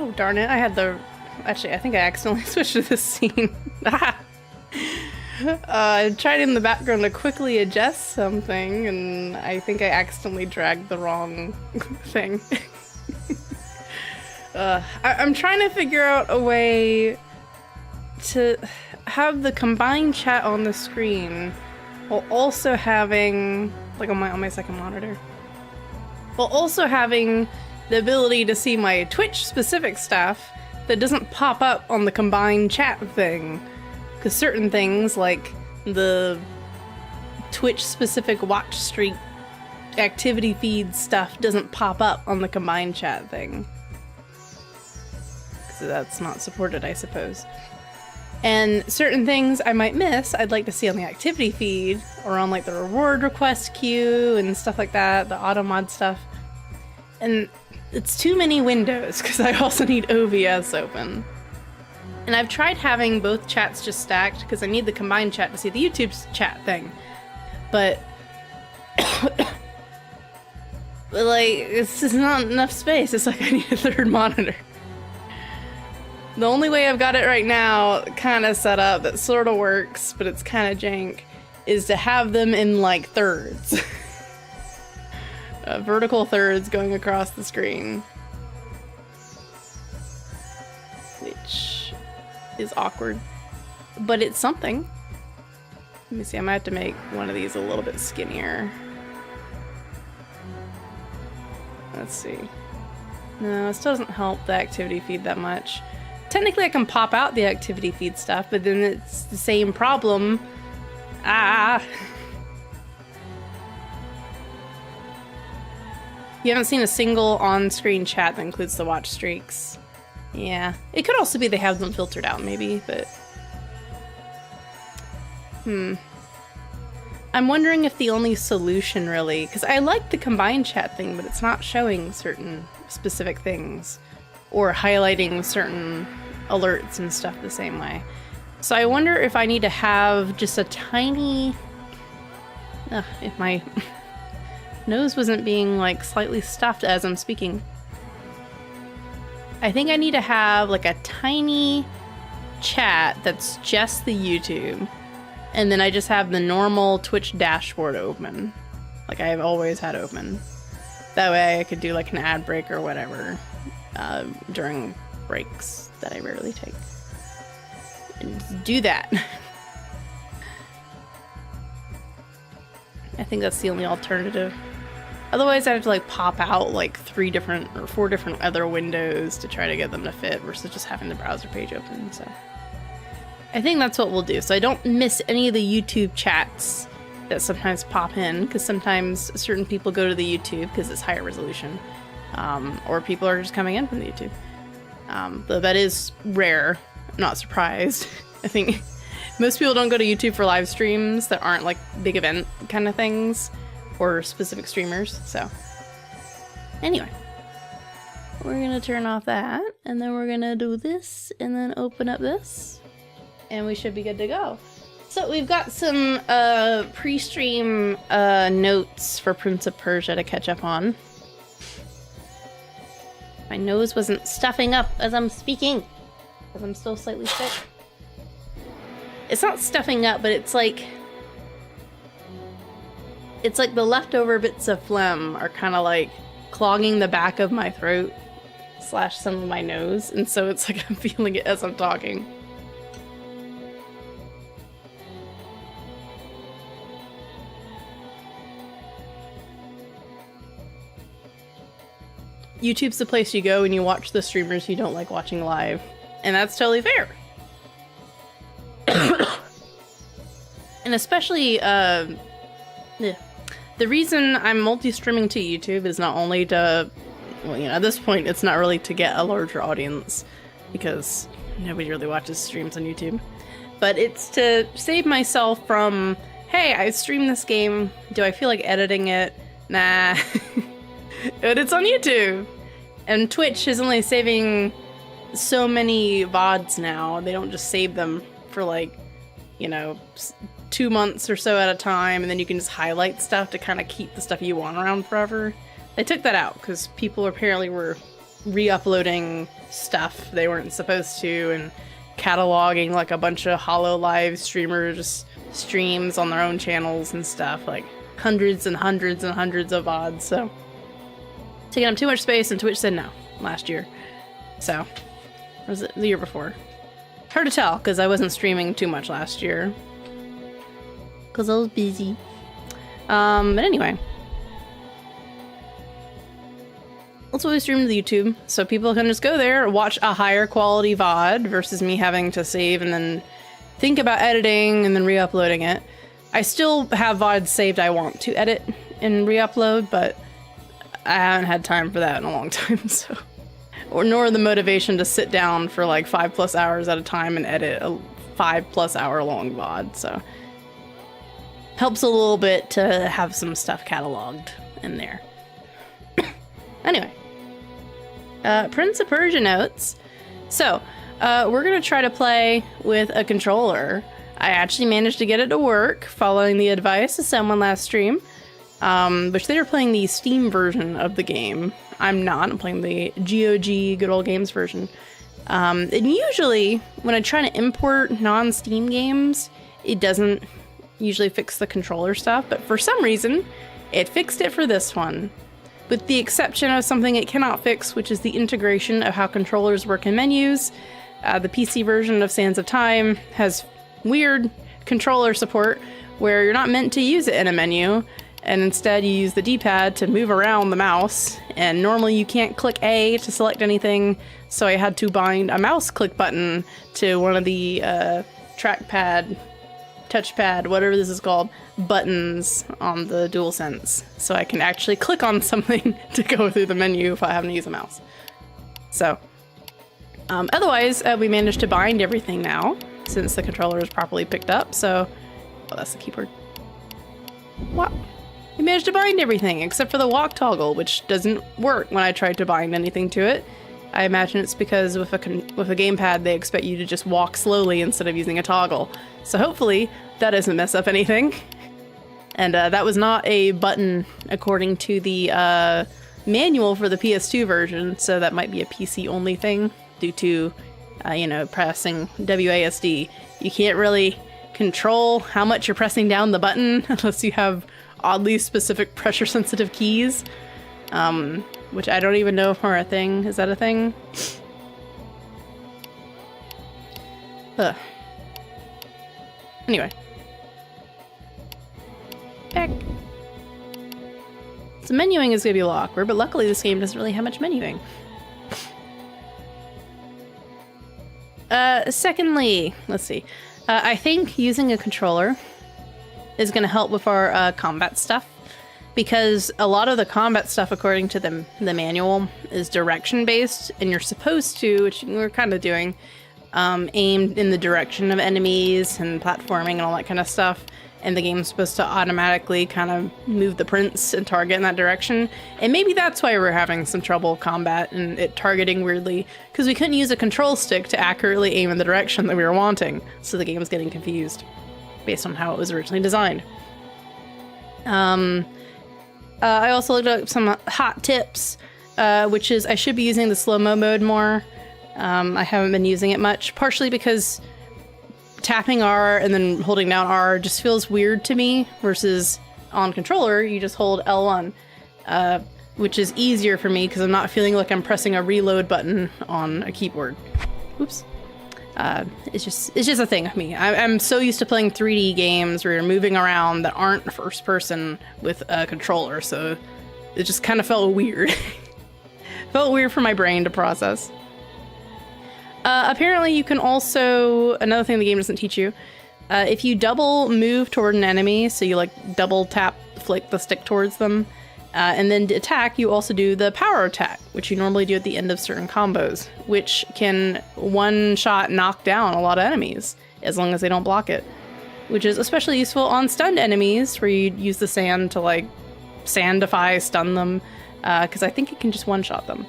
Oh, darn it. I had the... Actually, I think I accidentally switched to this scene. I tried in the background to quickly adjust something, and I think I accidentally dragged the wrong thing. I'm trying to figure out a way to have the combined chat on the screen while also having, like on my second monitor, while also having the ability to see my Twitch specific stuff that doesn't pop up on the combined chat thing. Because certain things, like the Twitch specific watch streak activity feed stuff, doesn't pop up on the combined chat thing. So that's not supported, I suppose. And certain things I might miss, I'd like to see on the activity feed, or on like the reward request queue and stuff like that, the auto mod stuff. And it's too many windows, because I also need OBS open. And I've tried having both chats just stacked, because I need the combined chat to see the YouTube chat thing. But... but like, it's just not enough space. It's like I need a third monitor. The only way I've got it right now, kind of set up, that sort of works, but it's kind of jank, is to have them in like thirds. Vertical thirds going across the screen. Which is awkward, but it's something. Let me see, I might have to make one of these a little bit skinnier. Let's see. No, this doesn't help the activity feed that much. Technically I can pop out the activity feed stuff, but then it's the same problem. You haven't seen a single on-screen chat that includes the watch streaks. Yeah. It could also be they have them filtered out, maybe, but... I'm wondering if the only solution, really... Because I like the combined chat thing, but it's not showing certain specific things. Or highlighting certain alerts and stuff the same way. So I wonder if I need to have just a tiny... if my nose wasn't being, like, slightly stuffed as I'm speaking. I think I need to have like a tiny chat that's just the YouTube, and then I just have the normal Twitch dashboard open, like I've always had open. That way I could do like an ad break or whatever during breaks that I rarely take. And just do that. I think that's the only alternative. Otherwise, I have to like pop out like 3 different or 4 different other windows to try to get them to fit versus just having the browser page open. So I think that's what we'll do. So I don't miss any of the YouTube chats that sometimes pop in, because sometimes certain people go to the YouTube because it's higher resolution, or people are just coming in from the YouTube. Though that is rare. I'm not surprised. I think most people don't go to YouTube for live streams that aren't like big event kind of things. Or specific streamers, so. Anyway. We're gonna turn off that, and then we're gonna do this, and then open up this, and we should be good to go. So we've got some pre-stream notes for Prince of Persia to catch up on. My nose wasn't stuffing up as I'm speaking, because I'm still slightly sick. It's not stuffing up, but it's like the leftover bits of phlegm are kind of like clogging the back of my throat / some of my nose, and so it's like I'm feeling it as I'm talking. YouTube's the place you go when you watch the streamers you don't like watching live, and that's totally fair. And especially, the reason I'm multi-streaming to YouTube is not only to, well, you know, at this point it's not really to get a larger audience, because nobody really watches streams on YouTube, but it's to save myself from, hey, I stream this game, do I feel like editing it? Nah. But it's on YouTube, and Twitch is only saving so many VODs now. They don't just save them for like, you know, 2 months or so at a time, and then you can just highlight stuff to kind of keep the stuff you want around forever. They took that out because people apparently were re-uploading stuff they weren't supposed to, and cataloging like a bunch of Hollow Live streamers streams on their own channels and stuff, like hundreds and hundreds and hundreds of VODs. So taking up too much space, and Twitch said no last year. So, or was it the year before? Hard to tell because I wasn't streaming too much last year because I was busy. But anyway, that's why we stream to YouTube, so people can just go there, watch a higher quality VOD versus me having to save and then think about editing and then re-uploading it. I still have VODs saved I want to edit and re-upload, but I haven't had time for that in a long time, so. Nor the motivation to sit down for like 5+ hours at a time and edit a 5+ hour long VOD, so. Helps a little bit to have some stuff cataloged in there. Anyway. Prince of Persia notes. So, we're gonna try to play with a controller. I actually managed to get it to work following the advice of someone last stream. Which they were playing the Steam version of the game. I'm not. I'm playing the GOG Good Old Games version. And usually, when I try to import non-Steam games, it doesn't usually fix the controller stuff. But for some reason, it fixed it for this one. With the exception of something it cannot fix, which is the integration of how controllers work in menus. The PC version of Sands of Time has weird controller support where you're not meant to use it in a menu, and instead you use the D-pad to move around the mouse, and normally you can't click A to select anything, so I had to bind a mouse click button to one of the trackpad, touchpad, whatever this is called, buttons on the DualSense, so I can actually click on something to go through the menu if I haven't used a mouse. So, otherwise, we managed to bind everything now, since the controller is properly picked up, so... Oh, that's the keyboard. What? We managed to bind everything, except for the walk toggle, which doesn't work when I tried to bind anything to it. I imagine it's because with a gamepad, they expect you to just walk slowly instead of using a toggle. So hopefully, that doesn't mess up anything. And that was not a button according to the manual for the PS2 version, so that might be a PC-only thing due to, you know, pressing WASD. You can't really control how much you're pressing down the button unless you have oddly specific pressure-sensitive keys, which I don't even know if are a thing. Is that a thing? Ugh. Anyway. Back. So menuing is going to be a little awkward, but luckily this game doesn't really have much menuing. Secondly, let's see. I think using a controller is going to help with our combat stuff, because a lot of the combat stuff, according to the manual, is direction-based, and you're supposed to, which we're kind of doing, aim in the direction of enemies and platforming and all that kind of stuff, and the game's supposed to automatically kind of move the prints and target in that direction. And maybe that's why we're having some trouble combat and it targeting weirdly, because we couldn't use a control stick to accurately aim in the direction that we were wanting, so the game was getting confused based on how it was originally designed. I also looked up some hot tips, which is I should be using the slow-mo mode more. I haven't been using it much, partially because tapping R and then holding down R just feels weird to me, versus on controller, you just hold L1, which is easier for me because I'm not feeling like I'm pressing a reload button on a keyboard. Oops. It's just a thing of me. I'm so used to playing 3D games where you're moving around that aren't first person with a controller, so it just kind of felt weird. Felt weird for my brain to process. Apparently you can also, another thing the game doesn't teach you, if you double move toward an enemy, so you like double tap, flick the stick towards them, and then to attack, you also do the power attack, which you normally do at the end of certain combos, which can one-shot knock down a lot of enemies, as long as they don't block it. Which is especially useful on stunned enemies, where you use the sand to like sandify, stun them, because I think it can just one-shot them.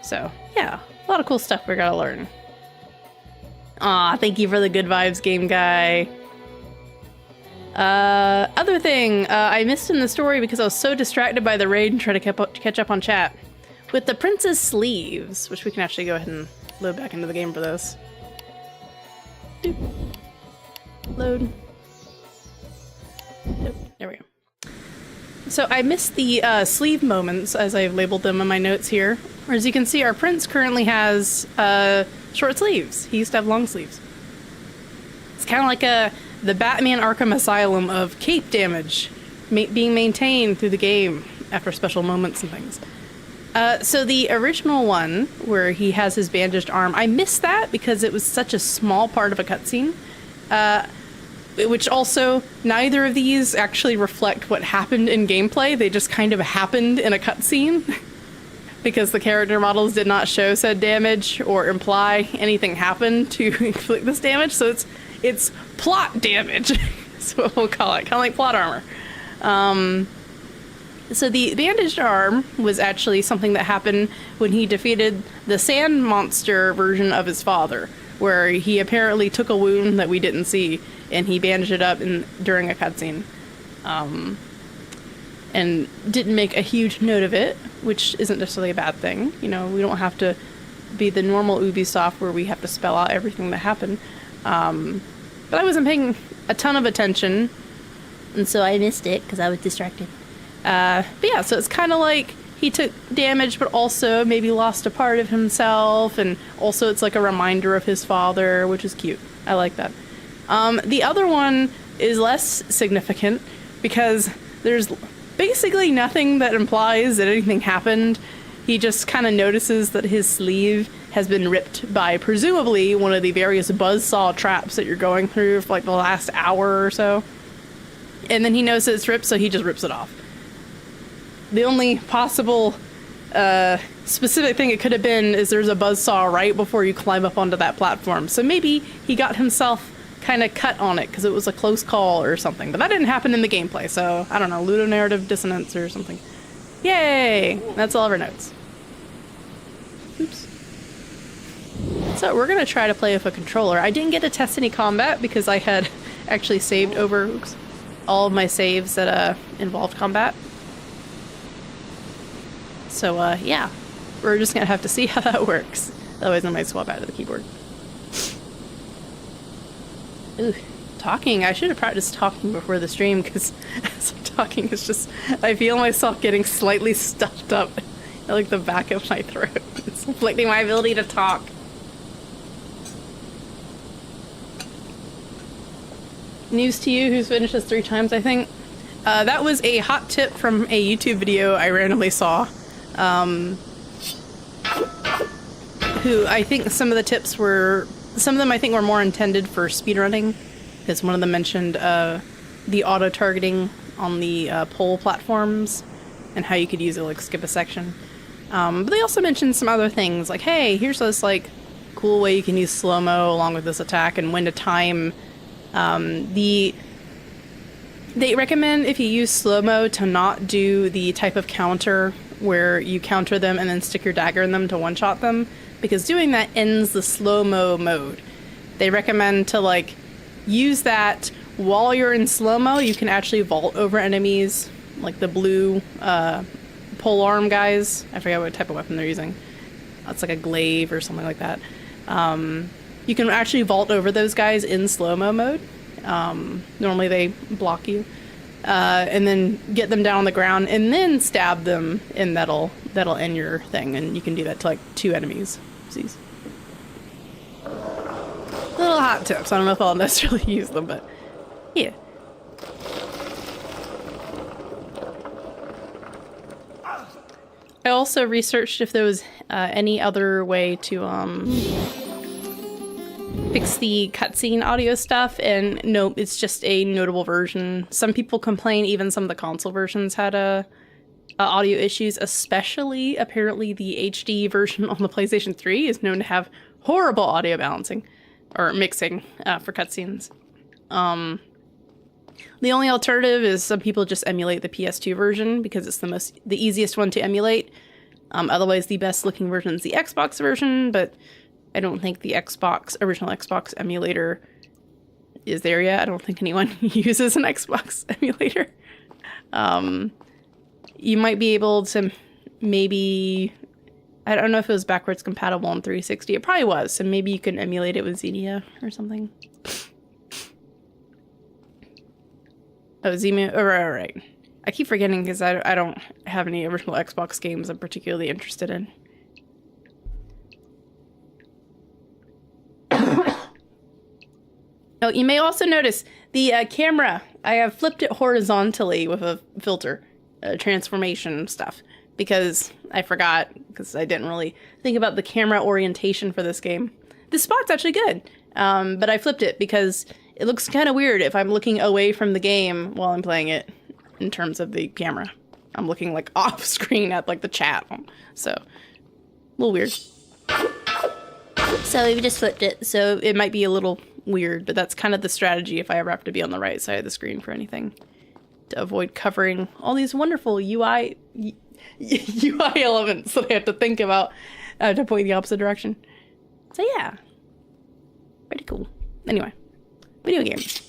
So, yeah, a lot of cool stuff we gotta learn. Aw, thank you for the good vibes, game guy. Other thing, I missed in the story because I was so distracted by the raid and trying to catch up on chat. with the prince's sleeves, which we can actually go ahead and load back into the game for this. Doop. Load. Yep, there we go. So I missed the sleeve moments, as I've labeled them in my notes here. Or as you can see, our prince currently has short sleeves. He used to have long sleeves. It's kind of like the Batman Arkham Asylum of cape damage being maintained through the game after special moments and things. So the original one, where he has his bandaged arm, I missed that because it was such a small part of a cutscene. Which also, neither of these actually reflect what happened in gameplay. They just kind of happened in a cutscene. Because the character models did not show said damage or imply anything happened to inflict this damage. So it's plot damage. That's what we'll call it. Kind of like plot armor. So the bandaged arm was actually something that happened when he defeated the sand monster version of his father, where he apparently took a wound that we didn't see and he bandaged it up during a cutscene. And didn't make a huge note of it, which isn't necessarily a bad thing. You know, we don't have to be the normal Ubisoft where we have to spell out everything that happened. But I wasn't paying a ton of attention, and so I missed it because I was distracted. But yeah, so it's kind of like he took damage, but also maybe lost a part of himself, and also it's like a reminder of his father, which is cute. I like that. The other one is less significant because there's basically nothing that implies that anything happened. He just kind of notices that his sleeve has been ripped by presumably one of the various buzzsaw traps that you're going through for like the last hour or so. And then he knows that it's ripped, so he just rips it off. The only possible specific thing it could have been is there's a buzzsaw right before you climb up onto that platform. So maybe he got himself kind of cut on it because it was a close call or something. But that didn't happen in the gameplay, so I don't know, ludonarrative dissonance or something. Yay! That's all of our notes. Oops. So we're gonna try to play with a controller. I didn't get to test any combat because I had actually saved over all of my saves that involved combat. So yeah, we're just gonna have to see how that works. Otherwise I might swap out of the keyboard. Ooh, talking. I should have practiced talking before the stream because as I'm talking, it's just, I feel myself getting slightly stuffed up at like the back of my throat. It's inflicting my ability to talk. News to you, who's finished this 3 times, I think. That was a hot tip from a YouTube video I randomly saw. Who I think some of the tips were, some of them I think were more intended for speedrunning, because one of them mentioned the auto-targeting on the poll platforms and how you could use it, like skip a section. But they also mentioned some other things, like, hey, here's this like cool way you can use slow-mo along with this attack and when to time. They recommend if you use slow-mo to not do the type of counter where you counter them and then stick your dagger in them to one-shot them, because doing that ends the slow-mo mode. They recommend to like use that while you're in slow-mo. You can actually vault over enemies, like the blue polearm guys. I forget what type of weapon they're using. It's like a glaive or something like that. You can actually vault over those guys in slow-mo mode. Normally they block you. And then get them down on the ground and then stab them, and that'll end your thing. And you can do that to like 2 enemies. Oopsies. Little hot tips. I don't know if I'll necessarily use them, but yeah. I also researched if there was any other way to fix the cutscene audio stuff, and no, it's just a notable version. Some people complain even some of the console versions had audio issues, especially apparently the HD version on the PlayStation 3 is known to have horrible audio balancing or mixing for cutscenes. The only alternative is some people just emulate the PS2 version because it's the easiest one to emulate. Otherwise, the best looking version is the Xbox version, but I don't think the original Xbox emulator is there yet. I don't think anyone uses an Xbox emulator. You might be able to maybe I don't know if it was backwards compatible on 360. It probably was, so maybe you can emulate it with Xenia or something. Oh, Zemu. Oh, right. I keep forgetting because I don't have any original Xbox games I'm particularly interested in. Oh, you may also notice the camera. I have flipped it horizontally with a filter, transformation stuff, because I forgot, because I didn't really think about the camera orientation for this game. This spot's actually good, but I flipped it because it looks kind of weird if I'm looking away from the game while I'm playing it in terms of the camera. I'm looking like off screen at like the chat, so a little weird. So we just flipped it, so it might be a little weird, but that's kind of the strategy if I ever have to be on the right side of the screen for anything, to avoid covering all these wonderful UI elements that I have to think about to point the opposite direction. So yeah, pretty cool. Anyway, video games.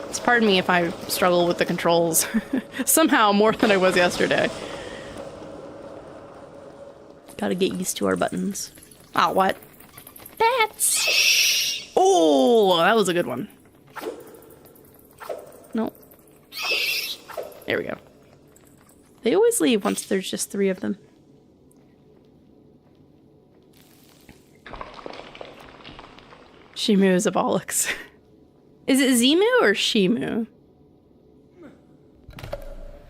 It's pardon me if I struggle with the controls somehow more than I was yesterday. Gotta get used to our buttons. Ah, what? Bats! Oh, that was a good one. No. There we go. They always leave once there's just 3 of them. Shimu is a bollocks. Is it Zemu or Shimu?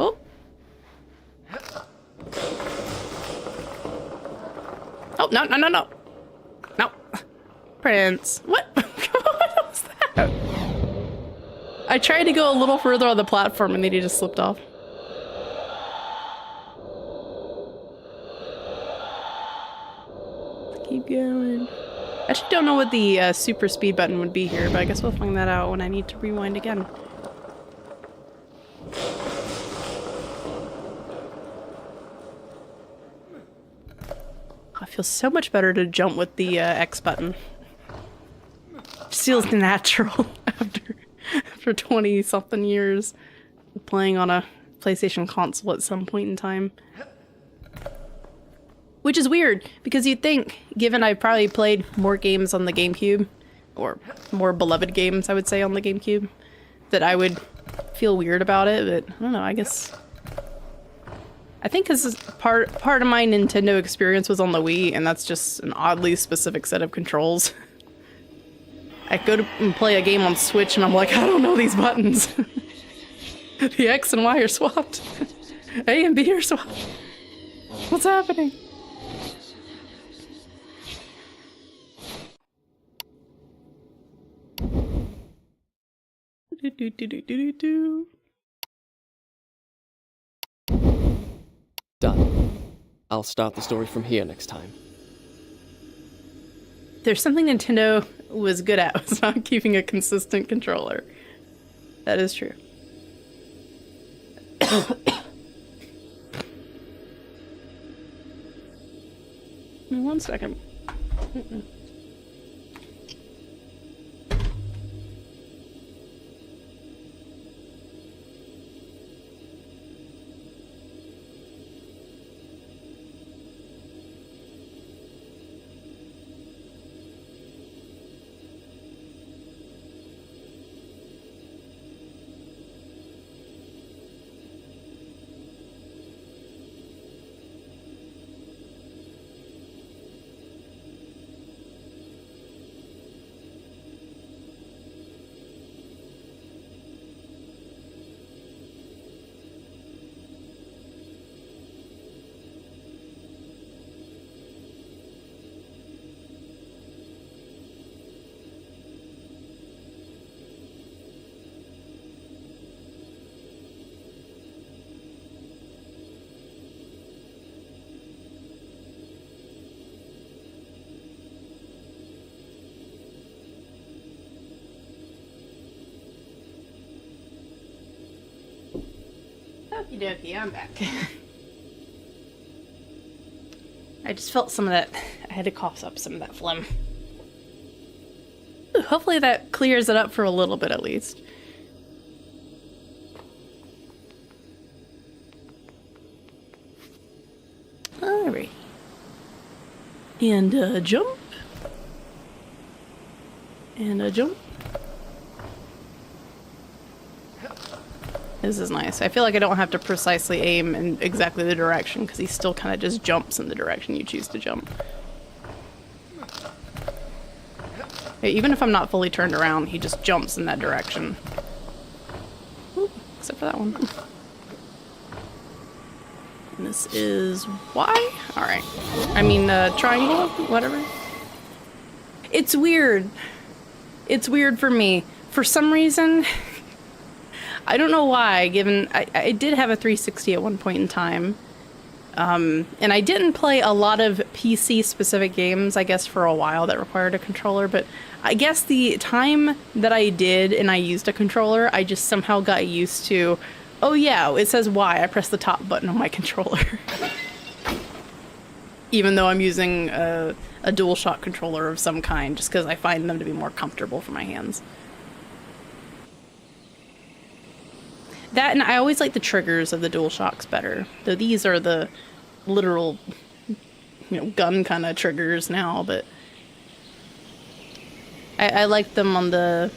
Oh. Oh, no, no, no, no. No. Prince. What? What was that? I tried to go a little further on the platform and then he just slipped off. Keep going. I actually don't know what the super speed button would be here, but I guess we'll find that out when I need to rewind again. I feel so much better to jump with the X button. Just feels natural after 20-something years playing on a PlayStation console at some point in time. Which is weird, because you'd think, given I probably played more games on the GameCube, or more beloved games, I would say, on the GameCube, that I would feel weird about it, but I don't know, I guess... I think because part of my Nintendo experience was on the Wii, and that's just an oddly specific set of controls. I go to and play a game on Switch, and I'm like, I don't know these buttons. The X and Y are swapped. A and B are swapped. What's happening? Done. I'll start the story from here next time. There's something Nintendo was good at, was not keeping a consistent controller. That is true. One second. Okie dokie, I'm back. I just felt some of that. I had to cough up some of that phlegm. Ooh, hopefully that clears it up for a little bit at least. Oh, there we And jump. And jump. This is nice. I feel like I don't have to precisely aim in exactly the direction because he still kind of just jumps in the direction you choose to jump. Even if I'm not fully turned around, he just jumps in that direction. Ooh, except for that one. And this is Y? Alright. I mean, triangle? Whatever. It's weird. It's weird for me. For some reason, I don't know why, given I did have a 360 at one point in time. And I didn't play a lot of PC-specific games, I guess, for a while that required a controller, but I guess the time that I did and I used a controller, I just somehow got used to, oh yeah, it says Y, I press the top button on my controller. Even though I'm using a DualShock controller of some kind, just because I find them to be more comfortable for my hands. That, and I always like the triggers of the DualShocks better. Though these are the literal, you know, gun kind of triggers now, but I like them on the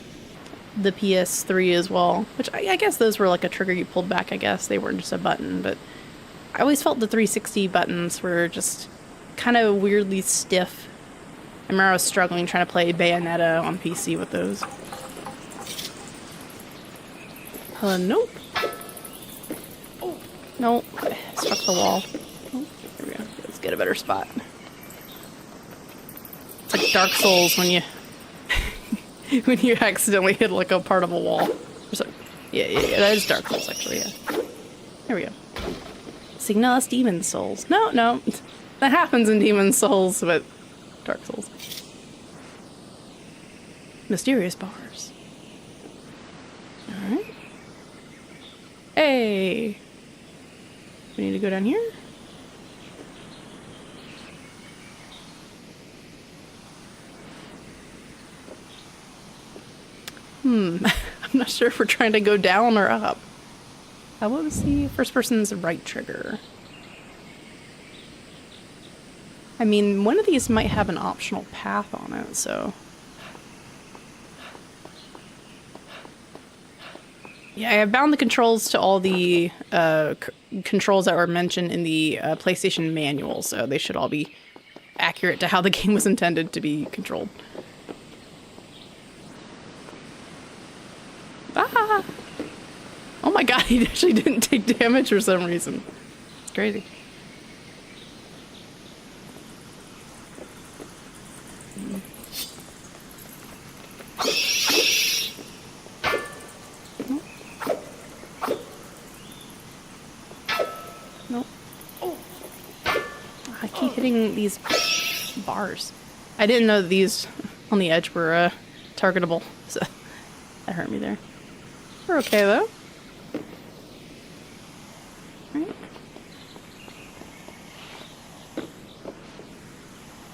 PS3 as well, which I guess those were like a trigger you pulled back, I guess. They weren't just a button, but I always felt the 360 buttons were just kind of weirdly stiff. I remember I was struggling trying to play Bayonetta on PC with those. Nope. Oh, no, I struck the wall. Oh, there we go. Let's get a better spot. It's like Dark Souls when you when you accidentally hit like a part of a wall. So, yeah, that is Dark Souls actually. Yeah. There we go. See, no, that's Demon Souls. No, that happens in Demon Souls, but Dark Souls. Mysterious bars. All right. Hey! We need to go down here? I'm not sure if we're trying to go down or up. What was the first person's right trigger? I mean, one of these might have an optional path on it, so... Yeah, I bound the controls to all the controls that were mentioned in the PlayStation manual, so they should all be accurate to how the game was intended to be controlled. Ah! Oh my god, he actually didn't take damage for some reason. It's crazy. Hitting these bars. I didn't know these on the edge were targetable, so that hurt me there. We're okay though. Right.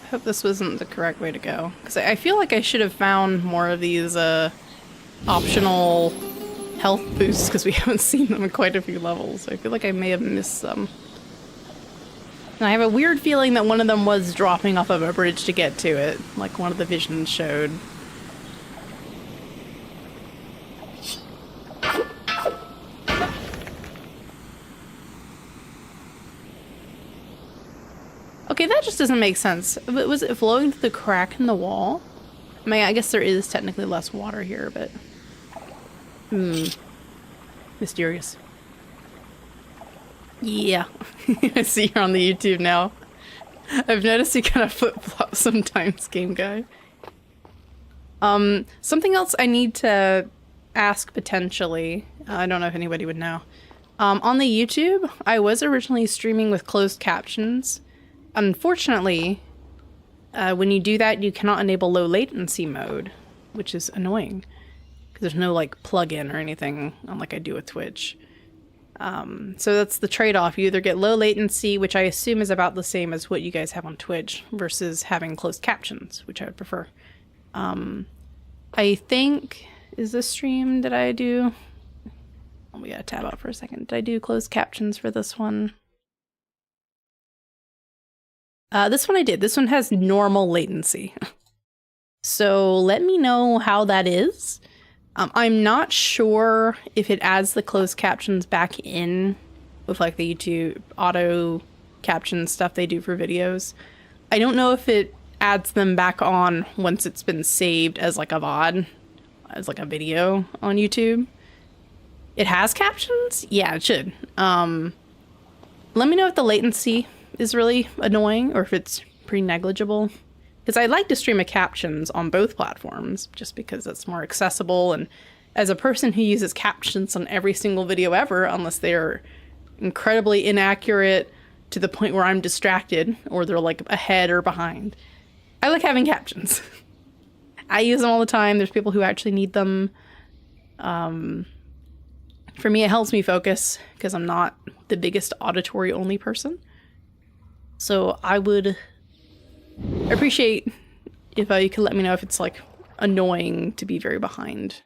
I hope this wasn't the correct way to go, because I feel like I should have found more of these optional health boosts, because we haven't seen them in quite a few levels. I feel like I may have missed some. And I have a weird feeling that one of them was dropping off of a bridge to get to it, like one of the visions showed. Okay, that just doesn't make sense. Was it flowing through the crack in the wall? I mean, I guess there is technically less water here, but... mysterious. Yeah. I see you're on the YouTube now. I've noticed you kind of flip-flop sometimes, game guy. Something else I need to ask potentially. I don't know if anybody would know. On the YouTube, I was originally streaming with closed captions. Unfortunately, when you do that, you cannot enable low latency mode, which is annoying. Because there's no like plug-in or anything, unlike I do with Twitch. So that's the trade-off. You either get low latency, which I assume is about the same as what you guys have on Twitch, versus having closed captions, which I would prefer. I think, is this stream, did I do? Oh, we gotta tab out for a second. Did I do closed captions for this one? This one I did. This one has normal latency. So let me know how that is. I'm not sure if it adds the closed captions back in with like the YouTube auto caption stuff they do for videos. I don't know if it adds them back on once it's been saved as like a VOD, as like a video on YouTube. It has captions? Yeah, it should. Let me know if the latency is really annoying or if it's pretty negligible. Because I like to stream with captions on both platforms just because it's more accessible, and as a person who uses captions on every single video ever, unless they're incredibly inaccurate to the point where I'm distracted or they're like ahead or behind, I like having captions. I use them all the time. There's people who actually need them. For me, it helps me focus because I'm not the biggest auditory only person. So I would appreciate if you could let me know if it's like annoying to be very behind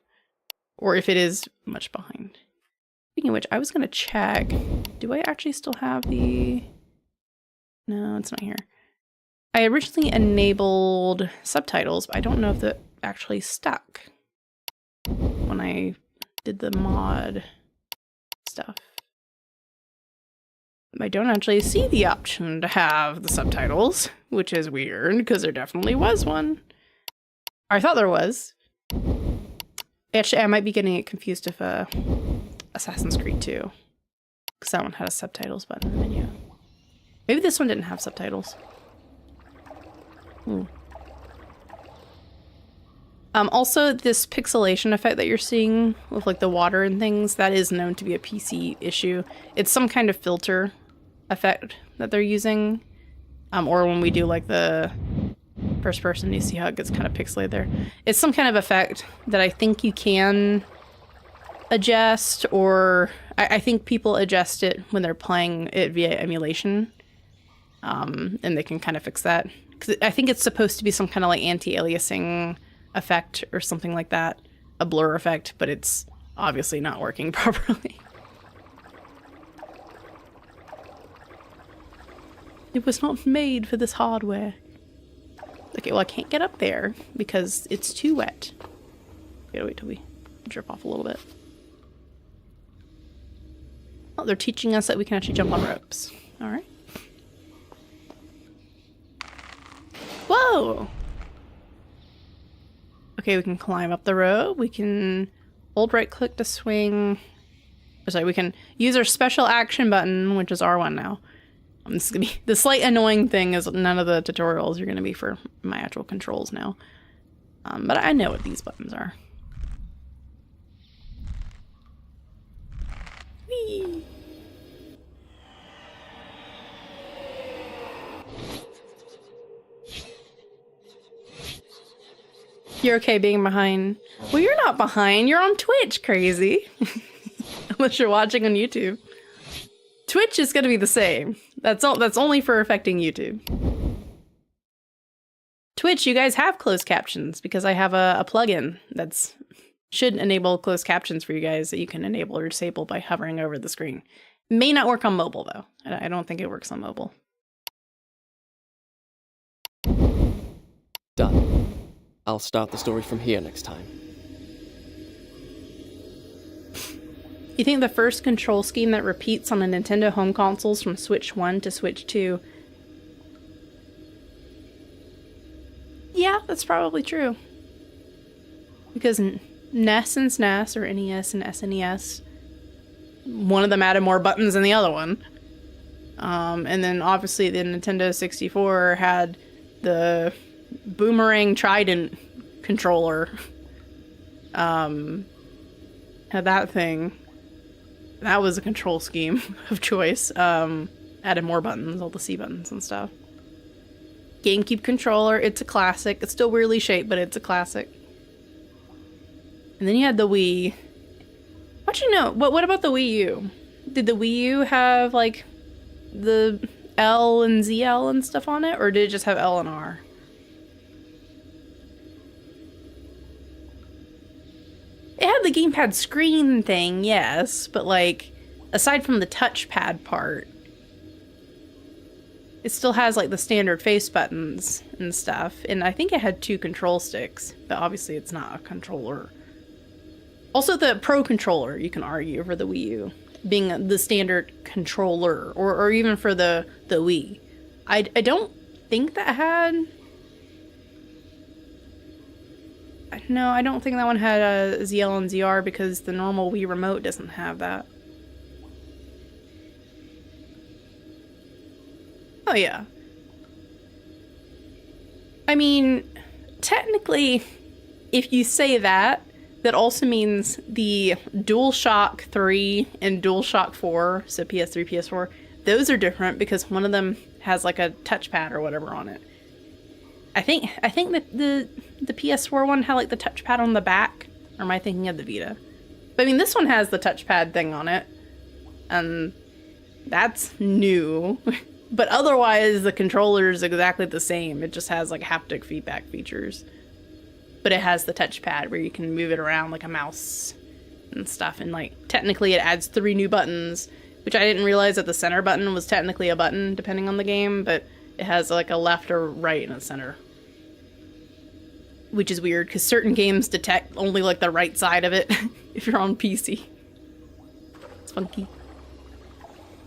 or if it is much behind. Speaking of which, I was going to check. Do I actually still have the... No, it's not here. I originally enabled subtitles, but I don't know if that actually stuck when I did the mod stuff. I don't actually see the option to have the subtitles, which is weird because there definitely was one. I thought there was. Actually, I might be getting it confused with Assassin's Creed 2, because that one had a subtitles button in the menu. Maybe this one didn't have subtitles. Also, this pixelation effect that you're seeing with like the water and things, that is known to be a PC issue. It's some kind of filter effect that they're using. Or when we do like the first person, you see how it gets kind of pixelated there. It's some kind of effect that I think you can adjust, or I think people adjust it when they're playing it via emulation. And they can kind of fix that. Because I think it's supposed to be some kind of like anti-aliasing effect or something like that, a blur effect, but it's obviously not working properly. It was not made for this hardware. Okay, well I can't get up there because it's too wet. Gotta wait till we drip off a little bit. Oh, they're teaching us that we can actually jump on ropes. All right. Whoa! Okay, we can climb up the rope. We can hold right click to swing. Sorry, we can use our special action button, which is R1 now. This is gonna be the slight annoying thing is none of the tutorials are gonna be for my actual controls now. But I know what these buttons are. Whee! You're okay being behind. Well, you're not behind. You're on Twitch, crazy. Unless you're watching on YouTube. Twitch is going to be the same. That's only for affecting YouTube. Twitch, you guys have closed captions because I have a plugin that's should enable closed captions for you guys that you can enable or disable by hovering over the screen. May not work on mobile though. I don't think it works on mobile. Done. I'll start the story from here next time. You think the first control scheme that repeats on the Nintendo home consoles from Switch 1 to Switch 2? Yeah, that's probably true. Because NES and SNES, or NES and SNES, one of them added more buttons than the other one. And then obviously the Nintendo 64 had the Boomerang Trident controller. Had that thing. That was a control scheme of choice. Added more buttons, all the C buttons and stuff. GameCube controller, it's a classic. It's still weirdly shaped, but it's a classic. And then you had the Wii. Actually, no. What about the Wii U? Did the Wii U have, like, the L and ZL and stuff on it? Or did it just have L and R? It had the gamepad screen thing, yes, but like, aside from the touchpad part, it still has like the standard face buttons and stuff. And I think it had 2 control sticks, but obviously it's not a controller. Also, the Pro controller, you can argue, over the Wii U being the standard controller, or even for the Wii. I don't think that had... No, I don't think that one had a ZL and ZR because the normal Wii remote doesn't have that. Oh yeah. I mean, technically, if you say that, that also means the DualShock 3 and DualShock 4, so PS3, PS4, those are different because one of them has like a touchpad or whatever on it. I think that the PS4 one had like the touchpad on the back, or am I thinking of the Vita? But I mean, this one has the touchpad thing on it, and that's new. But otherwise, the controller is exactly the same. It just has like haptic feedback features. But it has the touchpad where you can move it around like a mouse and stuff. And like technically it adds 3 new buttons, which I didn't realize that the center button was technically a button depending on the game, but it has like a left or right and a center. Which is weird because certain games detect only like the right side of it if you're on PC. It's funky.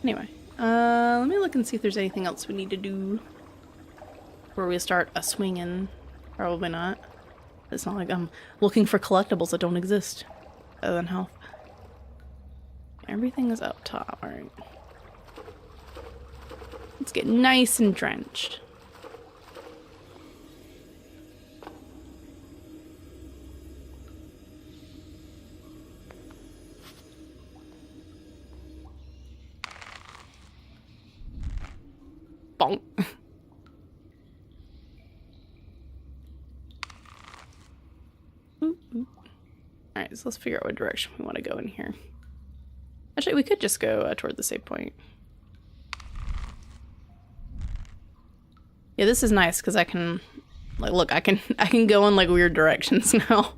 Anyway, let me look and see if there's anything else we need to do before we start a swinging. Probably not. It's not like I'm looking for collectibles that don't exist other than health. Everything is up top. Alright. Let's get nice and drenched. Bonk. Alright, so let's figure out what direction we want to go in here. Actually, we could just go toward the save point. Yeah, this is nice because I can, like, look, I can go in like weird directions now,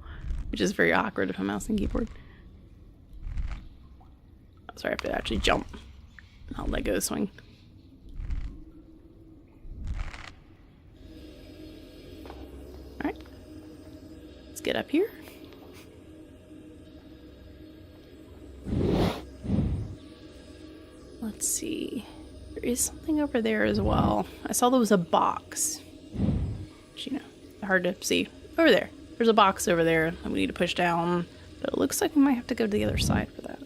which is very awkward with a mouse and keyboard. Oh, sorry, I have to actually jump. I'll let go swing. Alright. Let's get up here. Let's see. There is something over there as well. I saw there was a box. Which, you know, hard to see. Over there. There's a box over there that we need to push down. But it looks like we might have to go to the other side for that.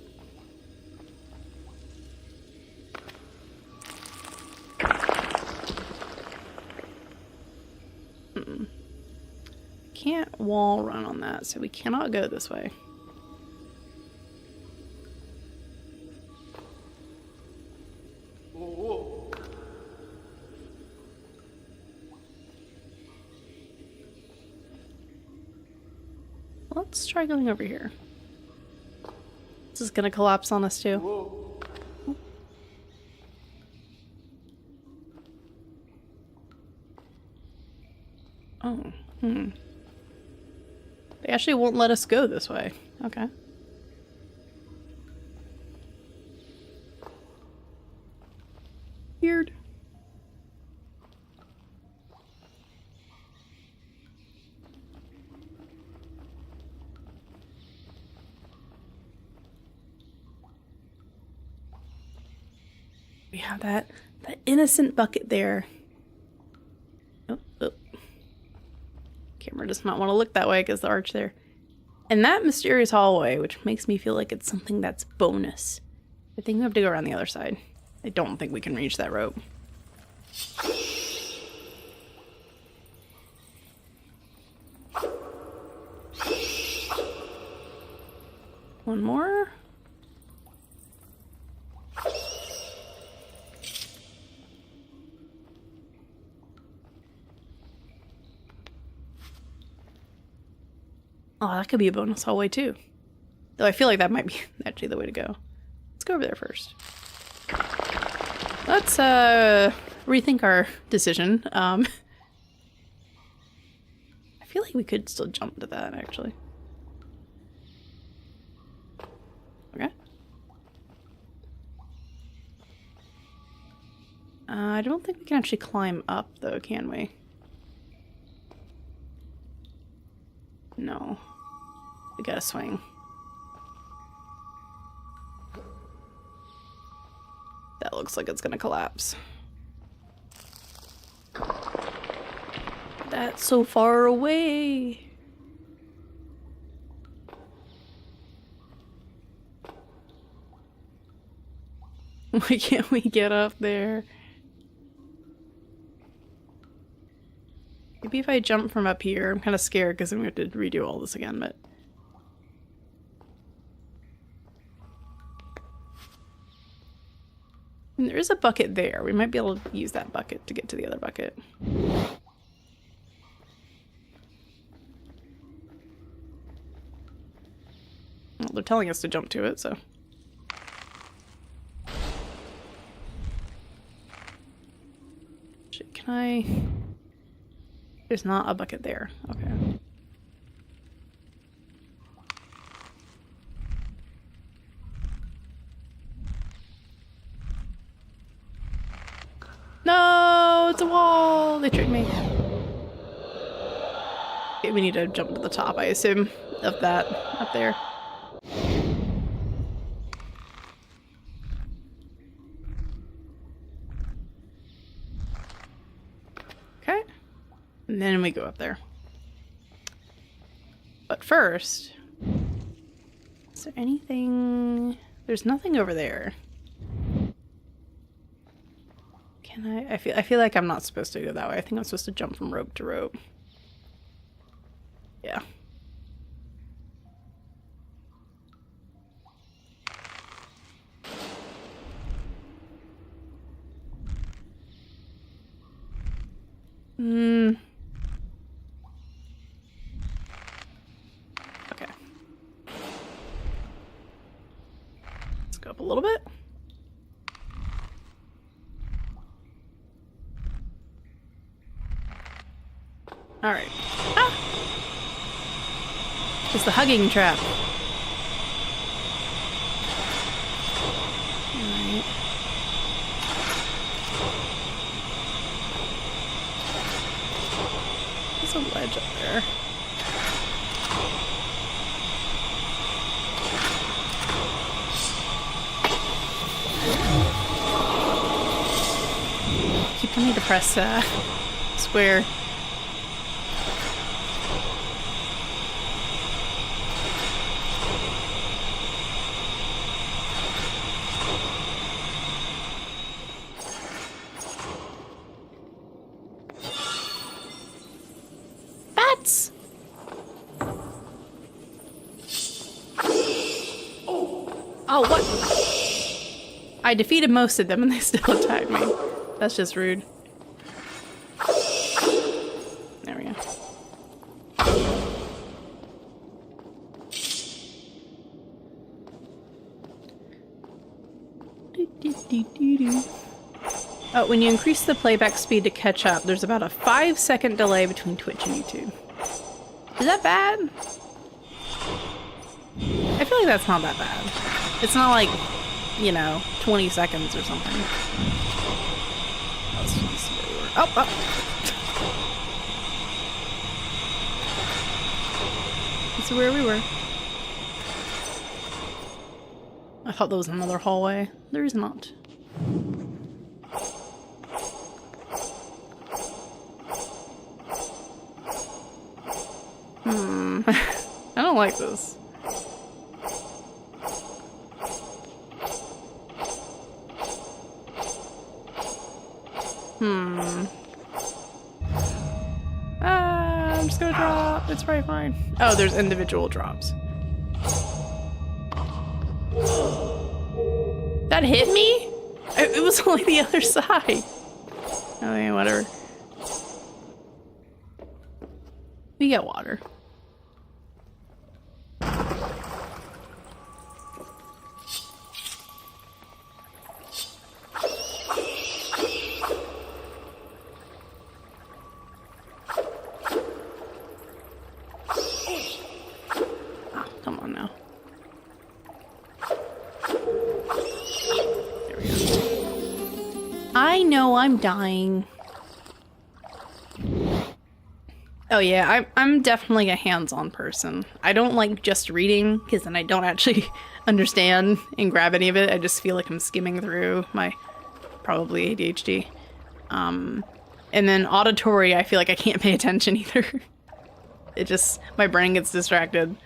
Can't wall run on that, so we cannot go this way. Let's try going over here. This is gonna collapse on us too. Oh, They actually won't let us go this way. Okay. Weird. We have that innocent bucket there. Oh. Camera does not want to look that way because the arch there. And that mysterious hallway, which makes me feel like it's something that's bonus. I think we have to go around the other side. I don't think we can reach that rope. One more. Oh, that could be a bonus hallway too. Though I feel like that might be actually the way to go. Let's go over there first. Let's rethink our decision. I feel like we could still jump to that actually. Okay. I don't think we can actually climb up, though, can we? No. We gotta swing. That looks like it's gonna collapse. That's so far away. Why can't we get up there? Maybe if I jump from up here. I'm kind of scared because then we have to redo all this again, but... And there is a bucket there. We might be able to use that bucket to get to the other bucket. Well, they're telling us to jump to it, so... Shit, can I... There's not a bucket there. Okay. No, it's a wall. They tricked me. Okay, we need to jump to the top, I assume, of that up there. Okay. And then we go up there. But first, is there anything? There's nothing over there. Can I feel like I'm not supposed to go that way. I think I'm supposed to jump from rope to rope. Yeah. Okay. Let's go up a little bit. Alright. Ah! It's the hugging trap. Alright. There's a ledge up there. Keep telling me to press square. Oh, what? I defeated most of them and they still attacked me. That's just rude. There we go. Oh, when you increase the playback speed to catch up, there's about a 5-second delay between Twitch and YouTube. Is that bad? I feel like that's not that bad. It's not like, you know, 20 seconds or something. Let's see where we were. Oh, oh. This is where we were. I thought there was another hallway. There is not. I don't like this. I'm just gonna drop. It's probably fine. Oh, there's individual drops. That hit me? It was only the other side. I mean, whatever. We get water. know I'm dying. Oh yeah, I'm definitely a hands-on person. I don't like just reading, because then I don't actually understand and grab any of it. I just feel like I'm skimming through my probably ADHD. And then auditory, I feel like I can't pay attention either. It just, my brain gets distracted.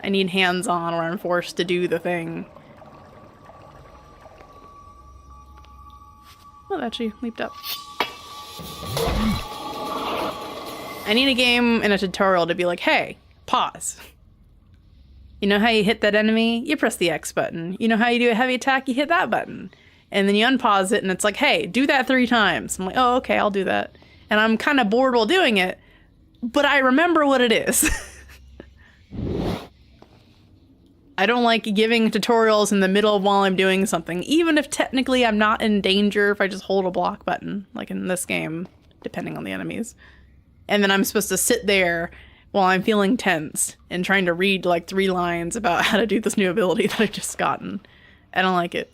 I need hands-on where I'm forced to do the thing. Oh, it actually leaped up. I need a game and a tutorial to be like, hey, pause. You know how you hit that enemy? You press the X button. You know how you do a heavy attack? You hit that button. And then you unpause it and it's like, hey, do that 3 times. I'm like, oh, okay, I'll do that. And I'm kind of bored while doing it, but I remember what it is. I don't like giving tutorials in the middle while I'm doing something, even if technically I'm not in danger if I just hold a block button, like in this game, depending on the enemies. And then I'm supposed to sit there while I'm feeling tense and trying to read like 3 lines about how to do this new ability that I've just gotten. I don't like it.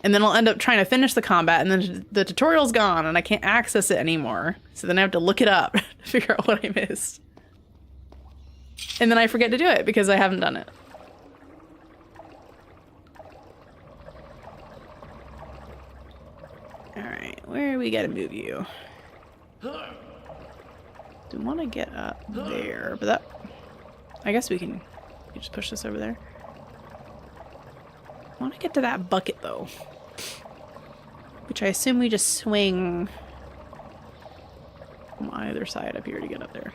And then I'll end up trying to finish the combat and then the tutorial's gone and I can't access it anymore. So then I have to look it up to figure out what I missed. And then I forget to do it because I haven't done it. Alright, where we gotta move you? Do want to get up there, but that... I guess we can just push this over there. I want to get to that bucket, though. Which I assume we just swing from either side up here to get up there.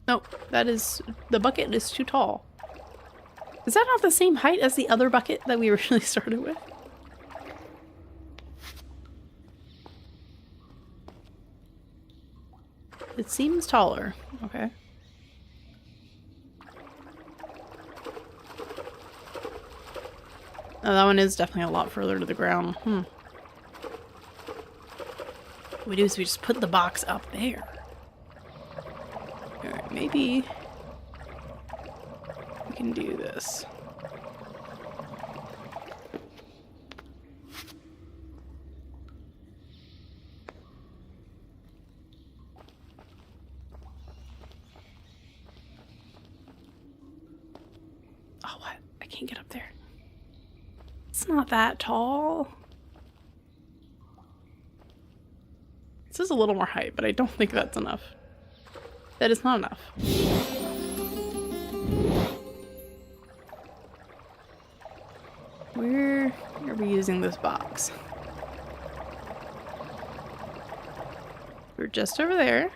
Nope, that is... the bucket is too tall. Is that not the same height as the other bucket that we originally started with? It seems taller. Okay. Oh, that one is definitely a lot further to the ground. What we do is we just put the box up there. Alright, maybe we can do this. Oh, what? I can't get up there. It's not that tall. This is a little more height, but I don't think that's enough. That is not enough. Where are we using this box? We're just over there.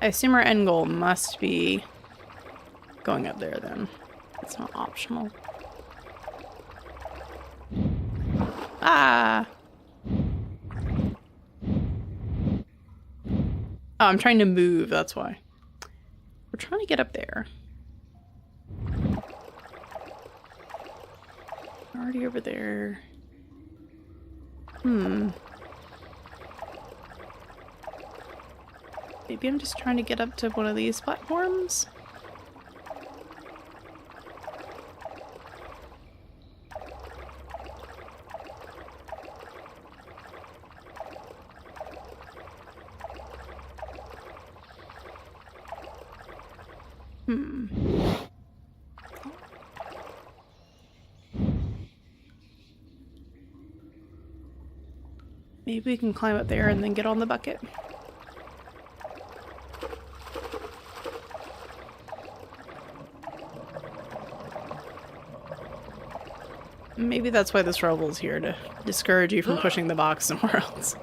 I assume our end goal must be going up there then. It's not optional. Ah! Oh, I'm trying to move, that's why. We're trying to get up there. Already over there. Maybe I'm just trying to get up to one of these platforms? Maybe we can climb up there and then get on the bucket. Maybe that's why this rubble is here, to discourage you from pushing the box somewhere else.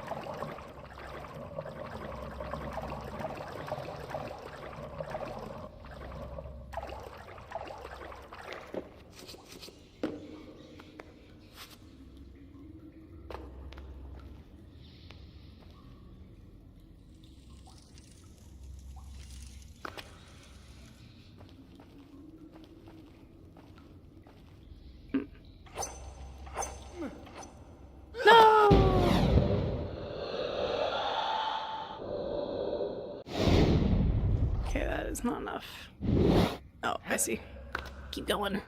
Okay, that is not enough. Oh, I see. Keep going.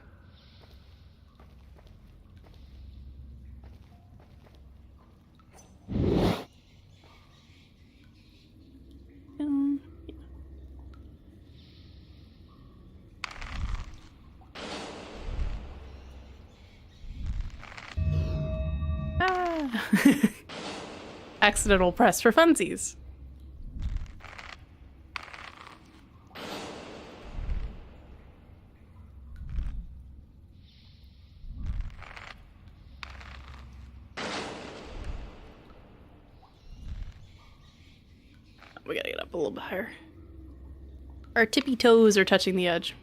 Yeah. Ah. Accidental press for funsies. We gotta get up a little bit higher. Our tippy toes are touching the edge.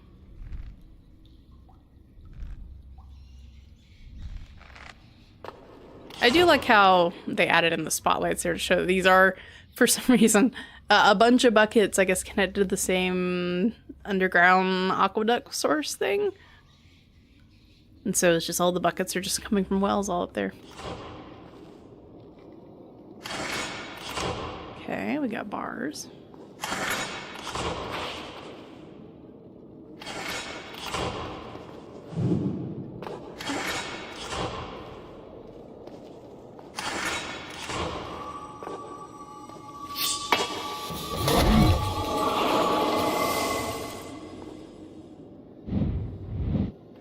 I do like how they added in the spotlights there to show that these are, for some reason, a bunch of buckets, I guess, connected to the same underground aqueduct source thing. And so it's just all the buckets are just coming from wells all up there. Okay, we got bars.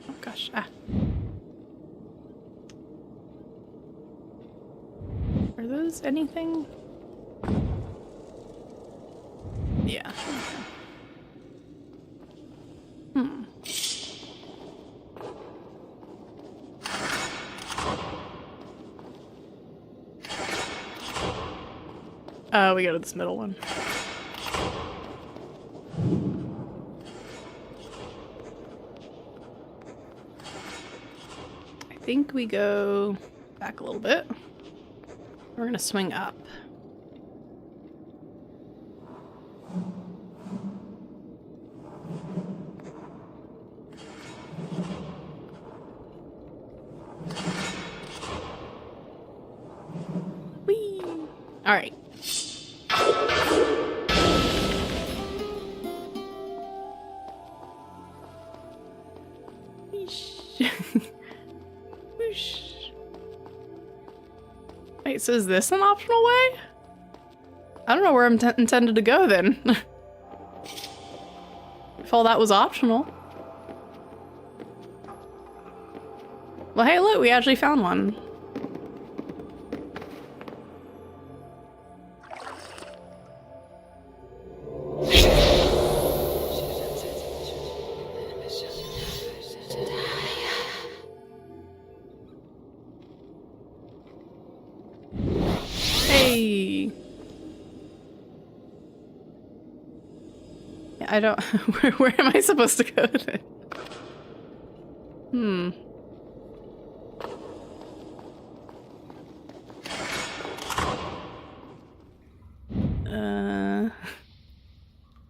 Oh gosh, ah. Are those anything? Yeah. Hmm. We go to this middle one. I think we go back a little bit. We're gonna swing up. Whee! All right. Whoosh. Wait, so is this an optional way? I don't know where I'm intended to go then. If all that was optional. Well, hey, look, we actually found one. Hey. Yeah, I don't. Where am I supposed to go then? Hmm.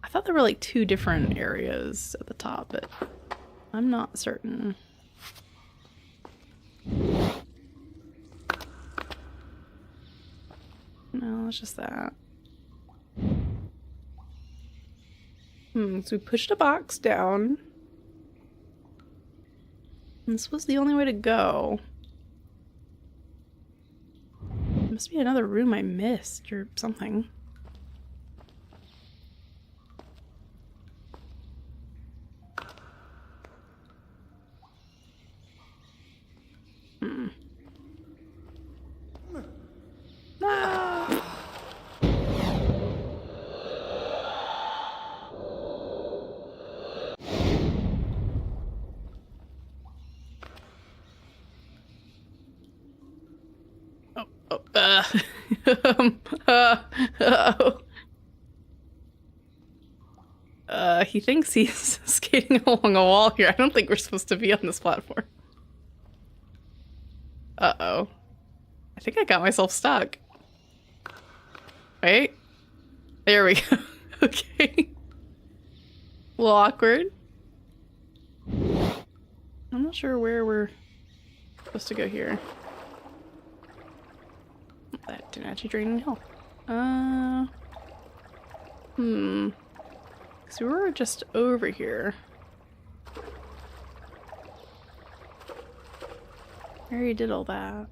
I thought there were like two different areas at the top, but I'm not certain. No, it's just that. So we pushed a box down. And this was the only way to go. Must be another room I missed or something. No! He thinks he's skating along a wall here. I don't think we're supposed to be on this platform. Uh-oh. I think I got myself stuck. Wait. There we go. Okay. A little awkward. I'm not sure where we're supposed to go here. That didn't actually drain any health. So we were just over here. I already did all that.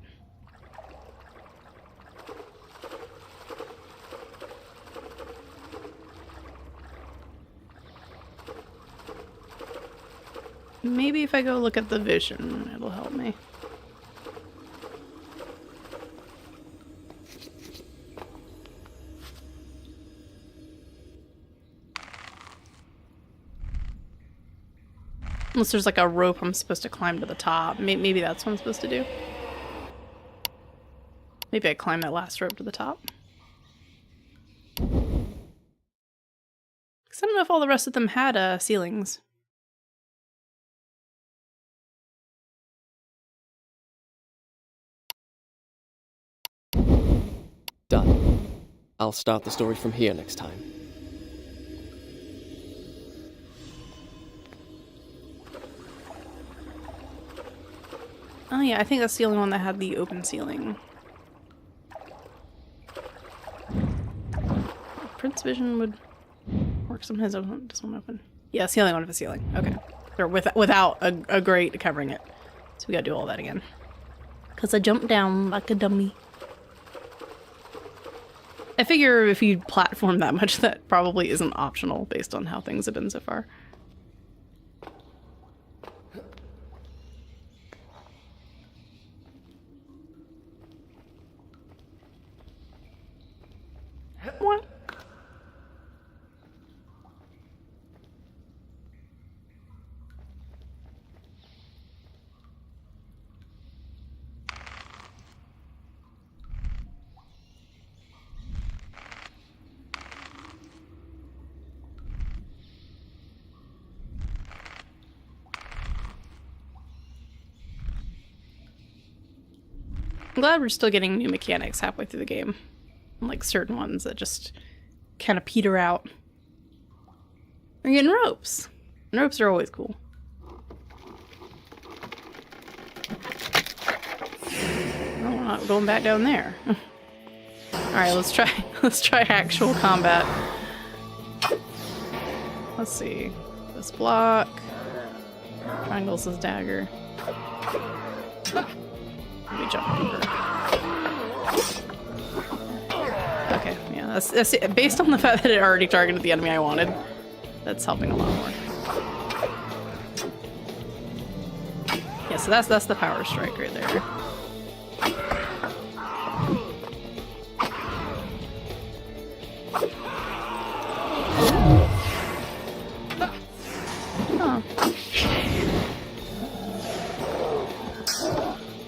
Maybe if I go look at the vision, it'll help me. Unless there's like a rope I'm supposed to climb to the top. Maybe that's what I'm supposed to do. Maybe I climb that last rope to the top. Because I don't know if all the rest of them had ceilings. Done. I'll start the story from here next time. Oh yeah, I think that's the only one that had the open ceiling. Prince Vision would work sometimes. Does one open? Yeah, it's the only one with a ceiling. Okay. Or without a grate covering it. So we gotta do all that again. Because I jumped down like a dummy. I figure if you platform that much, that probably isn't optional based on how things have been so far. What? I'm glad we're still getting new mechanics halfway through the game. Like certain ones that just kind of peter out. We're getting ropes. And ropes are always cool. Oh, we're not going back down there. Alright, let's try actual combat. Let's see. This block. Triangle's his dagger. Let me jump over. Okay, yeah, that's it. Based on the fact that it already targeted the enemy I wanted, that's helping a lot more. Yeah, so that's the power strike right there. Oh.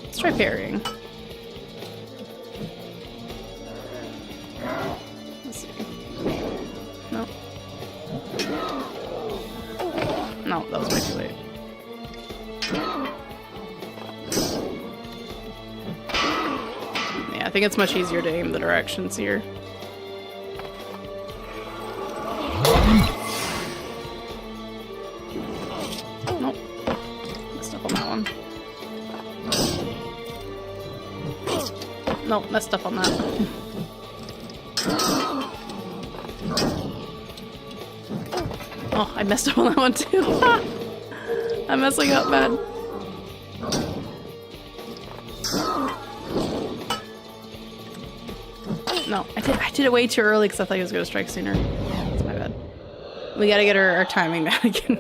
Let's try parrying. No, that was way too late. Yeah, I think it's much easier to aim the directions here. Nope. Messed up on that one. Nope, messed up on that. Oh, I messed up on that one too. I'm messing up bad. No, I did it way too early because I thought he was going to strike sooner. That's my bad. We gotta get our timing down again.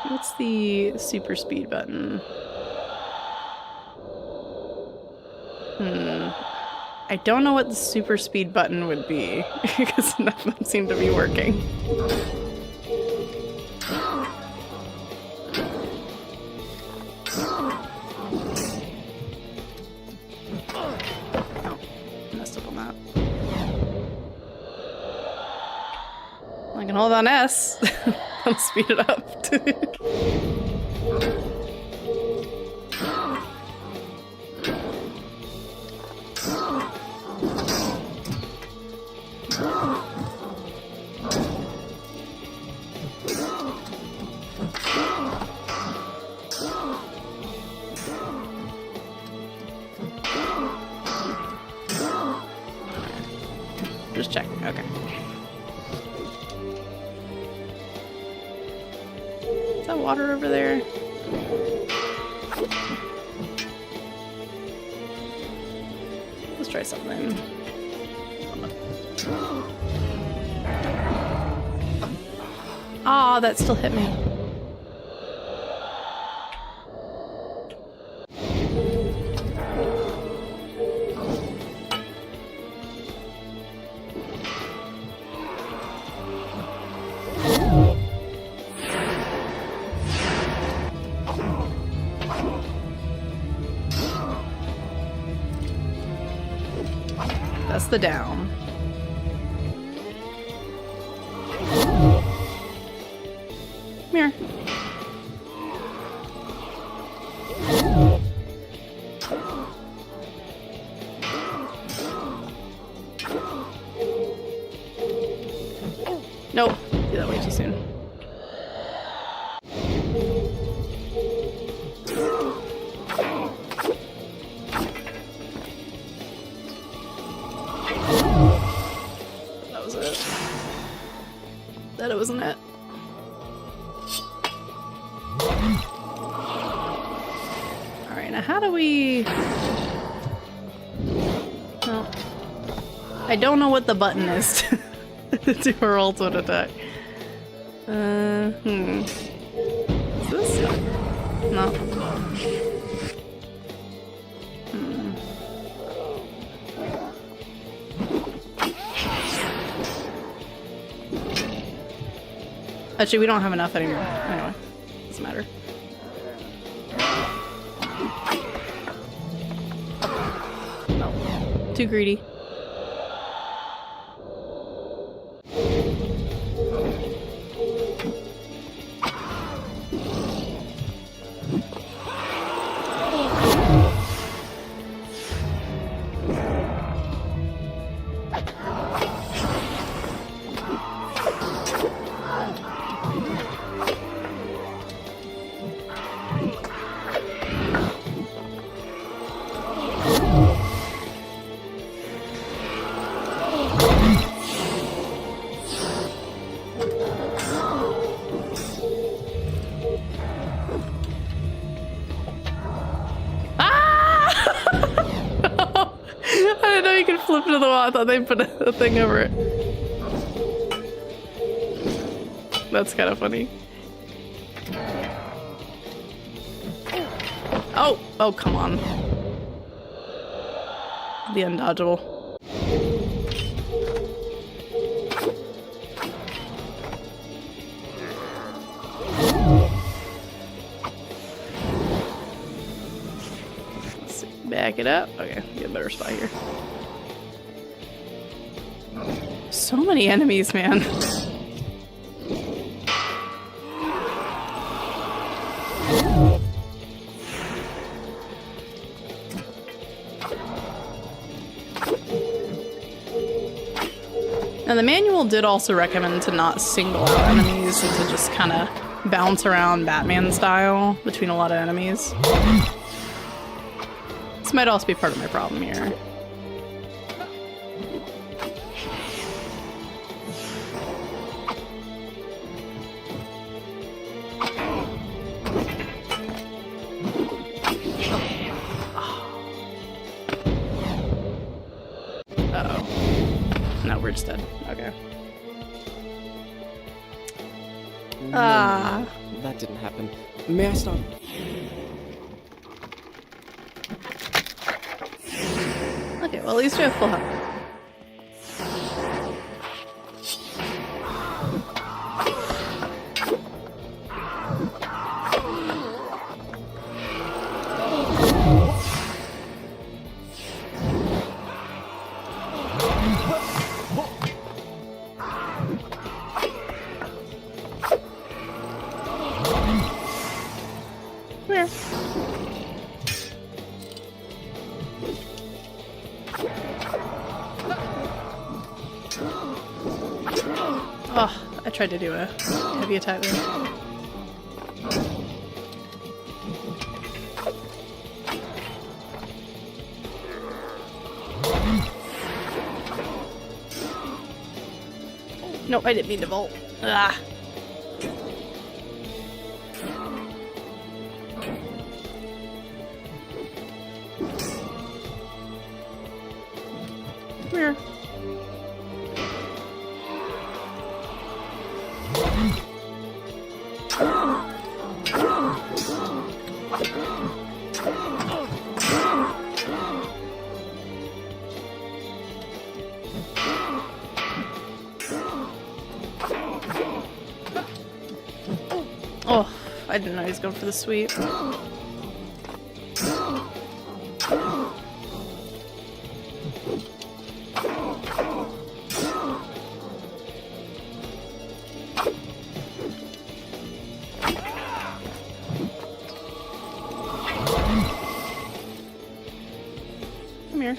What's the super speed button? I don't know what the super speed button would be because none of them seem to be working. Oh, messed up on that. I can hold on S. I'll speed it up. Just checking, okay. Is that water over there? Let's try something. Ah, that still hit me. That's the down. Come here. Nope. Did that way too soon. That was it. That wasn't it. Alright, now how do we... No. I don't know what the button is to do her ultimate attack. Is this? No. Actually, we don't have enough anymore. Anyway, doesn't matter. No. Too greedy. Flip to the wall. I thought they put a thing over it. That's kind of funny. Oh! Oh, come on. The undodgeable. Let's see. Back it up. Okay, get a better spot here. So many enemies, man. Now the manual did also recommend to not single out enemies and to just kind of bounce around Batman style between a lot of enemies. This might also be part of my problem here. Just dead. Okay. No, that didn't happen. May I stop? Okay, well at least we have full health. Oh, I tried to do a heavy attack there. Nope, I didn't mean to vault. Ah. Oh, I didn't know he was going for the sweep. Come here.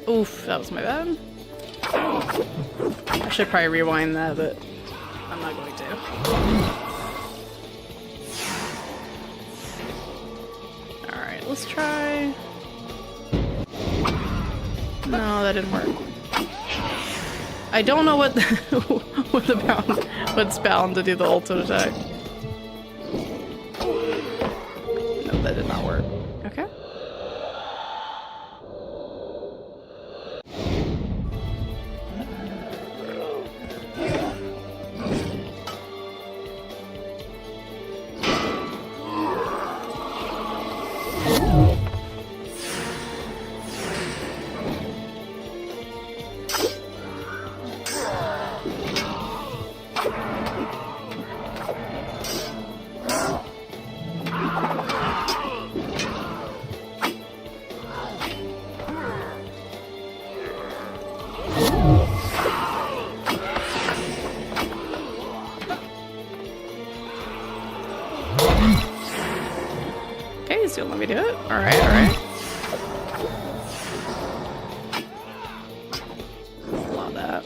Oof, that was my bad. I should probably rewind that, but I'm not going to. Alright, let's try... No, that didn't work. I don't know what what's bound to do the ultimate attack. No, that did not work. Okay. Okay, he's gonna let me do it. Alright, alright. Love that.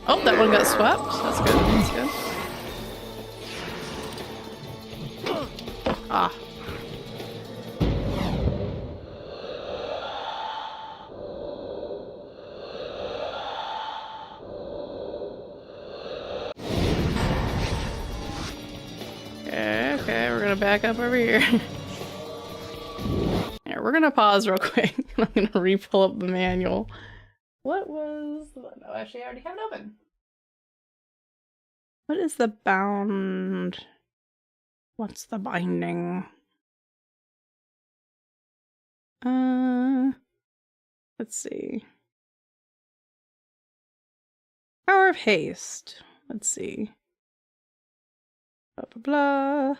Oh, that one got swept. That's good. That's good. Ah. Okay, we're gonna back up over here. Yeah, we're gonna pause real quick. I'm gonna re-pull up the manual. What was... No, actually I already have it open. What is the bound? What's the binding? Let's see. Power of haste. Let's see. Blah, blah, blah.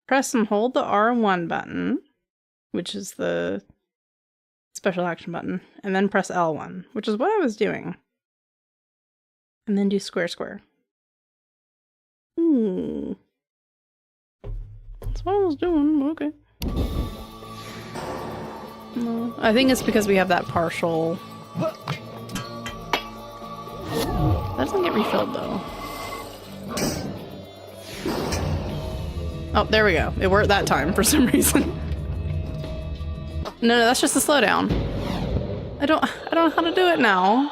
Press and hold the R1 button, which is the special action button, and then press L1, which is what I was doing. And then do square, square. Ooh. That's what I was doing. Okay. No, I think it's because we have that partial... That doesn't get refilled, though. Oh, there we go. It worked that time for some reason. No, that's just a slowdown. I don't know how to do it now.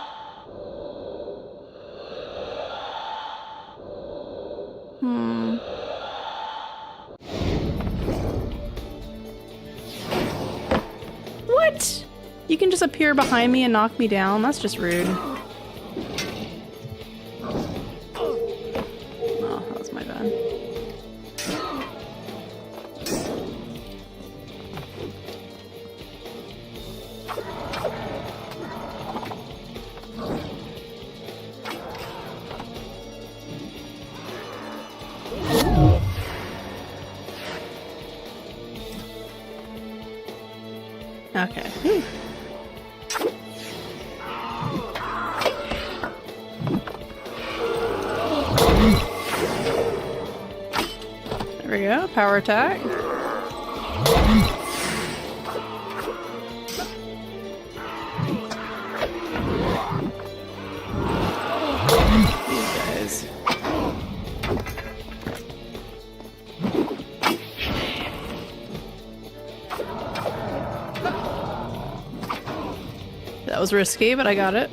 What? You can just appear behind me and knock me down? That's just rude. Oh, that was my bad. Okay. Whew. There we go. Power attack. These guys. That was risky, but I got it.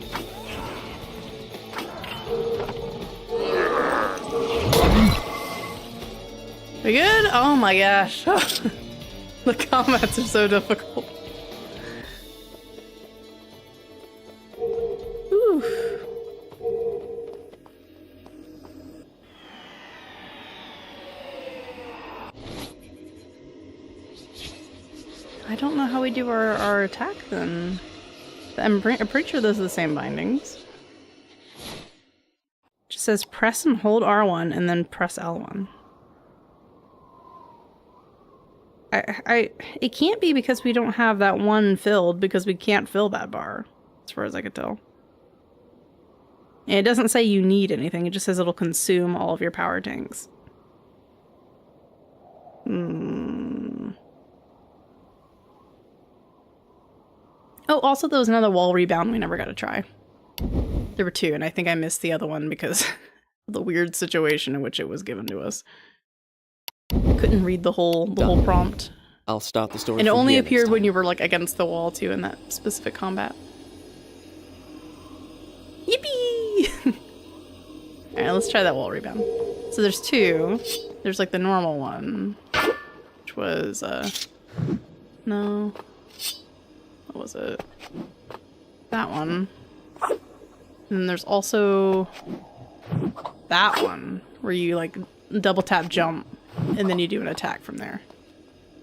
We good? Oh my gosh. The combats are so difficult. don't know how we do our attack then. I'm pretty sure those are the same bindings. It just says press and hold R1 and then press L1. It can't be because we don't have that one filled, because we can't fill that bar, as far as I could tell. And it doesn't say you need anything, it just says it'll consume all of your power tanks. Oh, also there was another wall rebound we never got to try. There were two, and I think I missed the other one because of the weird situation in which it was given to us. Couldn't read the whole prompt. I'll start the story. And it from only here appeared next when time. you were like against the wall too in that specific combat. Yippee! Alright, let's try that wall rebound. So there's two. There's like the normal one, which was no. What was it? That one. And then there's also that one where you like double tap jump and then you do an attack from there.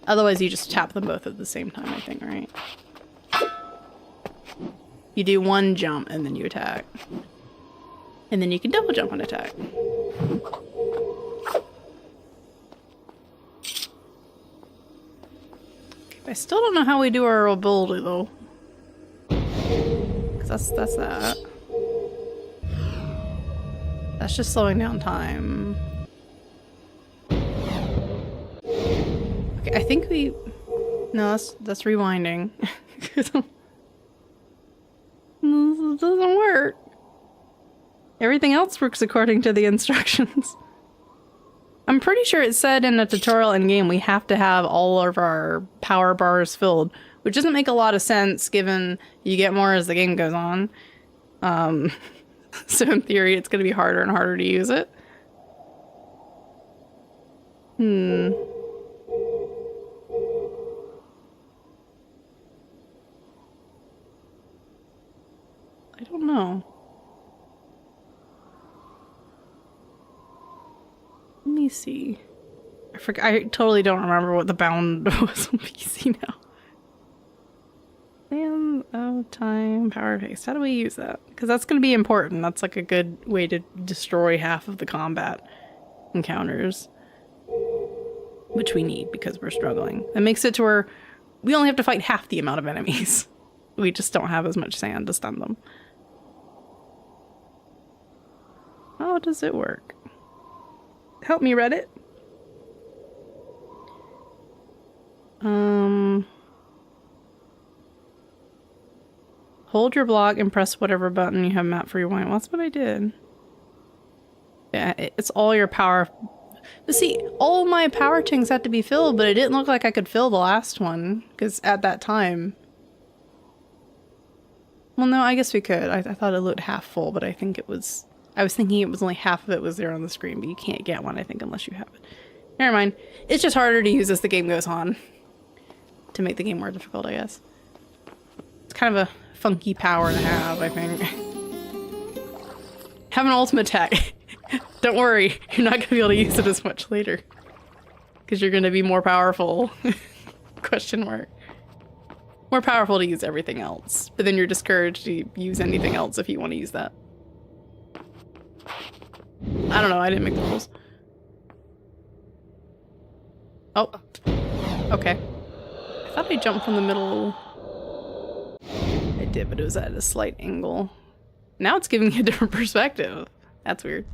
Otherwise you just tap them both at the same time, I think, right? You do one jump and then you attack. And then you can double jump and attack. I still don't know how we do our ability though. Cause that's that. That's just slowing down time. Okay, I think we... No, that's rewinding. This doesn't work. Everything else works according to the instructions. I'm pretty sure it said in the tutorial in game we have to have all of our power bars filled, which doesn't make a lot of sense given you get more as the game goes on. So in theory it's going to be harder and harder to use it. I don't know. Let me see. I totally don't remember what the bound was on PC now. Land of time, power paste. How do we use that? Because that's going to be important. That's like a good way to destroy half of the combat encounters. Which we need because we're struggling. That makes it to where we only have to fight half the amount of enemies. We just don't have as much sand to stun them. How does it work? Help me, Reddit. Hold your block and press whatever button you have mapped for your wine. Well, that's what I did. Yeah, it's all your power. But see, all my power tanks had to be filled, but it didn't look like I could fill the last one, because at that time... Well, no, I guess we could. I thought it looked half full, but I think it was... I was thinking it was only half of it was there on the screen, but you can't get one, I think, unless you have it. Never mind. It's just harder to use as the game goes on. To make the game more difficult, I guess. It's kind of a funky power to have, I think. Have an ultimate attack. Don't worry, you're not going to be able to use it as much later. Because you're going to be more powerful. Question mark. More powerful to use everything else. But then you're discouraged to use anything else if you want to use that. I don't know, I didn't make the rules. Oh. Okay. I thought I jumped from the middle. I did, but it was at a slight angle. Now it's giving me a different perspective. That's weird.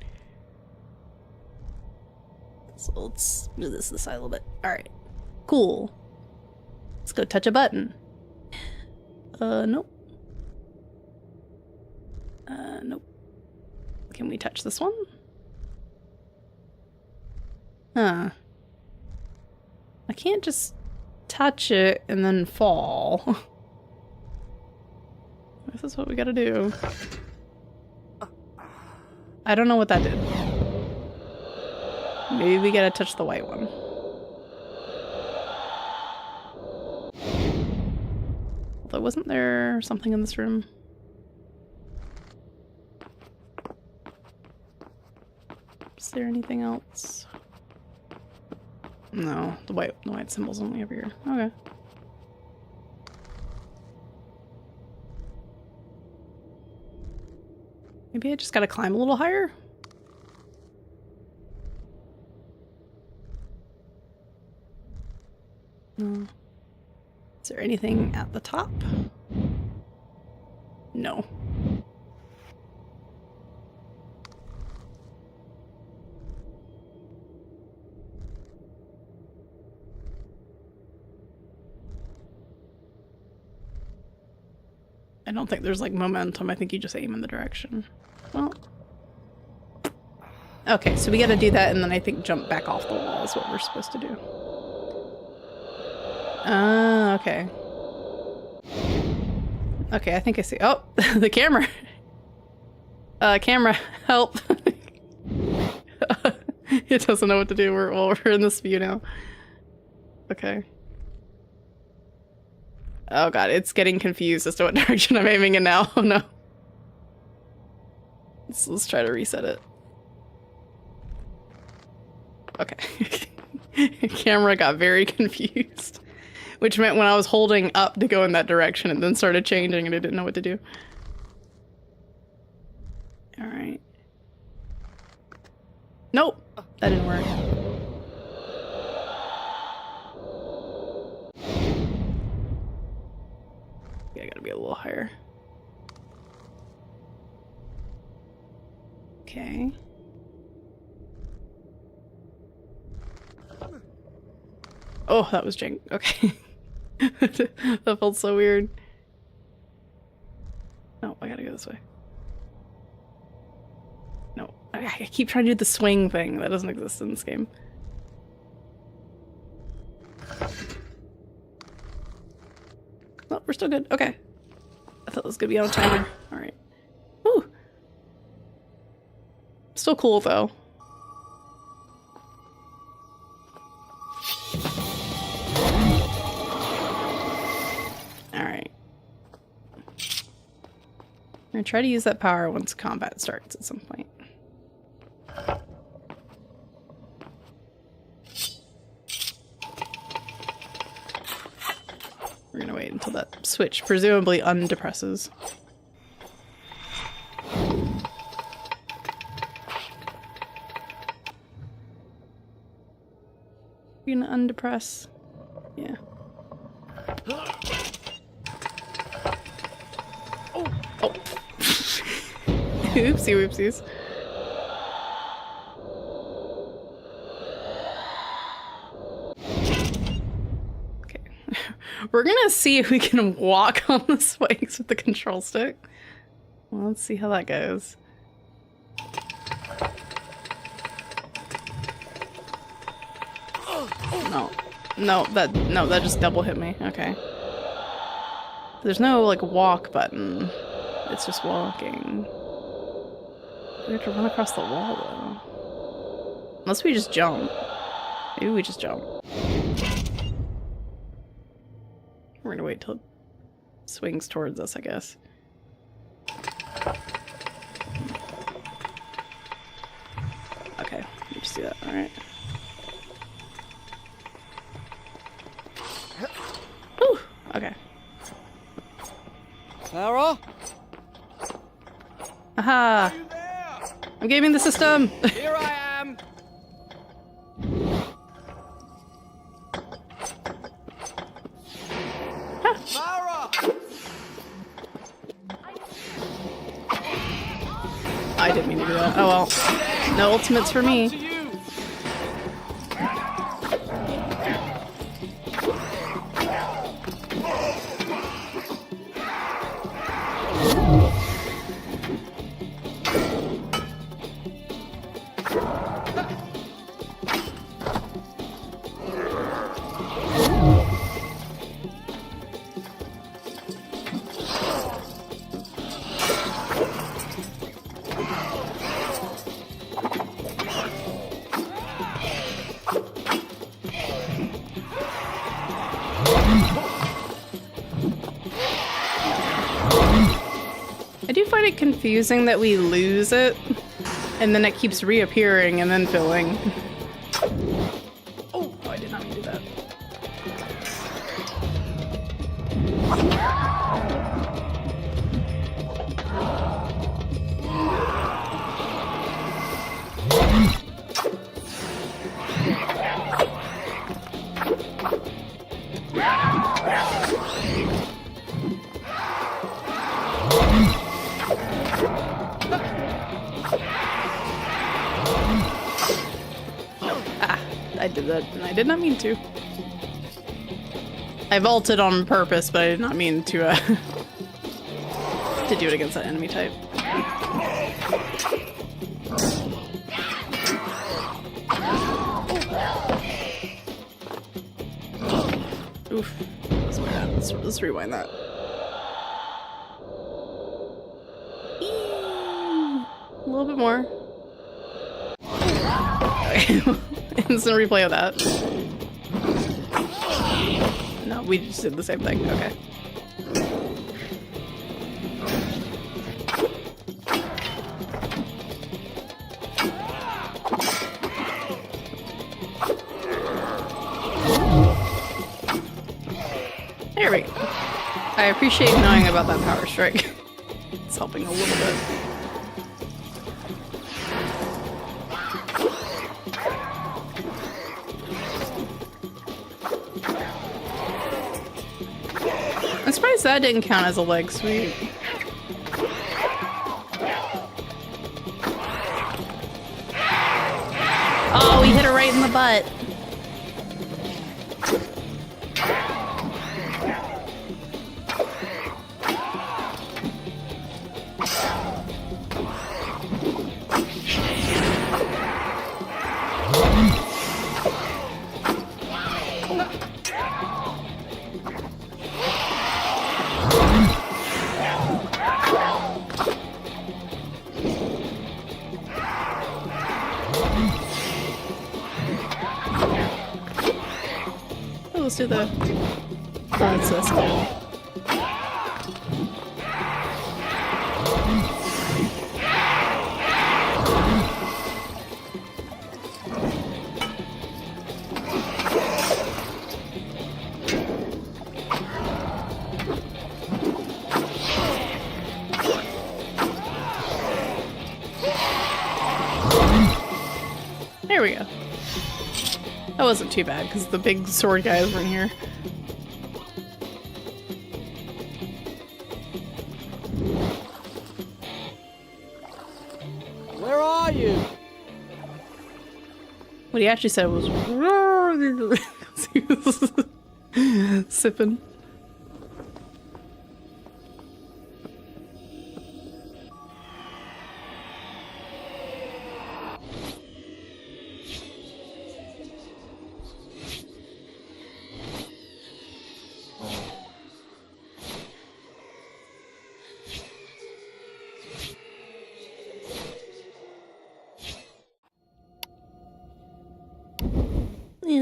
So let's move this to the side a little bit. Alright. Cool. Let's go touch a button. Nope. Nope. Can we touch this one? Huh. I can't just touch it and then fall. This is what we gotta do. I don't know what that did. Maybe we gotta touch the white one. Although, wasn't there something in this room? Is there anything else? No, the white symbol's only over here. Okay. Maybe I just gotta climb a little higher? No. Is there anything at the top? No. I don't think there's like momentum. I think you just aim in the direction. Well. Okay, so we gotta do that and then I think jump back off the wall is what we're supposed to do. Okay. Okay, I think I see. Oh, the camera. Camera, help. It doesn't know what to do. We're in this view now. Okay. Oh god, it's getting confused as to what direction I'm aiming in now. Oh no. Let's try to reset it. Okay. Camera got very confused. Which meant when I was holding up to go in that direction, it then started changing and it didn't know what to do. Alright. Nope! That didn't work. Yeah, I gotta be a little higher. Okay. Oh, that was jank. Okay. That felt so weird. No, I gotta go this way. No, I keep trying to do the swing thing. That doesn't exist in this game. Well, we're still good. Okay. I thought it was gonna be on a timer. Alright. Woo! Still cool, though. Alright. I'm gonna try to use that power once combat starts at some point. We're gonna wait until that switch presumably undepresses. You're gonna undepress? Yeah. Oh! Oopsie whoopsies. Okay. We're gonna see if we can walk on the swings with the control stick. Well, let's see how that goes. No, that just double hit me. Okay. There's no, like, walk button. It's just walking. We have to run across the wall, though. Unless we just jump. Maybe we just jump. We're gonna wait till it swings towards us, I guess. Okay, let me just do that. Alright. Whew! Okay. Clara? Aha! I'm gaming the system! Here I am! Clara! I didn't mean to do that. Oh well. No ultimates for me. I do find it confusing that we lose it, and then it keeps reappearing and then filling. Oh, I did not mean to do that. did that, and I did not mean to. I vaulted on purpose, but I did not mean to to do it against that enemy type. Oof. Let's rewind that. A little bit more. Okay. Instant replay of that. No, we just did the same thing. Okay. There we go. I appreciate knowing about that power strike. It's helping a little bit. I'm surprised that didn't count as a leg sweep. Oh, we hit her right in the butt. Let's do the this. There we go. That wasn't too bad because the big sword guys were in here. Where are you? What he actually said was he was sipping.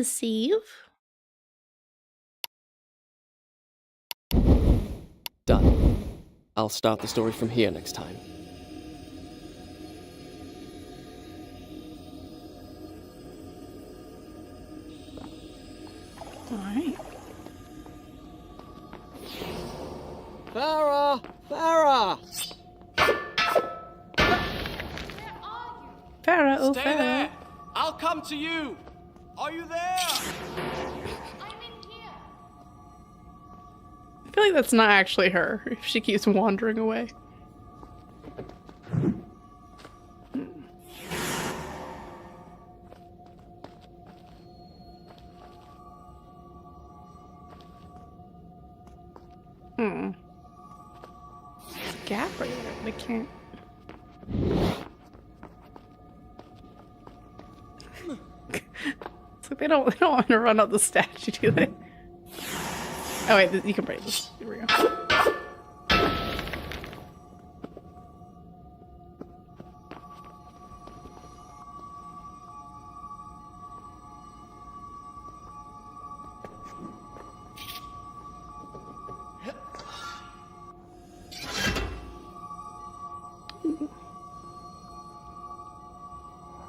Save. Done. I'll start the story from here next time. Alright. Farah! Farah! Farah, oh Stay Farah. there! I'll come to you! Are you there? I'm in here. I feel like that's not actually her if she keeps wandering away. Hmm. There's a gap right there, but I can't. It's like they don't want to run up the statue, do they? Oh wait, you can break this. Here we go.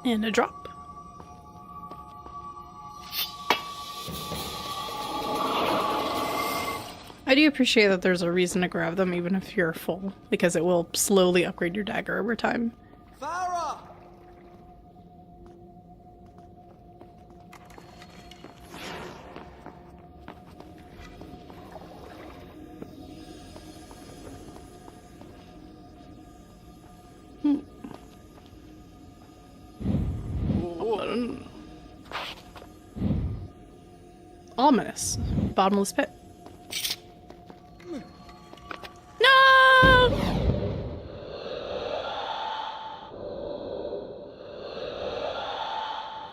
And a drop. I do appreciate that there's a reason to grab them even if you're full, because it will slowly upgrade your dagger over time. Farah! ominous. Bottomless pit. No!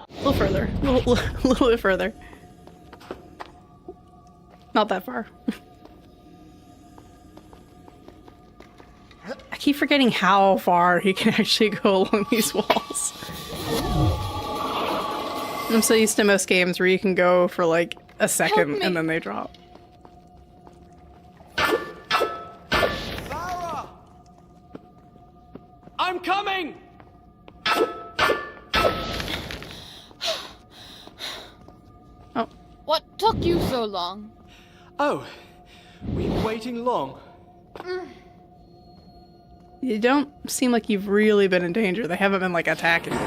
A little further. A little bit further. Not that far. I keep forgetting how far he can actually go along these walls. I'm so used to most games where you can go for like a second and then they drop. Sarah! I'm coming! Oh. What took you so long? Oh, we've been waiting long. You don't seem like you've really been in danger. They haven't been like attacking you.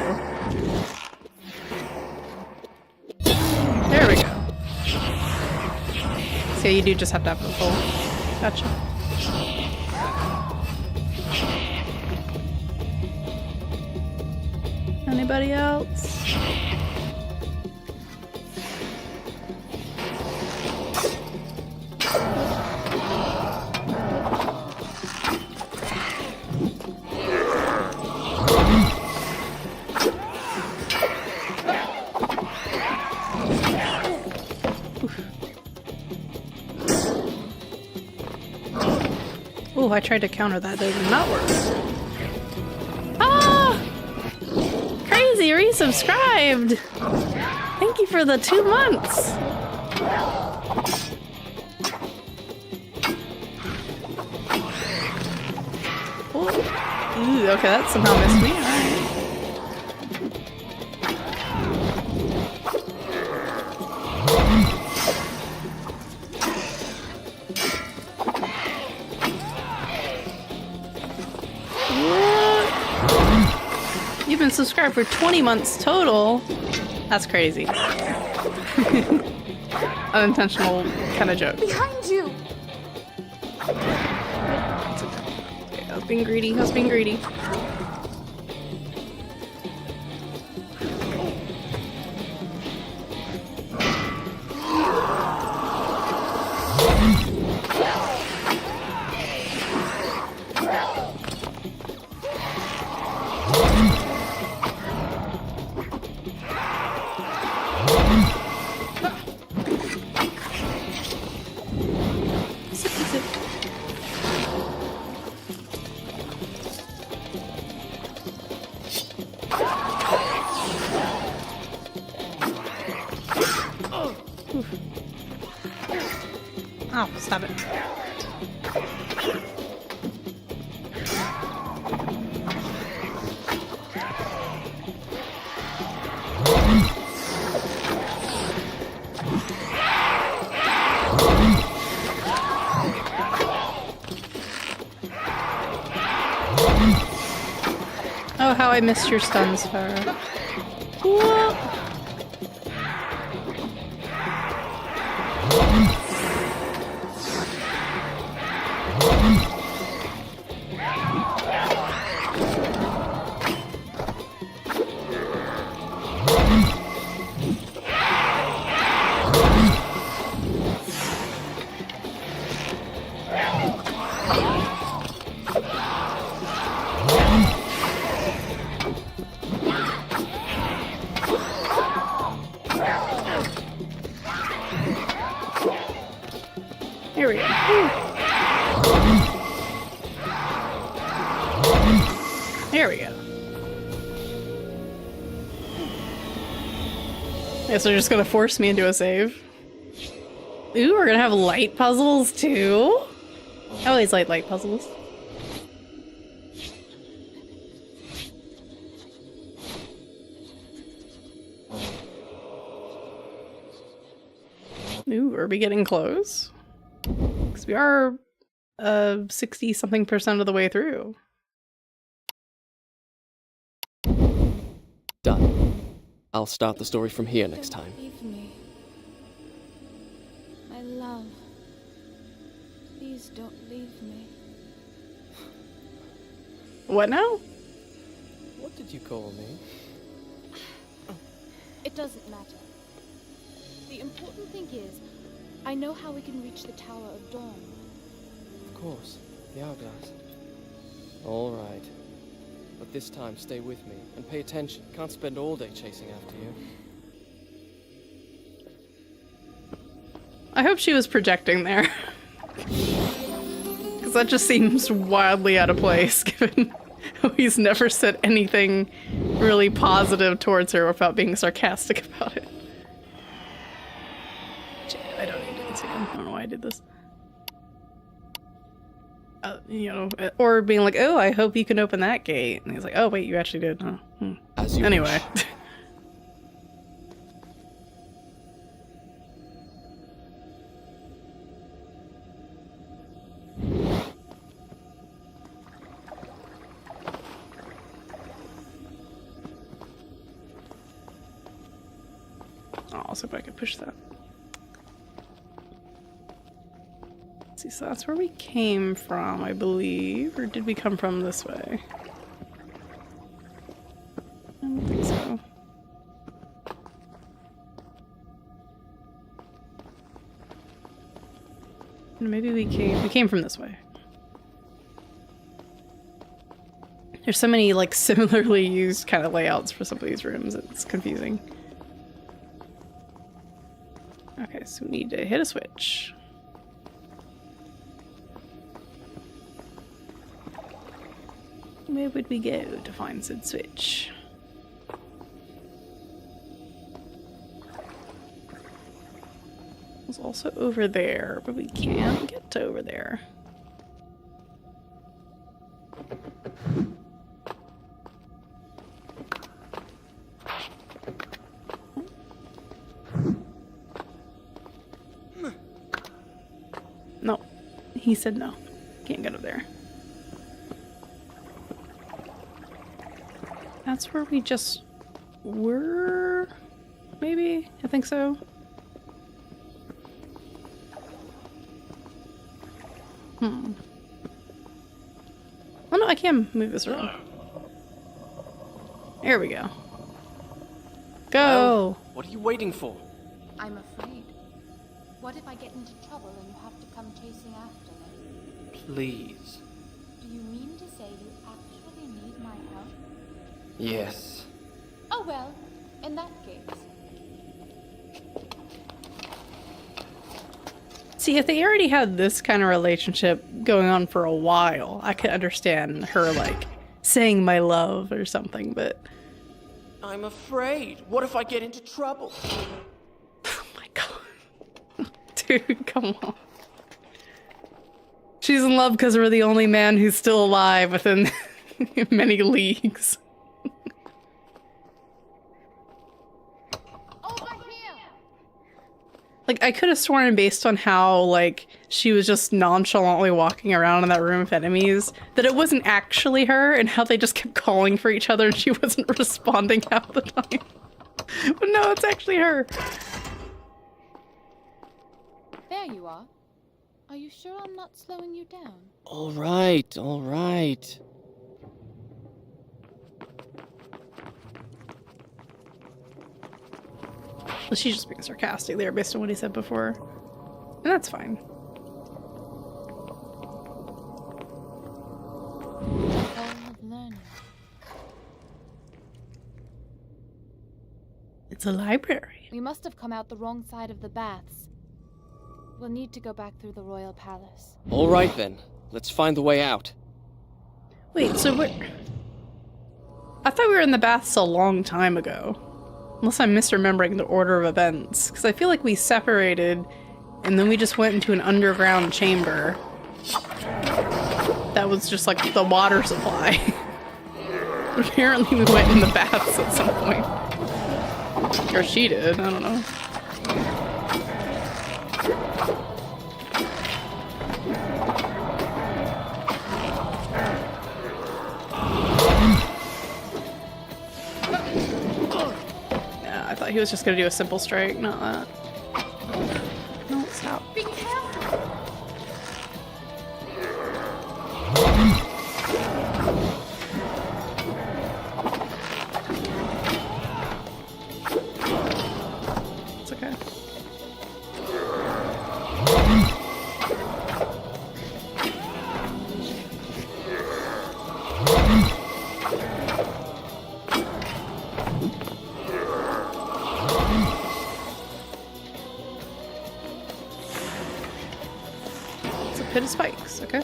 There we go. So you do just have to have the full. Gotcha. Anybody else? Oh, I tried to counter that. That did not work. Ah! Crazy resubscribed! Thank you for the 2 months! Ooh, okay, that somehow missed me. Alright. You've been subscribed for 20 months total. That's crazy. Unintentional kind of joke. Behind you! Okay, I was being greedy. I was being greedy. Oh, stop it. Oh, how I missed your stuns, Farah. Whoa. Here we go. There we go. Guess they're just gonna force me into a save. Ooh, we're gonna have light puzzles too? I always like light puzzles. Ooh, are we getting close? Because we are 60-something% of the way through. Done. I'll start the story from here next time. Don't leave me. My love. Please don't leave me. What now? What did you call me? It doesn't matter. The important thing is, I know how we can reach the Tower of Dawn. Of course, the hourglass. All right. But this time, stay with me and pay attention. Can't spend all day chasing after you. I hope she was projecting there. Because that just seems wildly out of place, given how he's never said anything really positive towards her without being sarcastic about it. I don't need to do this again. I don't know why I did this. You know, or being like, oh, I hope you can open that gate. And he's like, oh, wait, you actually did. Oh, As you anyway. wish. Oh, so if I could push that. Let's see, so that's where we came from, I believe. Or did we come from this way? I don't think so. Maybe we came from this way. There's so many like similarly used kind of layouts for some of these rooms, it's confusing. Okay, so we need to hit a switch. Where would we go to find said switch? It's also over there, but we can't get to over there. No, he said no. Can't get up there. That's where we just were, maybe? I think so. Oh no, I can move this around. There we go. Go! Well, what are you waiting for? I'm afraid. What if I get into trouble and you have to come chasing after me? Please. Do you mean to say you actually need my help? Yes. Oh well, in that case. See, if they already had this kind of relationship going on for a while, I could understand her, like, saying my love or something, but... I'm afraid. What if I get into trouble? Oh my god. Dude, come on. She's in love because we're the only man who's still alive within many leagues. Like, I could have sworn based on how, like, she was just nonchalantly walking around in that room with enemies, that it wasn't actually her, and how they just kept calling for each other and she wasn't responding half the time. But no, it's actually her. There you are. Are you sure I'm not slowing you down? All right, all right. Well, she's just being sarcastic there based on what he said before. And that's fine. Home of learning. It's a library. We must have come out the wrong side of the baths. We'll need to go back through the royal palace. All right then. Let's find the way out. Wait, so what? I thought we were in the baths a long time ago. Unless I'm misremembering the order of events. Because I feel like we separated and then we just went into an underground chamber. That was just like the water supply. Apparently we went in the baths at some point. Or she did, I don't know. He was just gonna do a simple strike, not that. No, stop. Be careful. It's okay. the spikes, okay.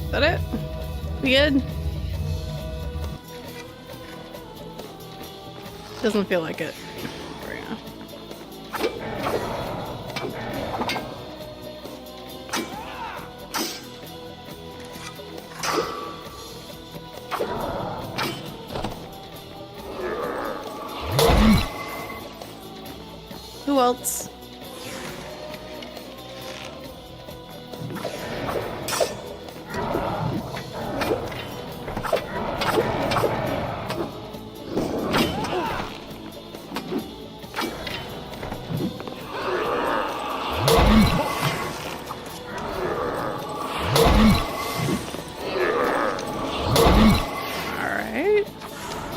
Is that it? We good? Doesn't feel like it. There we go. Who else?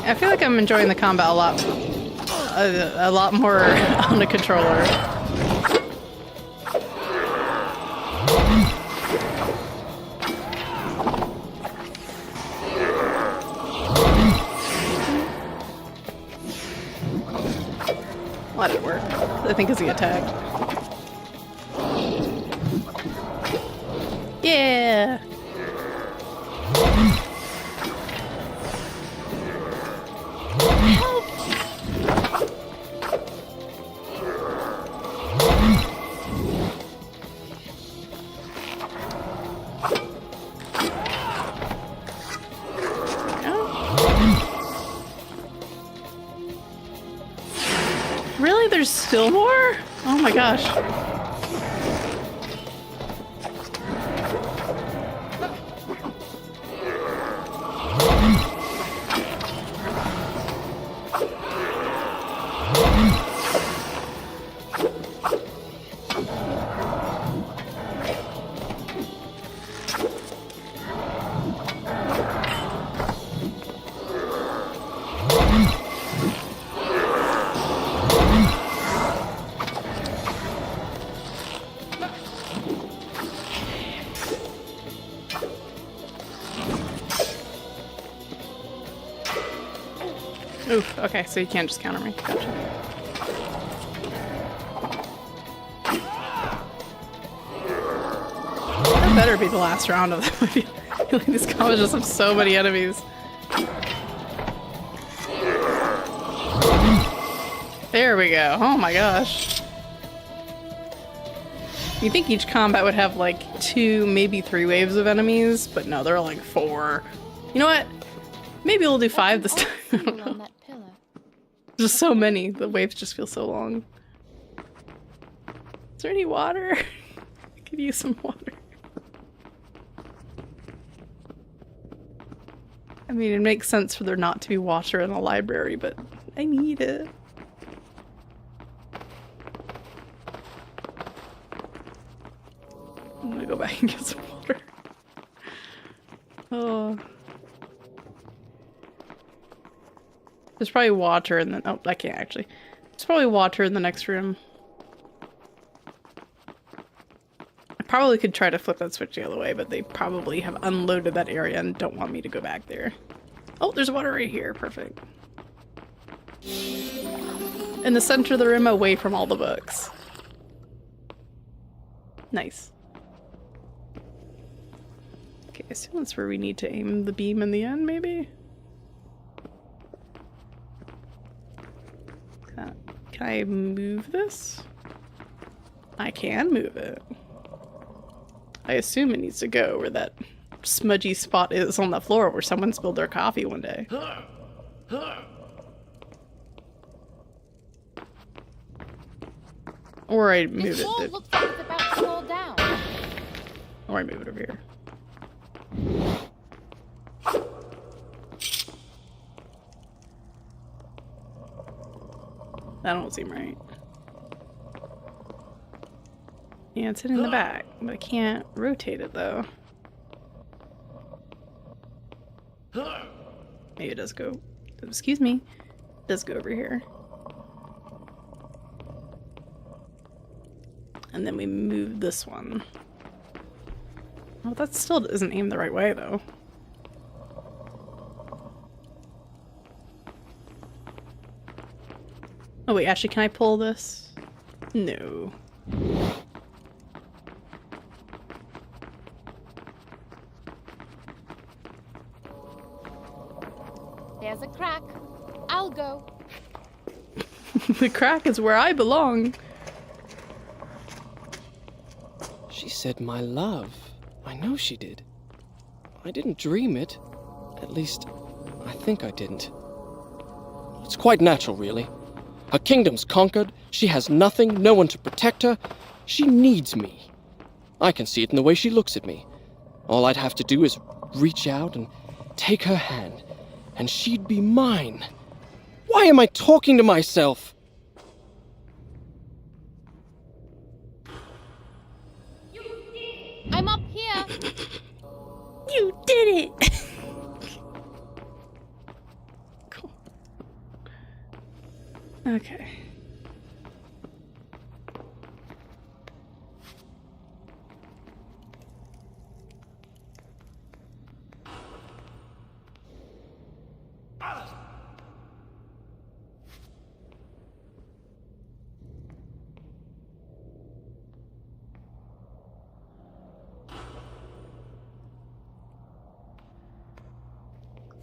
I feel like I'm enjoying the combat a lot more on the controller. Well, that didn't work. I think because he attacked. Yeah. Really? There's still more? Oh my gosh. Oof, okay, so you can't just counter me. Gotcha. That better be the last round of them. I feel like these combats just have so many enemies. There we go. Oh my gosh. You think each combat would have like 2, maybe 3 waves of enemies, but no, there are like 4. You know what? Maybe we'll do 5 this time. I don't know. There's so many. The waves just feel so long. Is there any water? I could use some water. I mean, it makes sense for there not to be water in a library, but I need it. I'm gonna go back and get some water. Oh. There's probably water in the- oh, I can't actually. There's probably water in the next room. I probably could try to flip that switch the other way, but they probably have unloaded that area and don't want me to go back there. Oh, there's water right here. Perfect. In the center of the room, away from all the books. Nice. Okay, I assume that's where we need to aim the beam in the end, maybe? Can I move this? I can move it. I assume it needs to go where that smudgy spot is on the floor where someone spilled their coffee one day. Or I move This wall it. looks like it's about to fall down. Or I move it over here. That don't seem right. Yeah, it's in the back, but I can't rotate it though. maybe it does go, excuse me, it does go over here. And then we move this one. Oh, that still isn't aimed the right way, though. Oh wait, actually, can I pull this? No. There's a crack. I'll go. The crack is where I belong. She said my love. I know she did. I didn't dream it. At least, I think I didn't. It's quite natural, really. Her kingdom's conquered. She has nothing, no one to protect her. She needs me. I can see it in the way she looks at me. All I'd have to do is reach out and take her hand, and she'd be mine. Why am I talking to myself? I'm up here. You did it! Cool. Okay.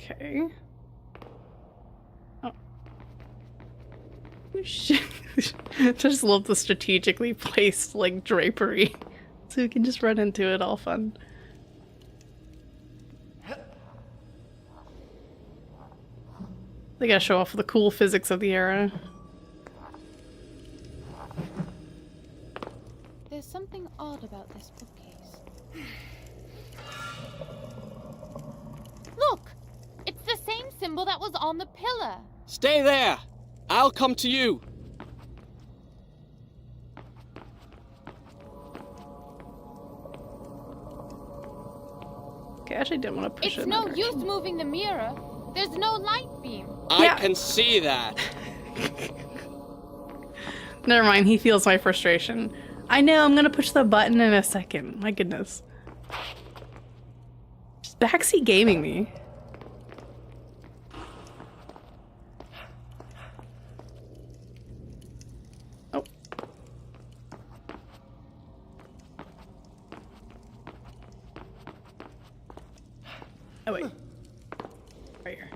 Okay. Oh. Shit. Just love the strategically placed, like, drapery. So we can just run into it all fun. They gotta show off the cool physics of the era. There's something odd about this bookcase. Look! It's the same symbol that was on the pillar. Stay there! I'll come to you! Okay, I actually didn't want to push it. It's no use moving the mirror. There's no light beam. I can see that! Never mind, he feels my frustration. I know, I'm gonna push the button in a second. My goodness. Just backseat gaming me. Oh. Oh wait. Right here.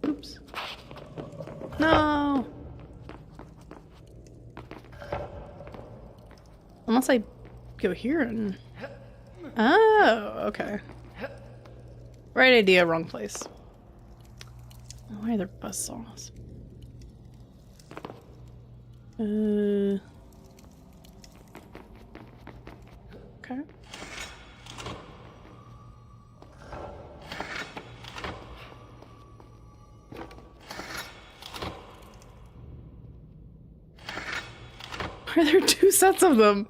Oops. No! Unless I go here and... Oh, okay. Right idea, wrong place. Why are there buzzsaws? Okay. Why are there two sets of them?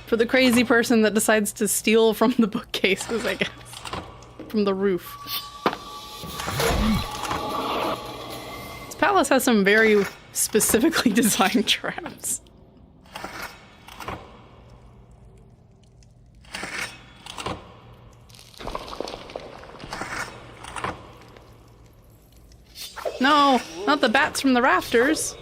For the crazy person that decides to steal from the bookcases, I guess. From the roof. This palace has some very specifically designed traps. No, not the bats from the rafters.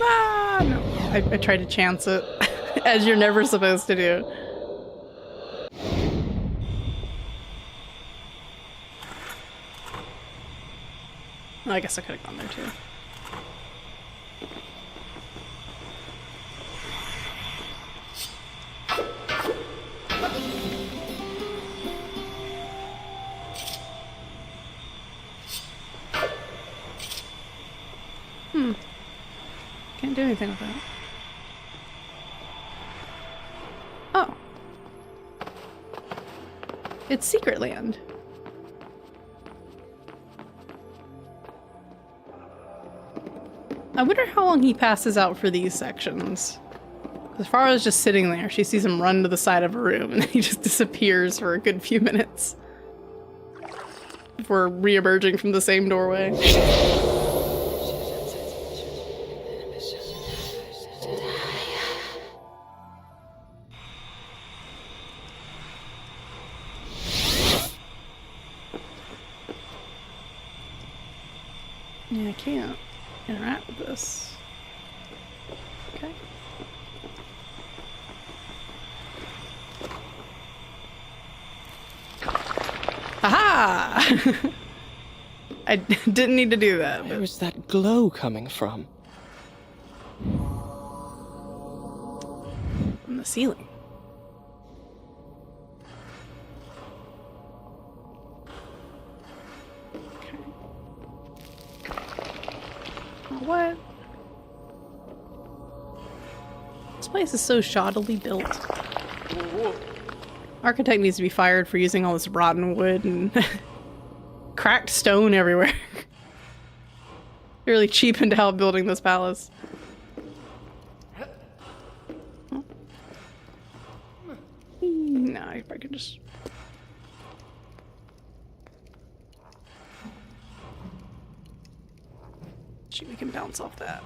Ah, no. I tried to chance it, as you're never supposed to do. Oh, I guess I could have gone there too. anything with that. Oh. It's Secret Land. I wonder how long he passes out for these sections. As far as just sitting there, she sees him run to the side of a room and then he just disappears for a good few minutes. Before re-emerging from the same doorway. Yeah, I can't interact with this. Okay. Aha! I didn't need to do that. Where is that glow coming from? From the ceiling. Okay. What? This place is so shoddily built. Architect needs to be fired for using all this rotten wood and cracked stone everywhere. Really cheapened out building this palace. No, if I could just... Shoot, we can bounce off that.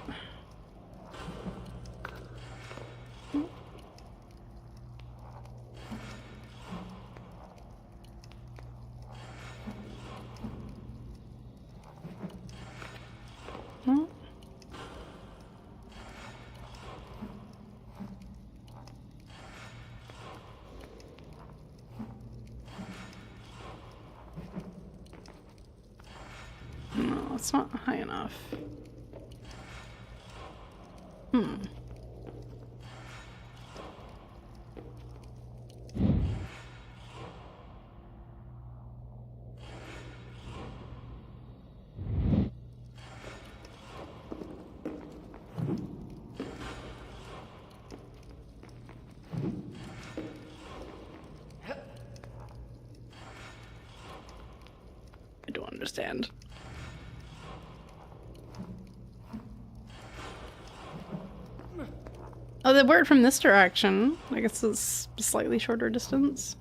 No, it's not high enough. I don't understand. Oh, they were from this direction. I guess it's a slightly shorter distance.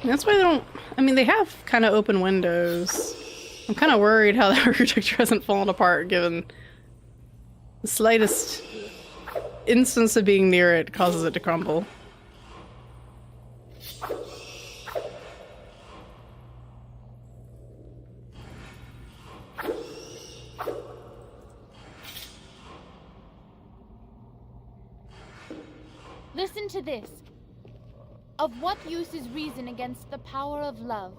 That's why they don't... I mean, they have kind of open windows. I'm kind of worried how the architecture hasn't fallen apart given the slightest instance of being near it causes it to crumble. Listen to this. Of what use is reason against the power of love?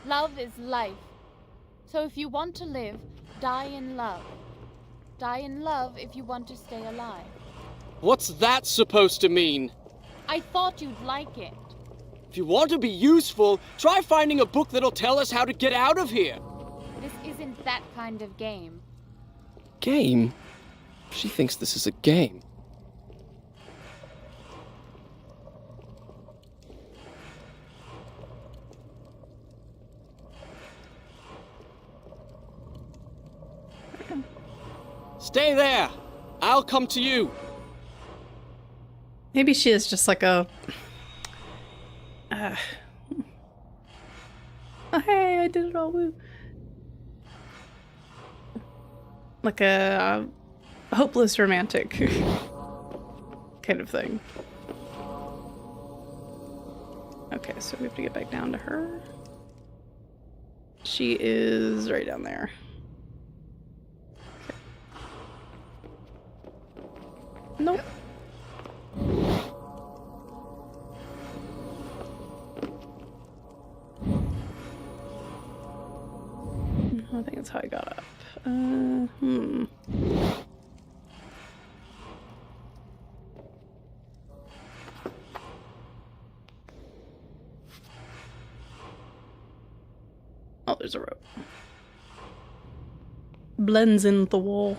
Love is life. So if you want to live, die in love. Die in love if you want to stay alive. What's that supposed to mean? I thought you'd like it. If you want to be useful, try finding a book that'll tell us how to get out of here. This isn't that kind of game. Game? She thinks this is a game. Stay there! I'll come to you! Maybe she is just like a... Oh, hey, I did it all, woo. Like a hopeless romantic kind of thing. Okay, so we have to get back down to her. She is right down there. Nope. I think that's how I got up. there's a rope. Blends in the wall.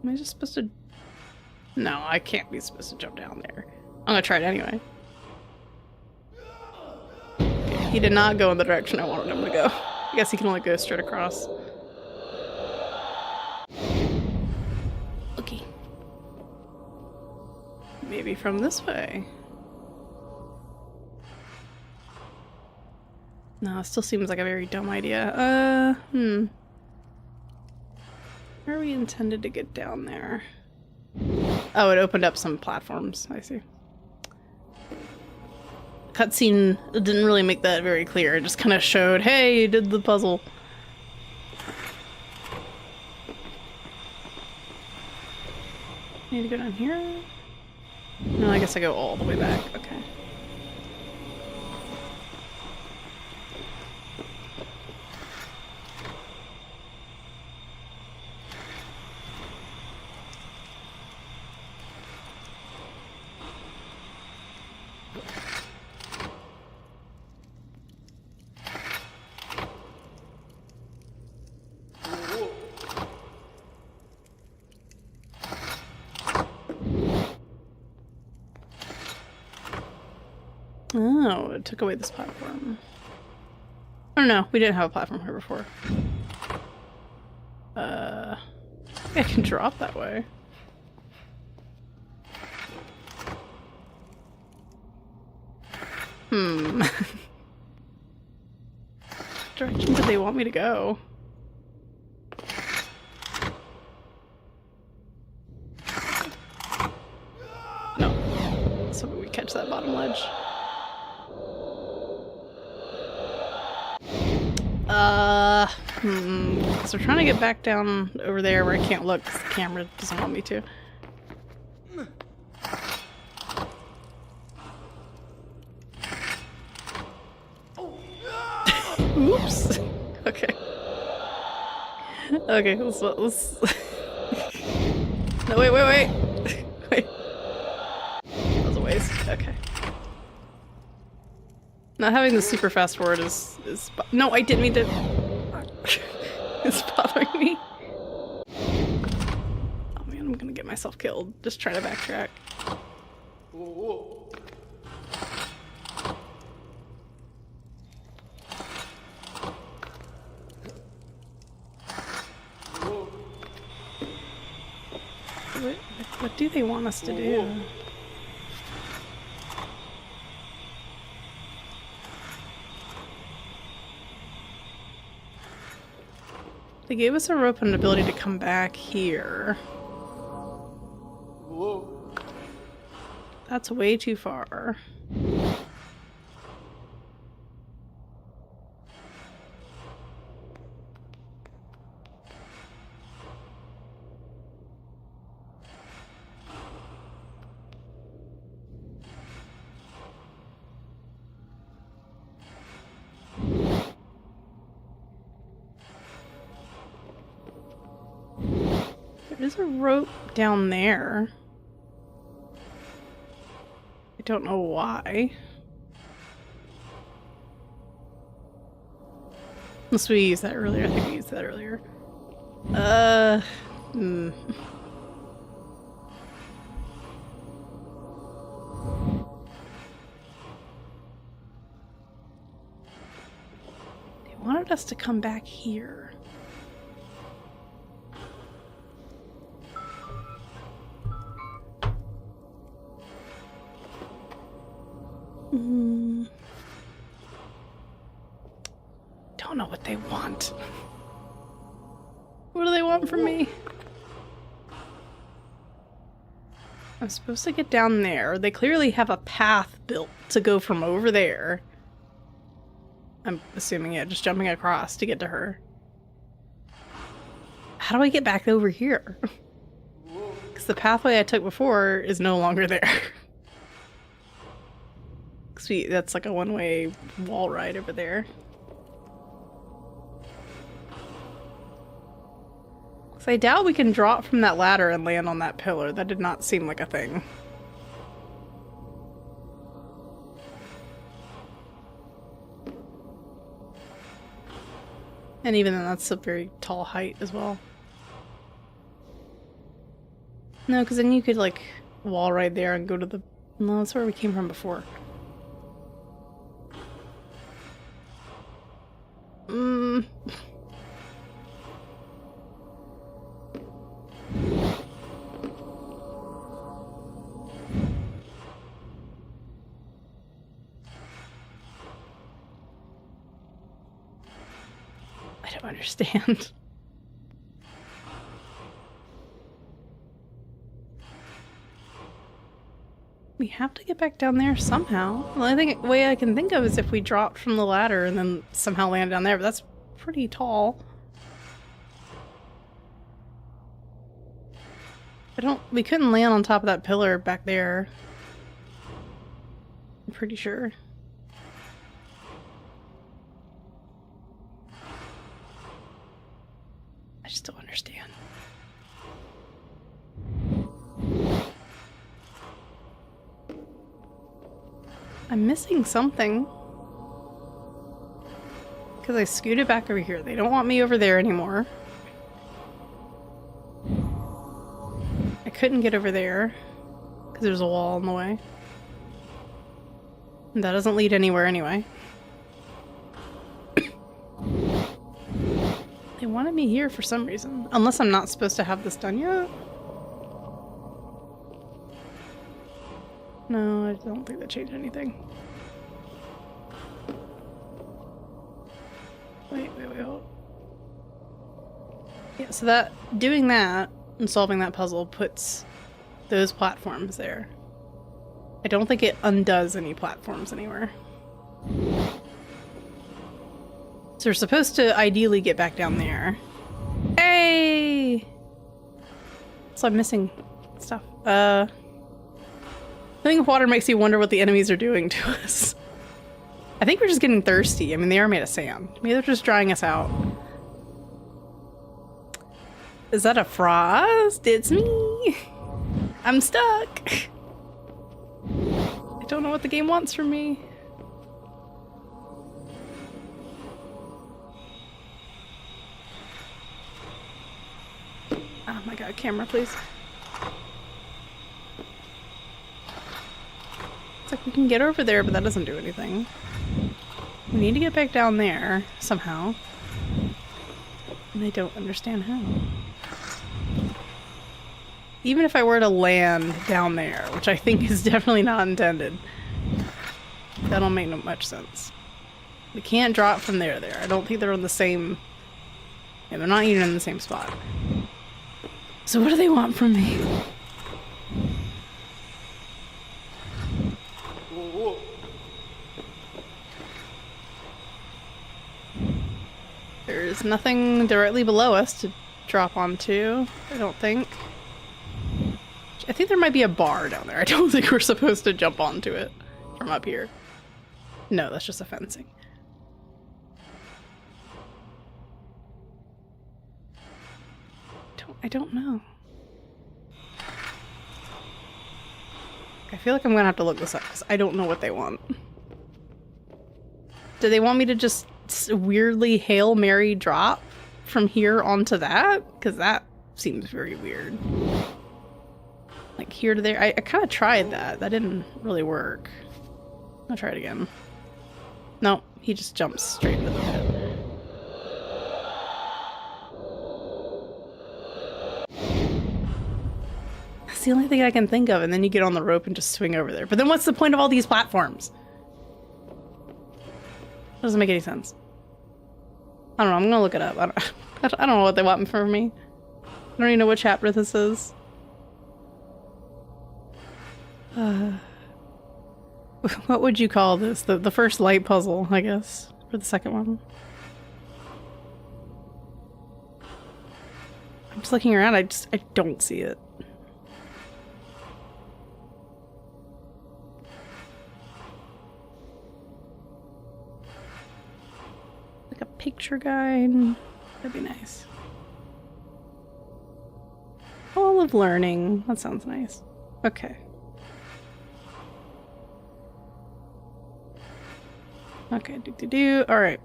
Am I just supposed to... No, I can't be supposed to jump down there. I'm gonna try it anyway. Okay, he did not go in the direction I wanted him to go. I guess he can only go straight across. Okay. Maybe from this way. No, it still seems like a very dumb idea. Where are we intended to get down there? Oh, it opened up some platforms. I see. Cutscene didn't really make that very clear. It just kind of showed, hey, you did the puzzle. Need to go down here? No, I guess I go all the way back. Okay. Oh, it took away this platform. Oh no, we didn't have a platform here before. I can drop that way. Direction did they want me to go? No. So we catch that bottom ledge. So we're trying to get back down over there where I can't look because the camera doesn't want me to. Oops. Okay. Okay, let's... No, wait. Wait. That was a waste. Okay. Not having the super fast forward is no, I didn't mean to. It's bothering me. Oh man, I'm gonna get myself killed. Just trying to backtrack. Whoa. What do they want us to do? They gave us a rope and an ability to come back here. Whoa. That's way too far. There's a rope down there. I don't know why. Unless we used that earlier. I think we used that earlier. They wanted us to come back here. Don't know what they want. What do they want from me? I'm supposed to get down there. They clearly have a path built to go from over there. I'm assuming, yeah, just jumping across to get to her. How do I get back over here? Because the pathway I took before is no longer there. 'Cause that's like a one-way wall ride over there. So I doubt we can drop from that ladder and land on that pillar. That did not seem like a thing. And even then, that's a very tall height as well. No, because then you could, like, wall ride there and go to the... No, that's where we came from before. I don't understand. We have to get back down there somehow. The only way I can think of is if we dropped from the ladder and then somehow land down there, but that's pretty tall. We couldn't land on top of that pillar back there. I'm pretty sure. I just don't understand. I'm missing something. Because I scooted back over here. They don't want me over there anymore. I couldn't get over there. Because there's a wall in the way. And that doesn't lead anywhere anyway. They wanted me here for some reason. Unless I'm not supposed to have this done yet. No, I don't think that changed anything. Wait, hold. Yeah, so doing that and solving that puzzle puts those platforms there. I don't think it undoes any platforms anywhere. So we're supposed to ideally get back down there. Hey! So I'm missing stuff. Filling with water makes you wonder what the enemies are doing to us. I think we're just getting thirsty. I mean, they are made of sand. Maybe they're just drying us out. Is that a frost? It's me! I'm stuck! I don't know what the game wants from me. Oh my god, camera, please. It's like we can get over there, but that doesn't do anything. We need to get back down there, somehow. And I don't understand how. Even if I were to land down there, which I think is definitely not intended, that don't make much sense. We can't drop from there. I don't think they're on the same... Yeah, they're not even in the same spot. So what do they want from me? There's nothing directly below us to drop onto, I don't think. I think there might be a bar down there. I don't think we're supposed to jump onto it from up here. No, that's just a fencing. I don't know. I feel like I'm gonna have to look this up because I don't know what they want. Do they want me to just weirdly Hail Mary drop from here onto that? Because that seems very weird. Like here to there. I kind of tried that. That didn't really work. I'll try it again. No, he just jumps straight into the pit. That's the only thing I can think of, and then you get on the rope and just swing over there. But then what's the point of all these platforms? Doesn't make any sense. I don't know, I'm gonna look it up. I don't know what they want from me. I don't even know what chapter this is. What would you call this? The first light puzzle, I guess. Or the second one. I'm just looking around, I don't see it. picture guide. That'd be nice. Hall of Learning. That sounds nice. Okay. Okay, do. Alright.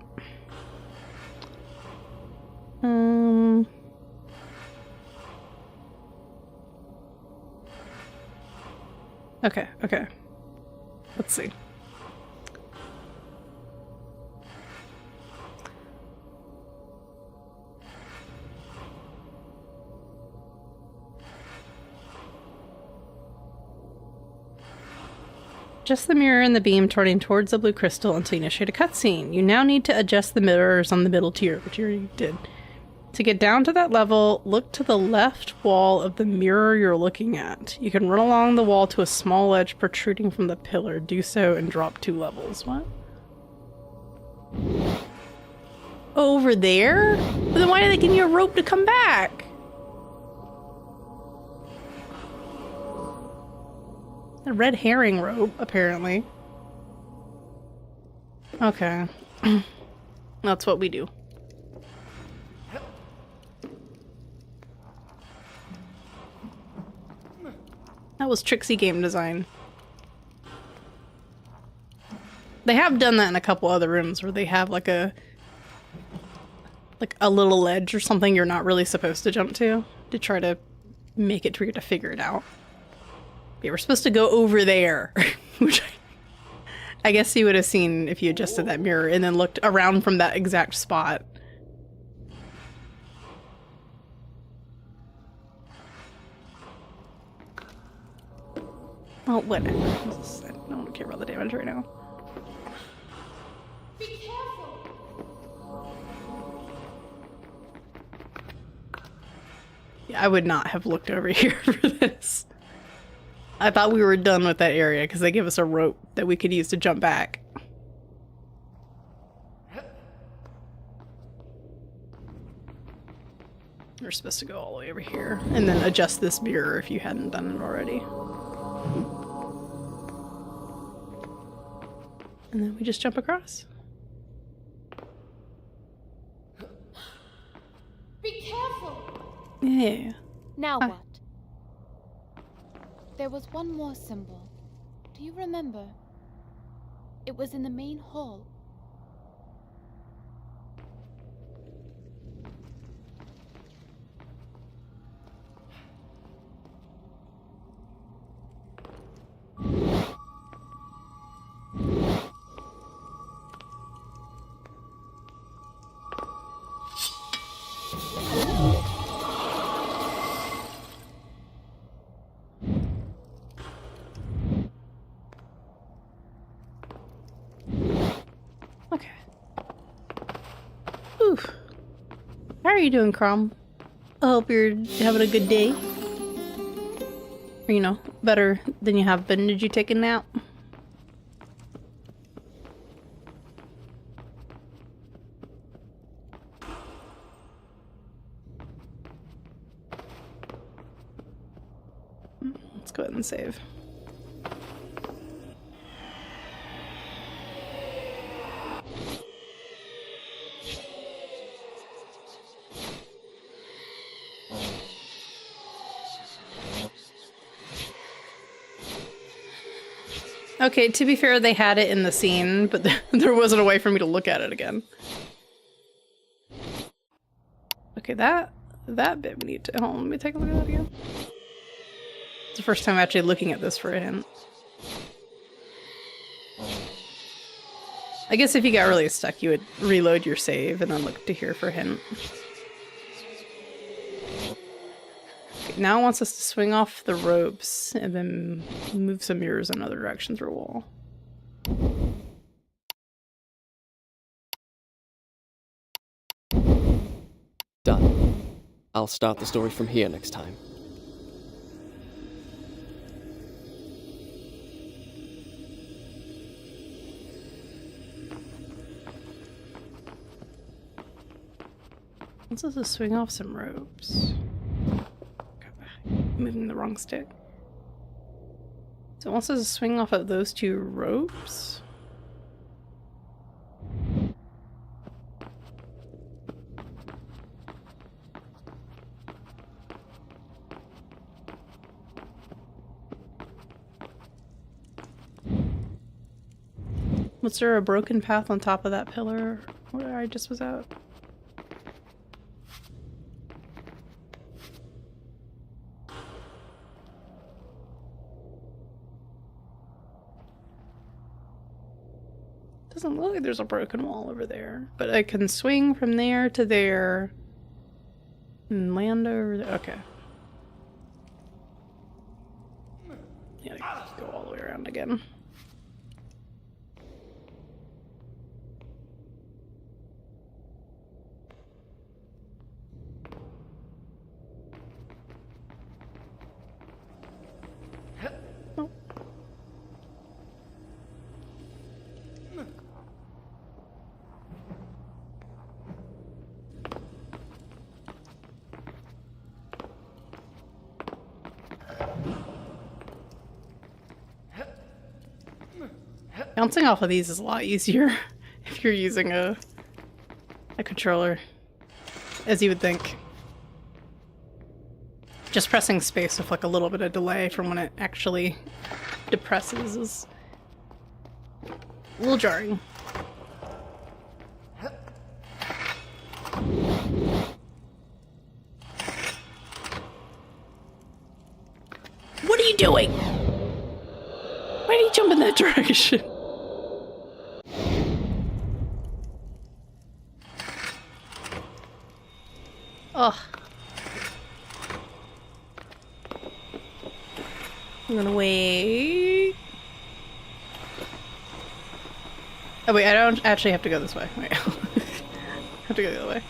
Okay. Let's see. Adjust the mirror and the beam turning towards the blue crystal until you initiate a cutscene. You now need to adjust the mirrors on the middle tier, which you already did. To get down to that level, look to the left wall of the mirror you're looking at. You can run along the wall to a small ledge protruding from the pillar. Do so and drop 2 levels. What? Over there? But then why did they give you a rope to come back? A red herring rope, apparently. Okay. That's what we do. That was tricksy game design. They have done that in a couple other rooms where they have like a little ledge or something you're not really supposed to jump to try to make it to where you have to figure it out. Yeah, we're supposed to go over there, which I guess you would have seen if you adjusted that mirror and then looked around from that exact spot. Oh, whatever. I don't care about the damage right now. Be careful. Yeah, I would not have looked over here for this. I thought we were done with that area because they give us a rope that we could use to jump back. We're supposed to go all the way over here and then adjust this mirror if you hadn't done it already. And then we just jump across. Be careful. Yeah. Now Hi. what? There was one more symbol. Do you remember? It was in the main hall. Okay. Oof. How are you doing, Crom? I hope you're having a good day. Or, you know, better than you have been. Did you take a nap? Let's go ahead and save. Okay, to be fair, they had it in the scene, but there wasn't a way for me to look at it again. Okay, that bit we need to... Hold on, let me take a look at that again. It's the first time actually looking at this for a hint. I guess if you got really stuck, you would reload your save and then look to here for a hint. Okay, now it wants us to swing off the ropes and then move some mirrors in another direction through a wall. Done. I'll start the story from here next time. Wants us to swing off some ropes. Moving the wrong stick. So it wants us to swing off of those 2 ropes. Was there a broken path on top of that pillar where I just was at? Doesn't look like there's a broken wall over there, but I can swing from there to there and land over there. Okay. Yeah, go all the way around again. Oh. Bouncing off of these is a lot easier if you're using a controller, as you would think. Just pressing space with like a little bit of delay from when it actually depresses is a little jarring. What are you doing? Why did he jump in that direction? Ugh. I'm gonna wait. Oh wait, I don't actually have to go this way. Wait. I have to go the other way.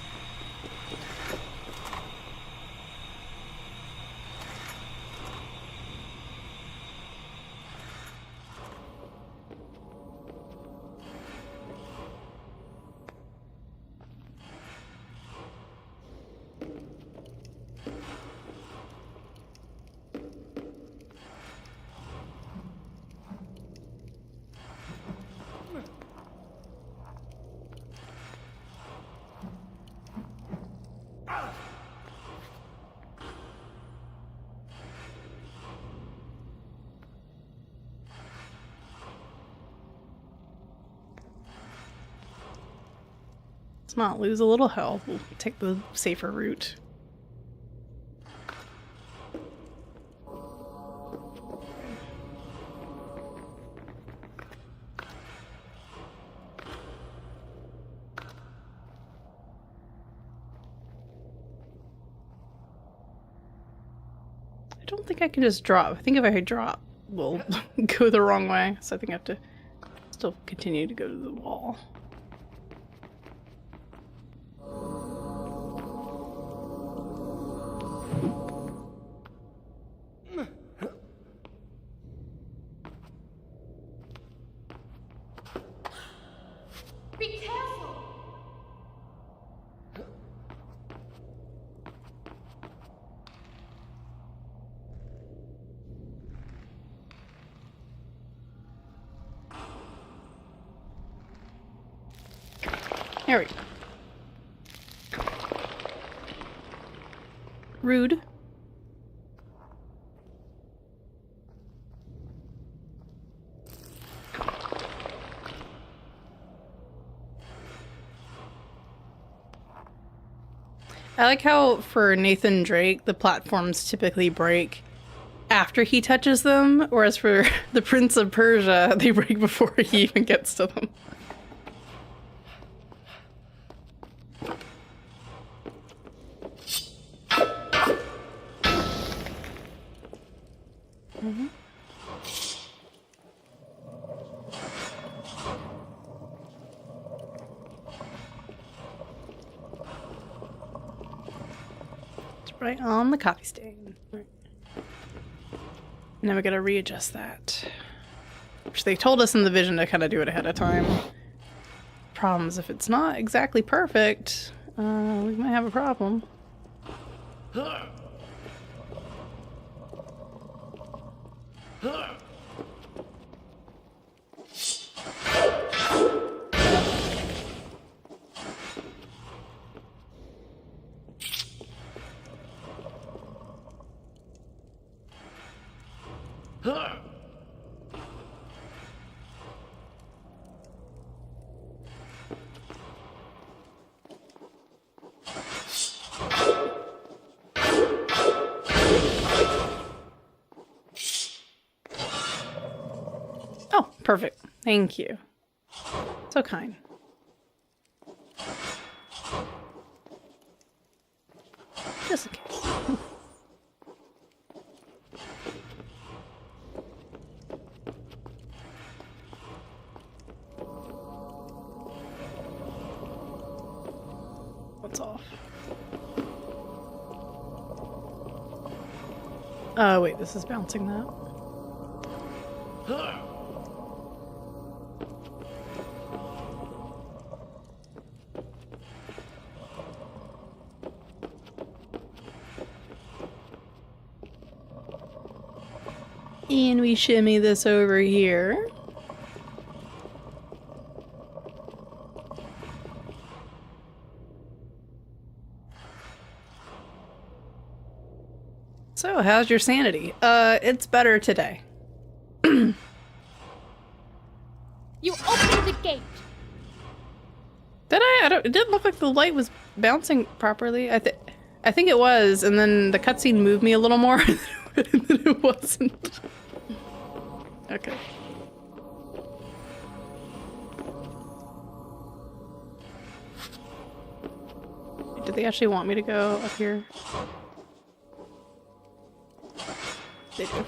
Let's not lose a little health. We'll take the safer route. I don't think I can just drop. I think if I drop, we'll go the wrong way. So I think I have to still continue to go to the wall. Be careful! There we go. Rude. I like how for Nathan Drake, the platforms typically break after he touches them, whereas for the Prince of Persia, they break before he even gets to them. Mm-hmm. Right on the coffee stain. Right. Now we gotta readjust that. Which they told us in the vision to kind of do it ahead of time. Problems if it's not exactly perfect, we might have a problem. Perfect. Thank you. So kind. Just in case. What's off? Oh, wait, this is bouncing that. And we shimmy this over here. So, how's your sanity? It's better today. You opened the gate. Did I? It didn't look like the light was bouncing properly. I think it was, and then the cutscene moved me a little more than it wasn't. Okay. Did they actually want me to go up here? They do.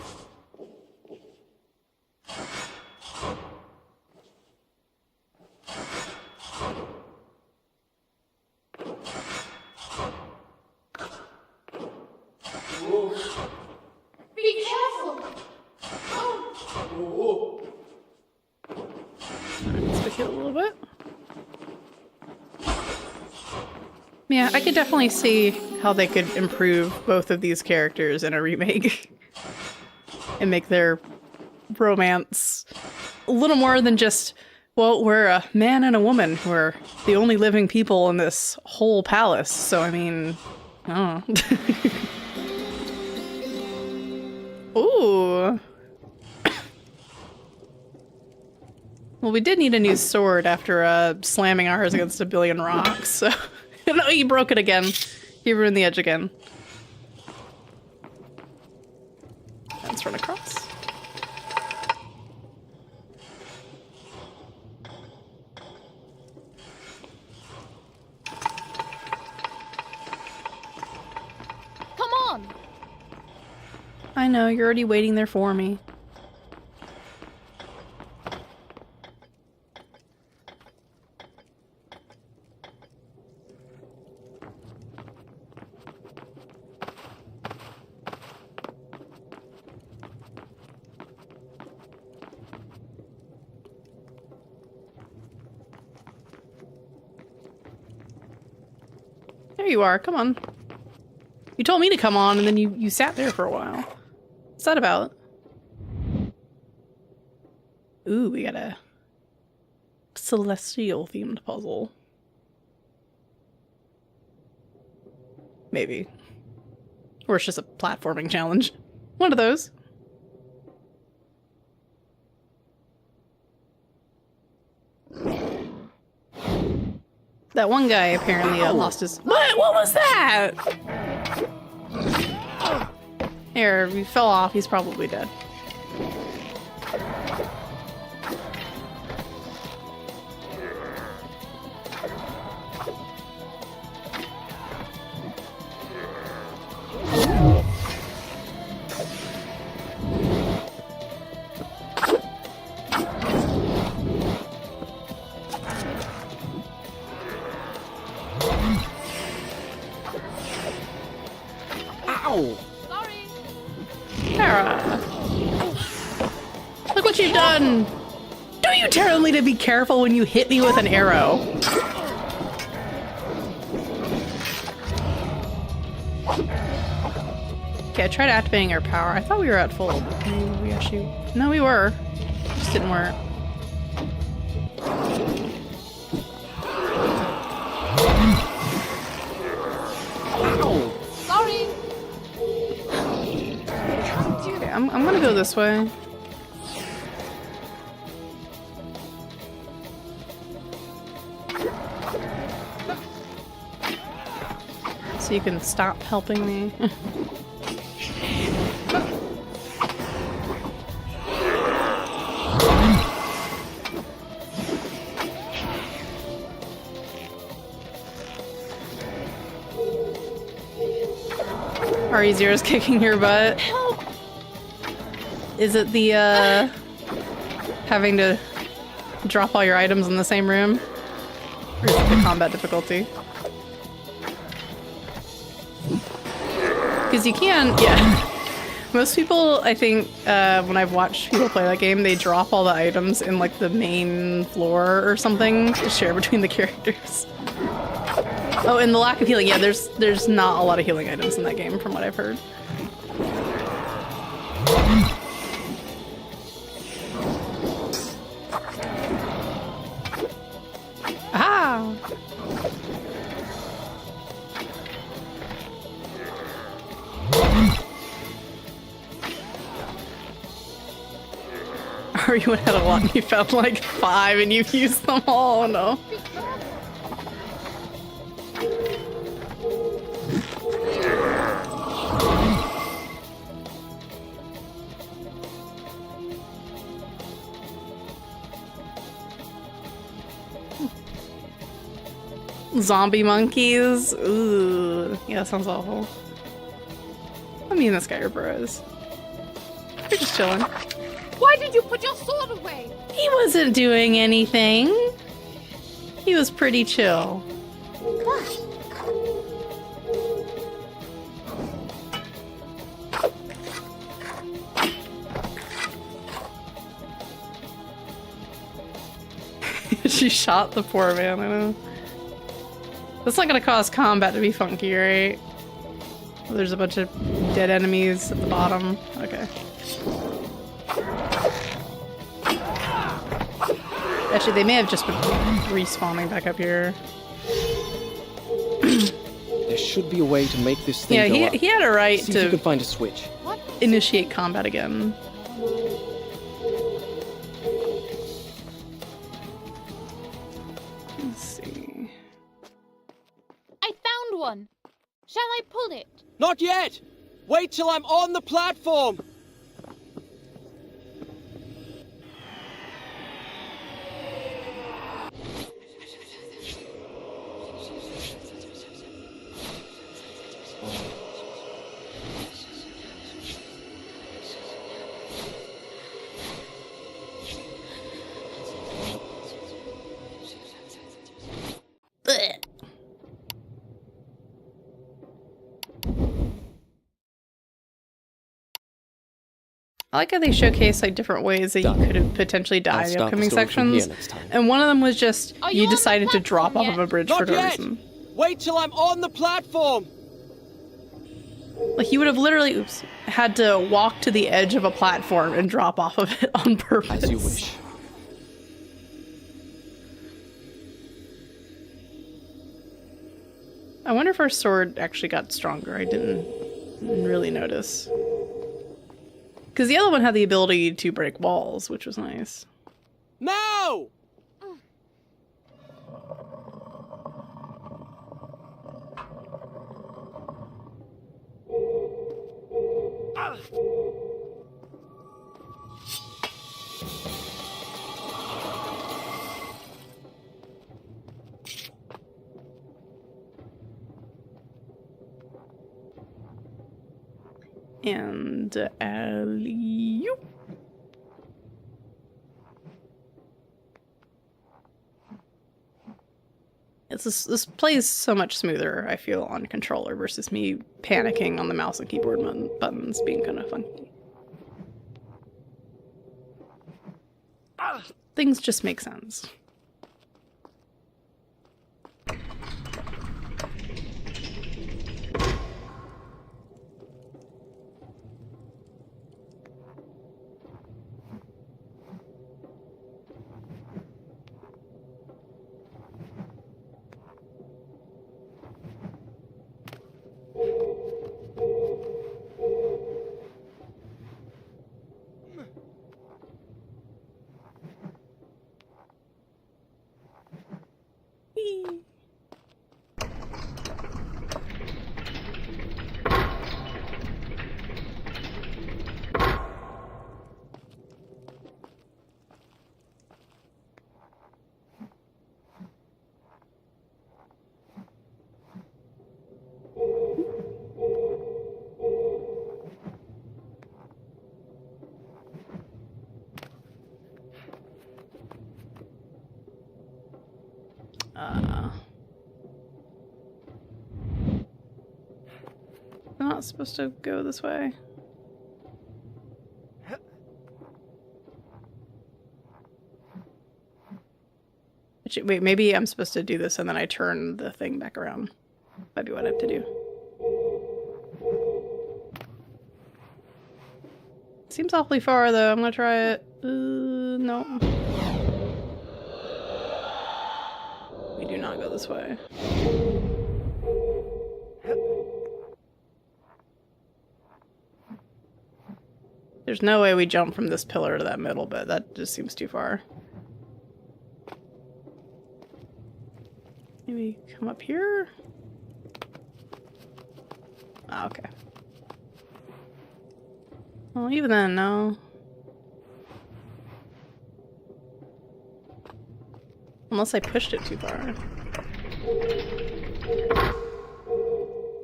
Be careful. Let's pick it a little bit. Yeah, I could definitely see how they could improve both of these characters in a remake. And make their romance a little more than just, well, we're a man and a woman. We're the only living people in this whole palace. So, I mean, I don't know. Ooh. Well, we did need a new sword after slamming ours against a billion rocks. So, no, he broke it again. He ruined the edge again. Let's run across. Come on. I know, you're already waiting there for me. There you are, come on. You told me to come on and then you sat there for a while. What's that about? Ooh, we got a celestial themed puzzle. Maybe. Or it's just a platforming challenge. One of those. That one guy apparently lost his— What was that? Here, he fell off. He's probably dead. Ow! Sorry. Tara! Look what you've done! Don't you tell me to be careful when you hit me with an arrow. Okay, I tried activating our power. I thought we were at full. Maybe we actually— No, we were. Just didn't work. Sorry. Okay, I'm gonna go this way. So you can stop helping me. RE0's kicking your butt. Help! Is it the, having to drop all your items in the same room? Or is it the combat difficulty? Because you can, yeah. Most people, I think, when I've watched people play that game, they drop all the items in, like, the main floor or something to share between the characters. Oh, and the lack of healing. Yeah, there's not a lot of healing items in that game, from what I've heard. Ah! Or you went out a lot and you found like 5 and you've used them all. Oh, no. Zombie monkeys? Ooh. Yeah, that sounds awful. I mean, this guy are bros. They're just chilling. Why did you put your sword away? He wasn't doing anything. He was pretty chill. She shot the poor man, I know. That's not gonna cause combat to be funky, right? There's a bunch of dead enemies at the bottom. Okay. Actually, they may have just been respawning back up here. There should be a way to make this thing Yeah, go up. he had a right See if you can to find a switch. What? initiate combat again. Let's see. I found one. Shall I pull it? Not yet! Wait till I'm on the platform! Blech. I like how they showcase like different ways that you could have potentially died I'll in the start the upcoming story from here sections. next time. And one of them was just Are you you on the decided to drop off platform of a bridge Not for no yet! reason. Wait till I'm on the platform! Like you would have literally had to walk to the edge of a platform and drop off of it on purpose. As you wish. I wonder if our sword actually got stronger. I didn't really notice. Because the other one had the ability to break walls, which was nice. Now! And alley-oop. This plays so much smoother, I feel, on controller versus me panicking on the mouse and keyboard buttons being kind of funky. Things just make sense. supposed to go this way? Wait, maybe I'm supposed to do this and then I turn the thing back around. Might be what I have to do. Seems awfully far though. I'm gonna try it. No. We do not go this way. There's no way we jump from this pillar to that middle bit. That just seems too far. Maybe come up here? Ah, okay. Well, even then, no. Unless I pushed it too far.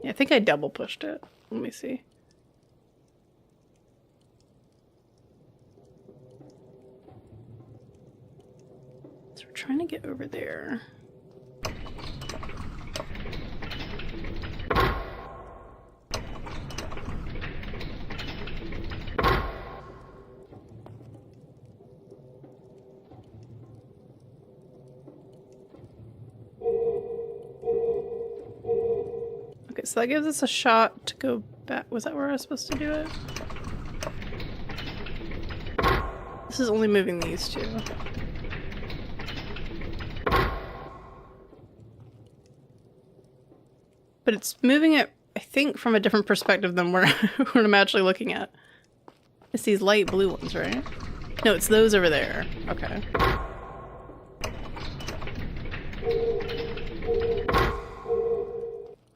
Yeah, I think I double pushed it. Let me see. So we're trying to get over there. Okay, so that gives us a shot to go back. Was that where I was supposed to do it? This is only moving these two. But it's moving it, I think, from a different perspective than what I'm actually looking at. It's these light blue ones, right? No, it's those over there. Okay.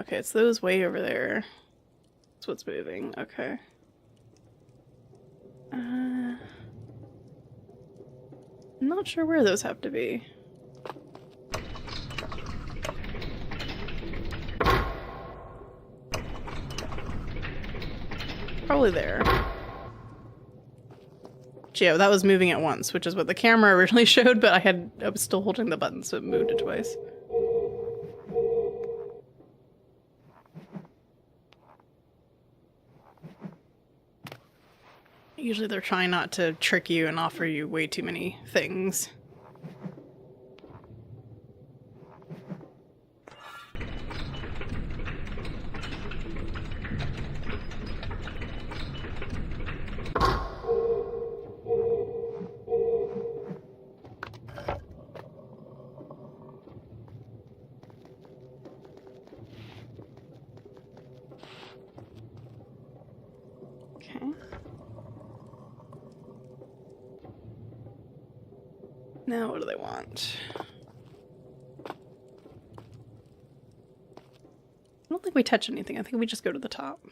Okay, it's those way over there. That's what's moving. Okay. I'm not sure where those have to be. Probably there. Yeah, that was moving at once, which is what the camera originally showed, but I was still holding the button, so it moved it twice. Usually they're trying not to trick you and offer you way too many things. Now what do they want? I don't think we touch anything. I think we just go to the top.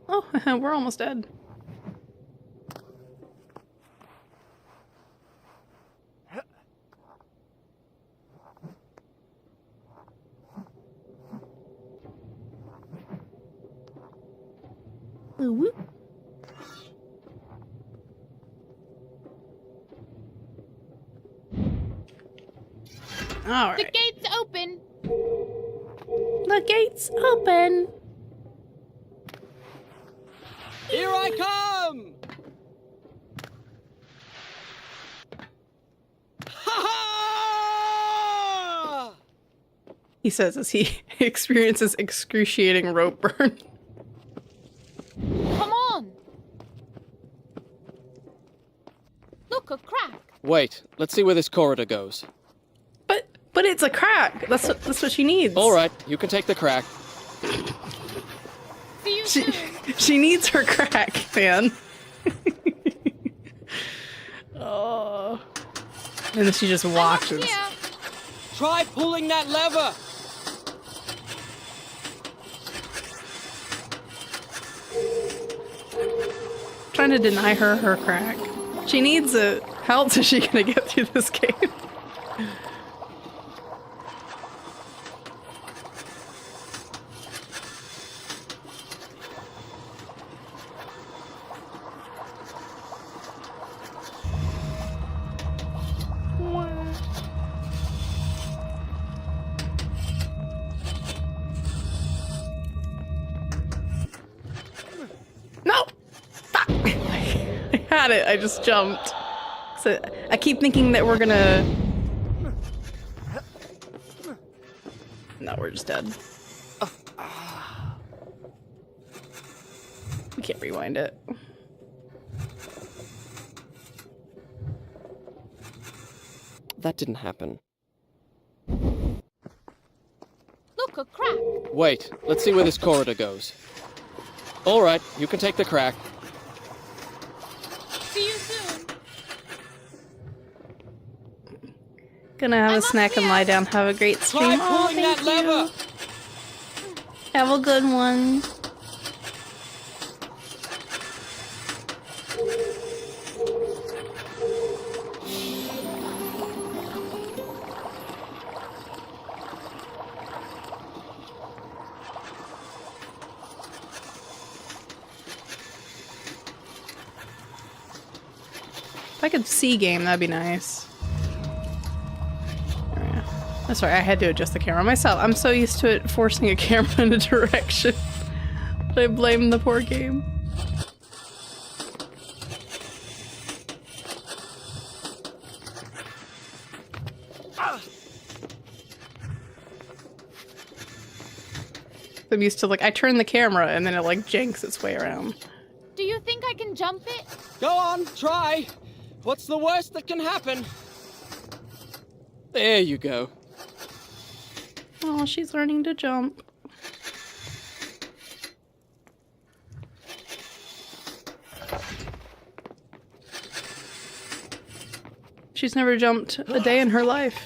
Oh, we're almost dead. Whoop. All right. The gate's open. The gate's open. Here I come! Ha ha! He says as he experiences excruciating rope burn. Come on. Look, a crack. Wait, let's see where this corridor goes. But it's a crack. That's what she needs. All right, you can take the crack. See you soon. She needs her crack, man. Oh. And then she just watches. Try pulling that lever! Trying to deny her crack. She needs it. How else is she gonna get through this game? got it. I just jumped. So I keep thinking that we're gonna... No, we're just dead. We can't rewind it. That didn't happen. Look, a crack. Wait, let's see where this corridor goes. Alright, you can take the crack. See you soon. Gonna have a snack and lie down. Have a great stream. Try Oh, pulling thank that you. lever. Have a good one. If I could see game, that'd be nice. Oh, yeah. That's right, I had to adjust the camera myself. I'm so used to it forcing a camera in a direction. I blame the poor game. I'm used to, like, I turn the camera and then it, like, janks its way around. Do you think I can jump it? Go on, try! What's the worst that can happen? There you go. Oh, she's learning to jump. She's never jumped a day in her life.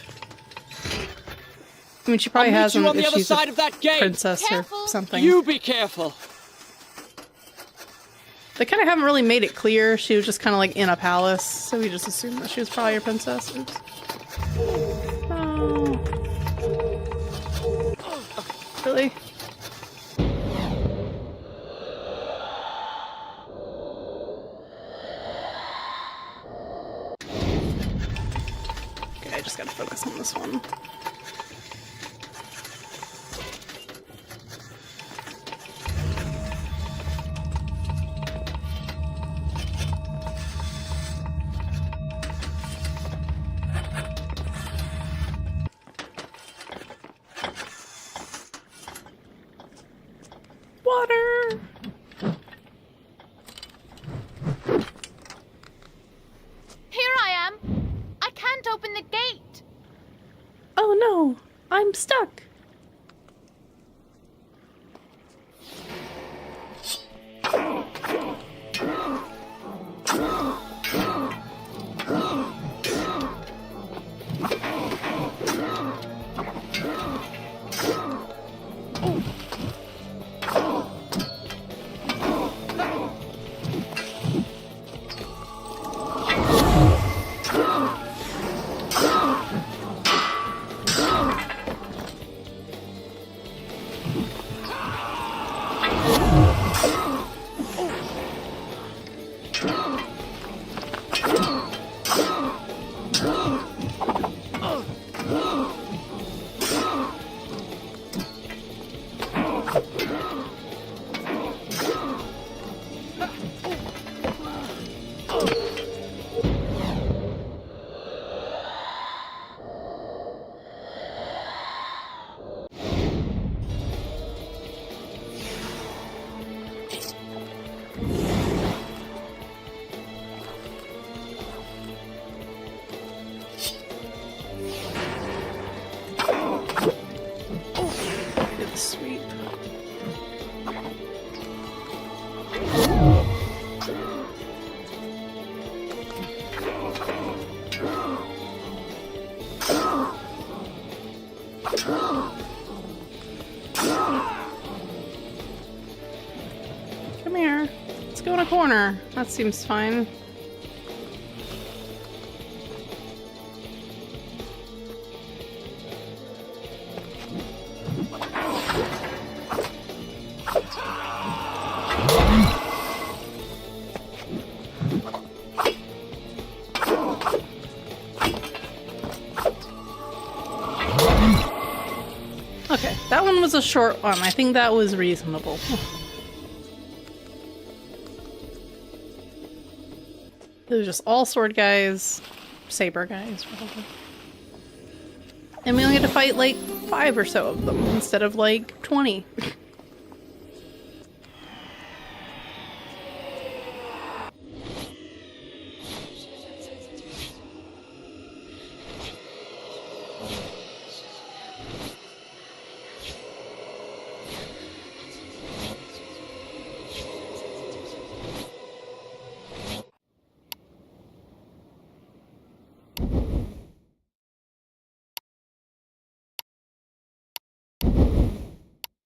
I mean, she probably I'll meet you hasn't on the if other she's side a of that gate. princess Careful. or something. You be careful. They kind of haven't really made it clear. She was just kind of like in a palace, so we just assumed that she was probably a princess. Oops. Oh. Really? Okay, I just gotta focus on this one. Water! Here I am. I can't open the gate. Oh no, I'm stuck. Good sweep. Come here. Let's go in a corner. That seems fine. Okay, that one was a short one. I think that was reasonable. It was just all sword guys, saber guys, probably. And we only had to fight like 5 or so of them instead of like 20.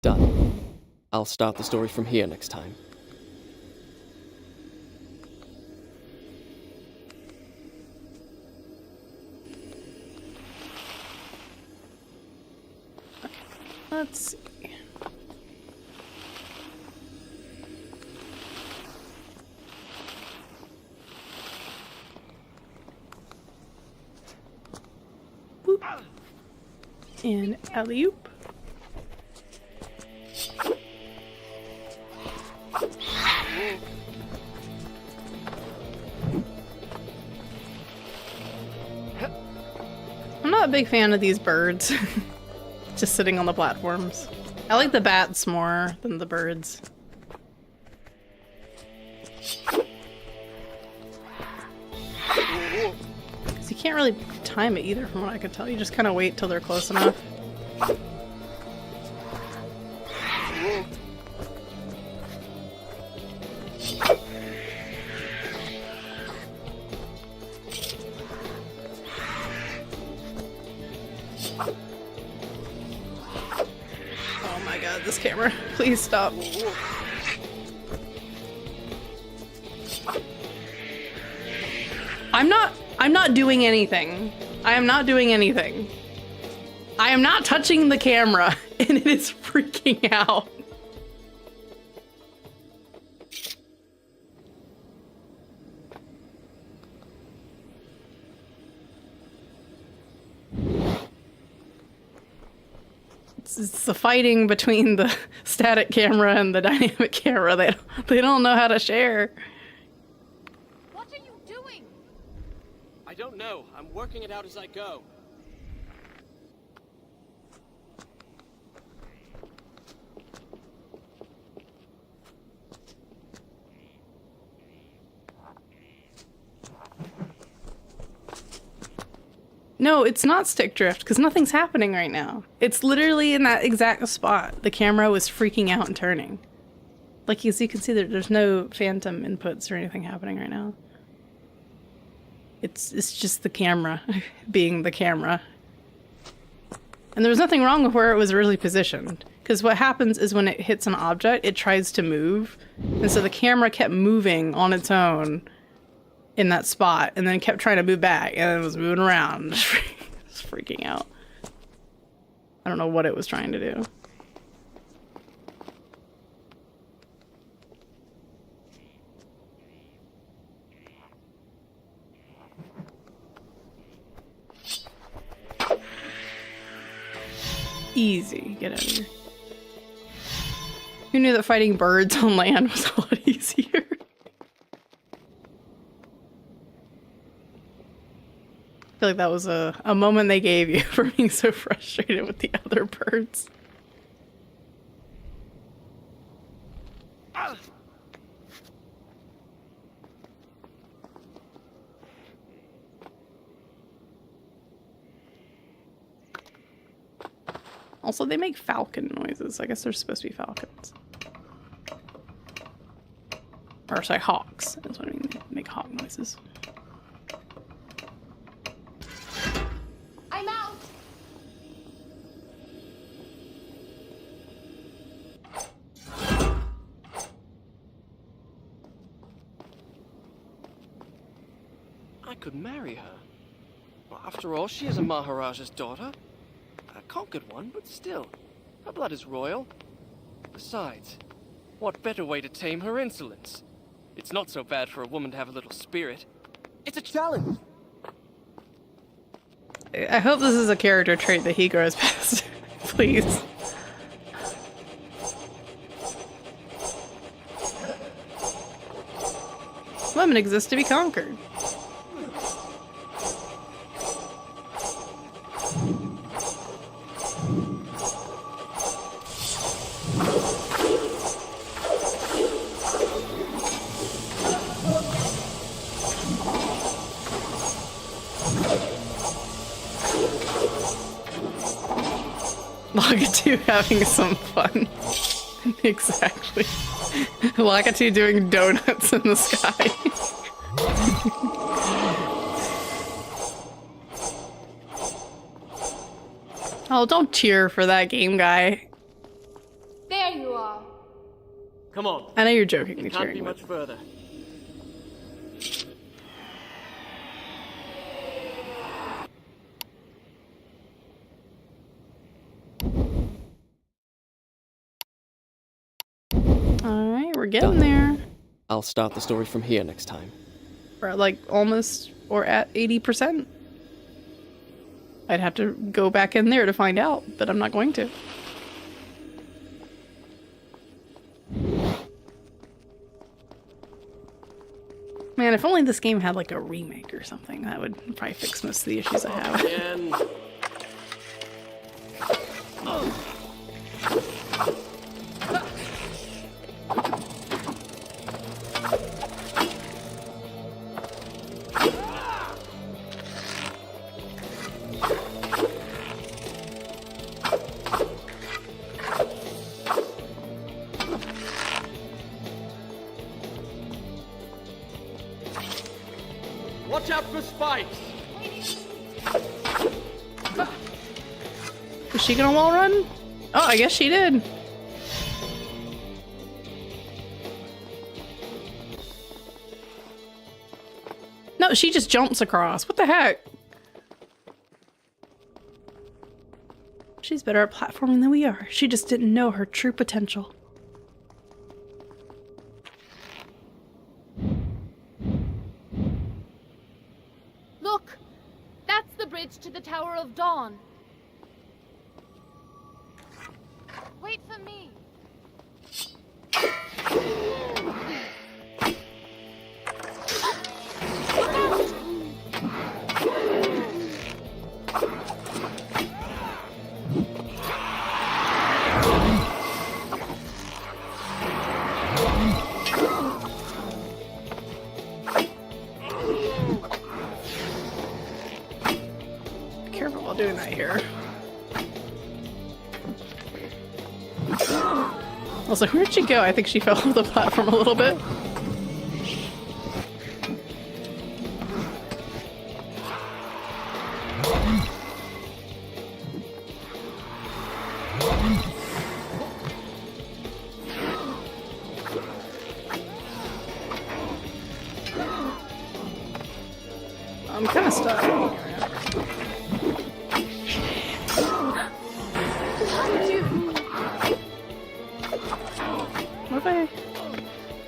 Done. I'll start the story from here next time. Let's see. Boop. And alley-oop. I'm not a big fan of these birds. Just sitting on the platforms. I like the bats more than the birds. Because you can't really time it either from what I could tell. You just kind of wait till they're close enough. This camera. Please stop. I'm not doing anything. I am not doing anything. I am not touching the camera and it is freaking out. It's the fighting between the static camera and the dynamic camera. They don't know how to share. What are you doing? I don't know. I'm working it out as I go. No, it's not stick drift, because nothing's happening right now. It's literally in that exact spot. The camera was freaking out and turning. Like, as you can see, there's no phantom inputs or anything happening right now. It's just the camera being the camera. And there was nothing wrong with where it was really positioned. Because what happens is when it hits an object, it tries to move. And so the camera kept moving on its own in that spot, and then kept trying to move back, and it was moving around. It's freaking out. I don't know what it was trying to do. Easy. Get out of here. Who knew that fighting birds on land was a lot easier? I feel like that was a moment they gave you for being so frustrated with the other birds. Also, they make falcon noises. I guess they're supposed to be falcons. Or sorry, hawks. That's what I mean. They make hawk noises. I'm out. I could marry her. Well, after all, she is a Maharaja's daughter. A conquered one, but still. Her blood is royal. Besides, what better way to tame her insolence? It's not so bad for a woman to have a little spirit. It's a challenge! I hope this is a character trait that he grows past. Please. Women exist to be conquered. Lakitu having some fun. Exactly. Lakitu doing donuts in the sky. Oh, don't cheer for that game guy. There you are. Come on. I know you're joking. It You're can't be cheering. much further. Alright, we're getting there. I'll start the story from here next time. We're at like almost or at 80%. I'd have to go back in there to find out, but I'm not going to. Man, if only this game had like a remake or something, that would probably fix most of the issues I have. Again. Watch out for spikes. Is she gonna wall run? Oh, I guess she did. No, she just jumps across. What the heck? She's better at platforming than we are. She just didn't know her true potential. Look! That's the bridge to the Tower of Dawn. Wait for me. Be careful while doing that here. I was like, where'd she go? I think she fell off the platform a little bit. I'm kind of stuck. What if I...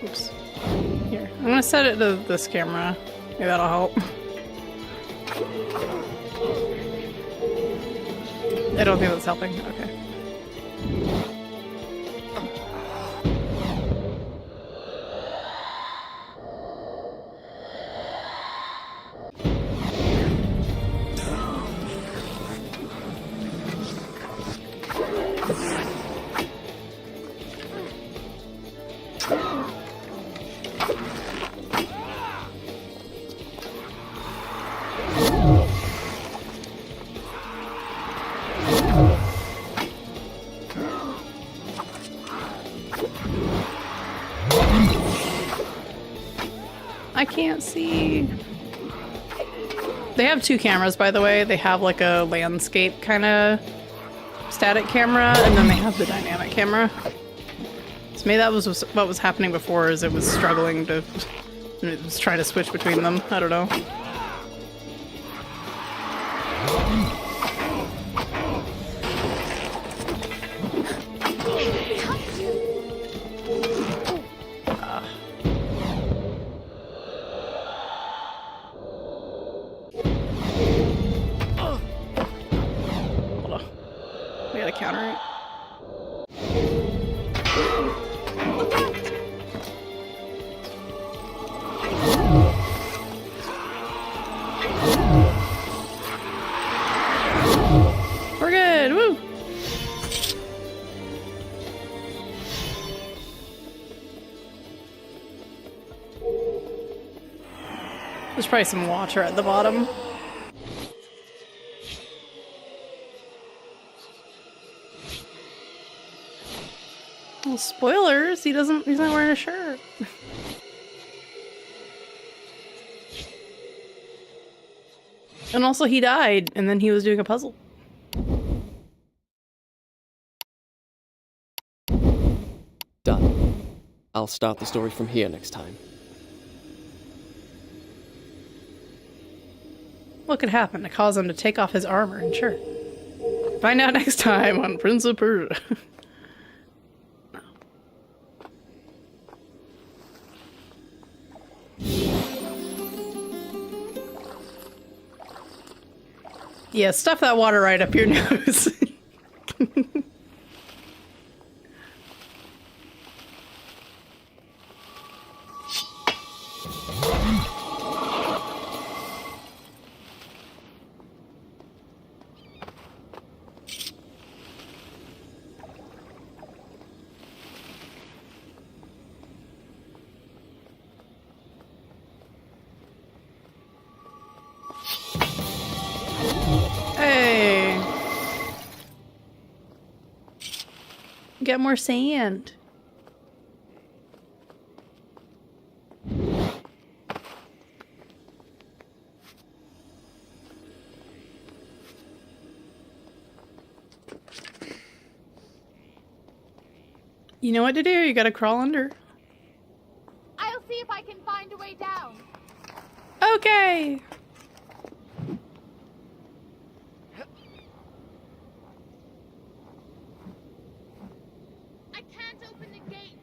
Oops. Here. I'm gonna set it to this camera. Maybe that'll help. I don't think that's helping. Okay. I can't see. They have two cameras, by the way. They have like a landscape kind of static camera, and then they have the dynamic camera. So maybe that was what was happening before, is it was struggling to... It was trying to switch between them. I don't know. Hold on. We gotta counter it. There's probably some water at the bottom. Well, spoilers, he's not wearing a shirt. And also he died, and then he was doing a puzzle. Done. I'll start the story from here next time. What could happen to cause him to take off his armor and shirt? Find out next time on Prince of Persia. Yeah, stuff that water right up your nose. Hey. Get more sand. You know what to do, you gotta crawl under. I'll see if I can find a way down. Okay. I can't open the gate,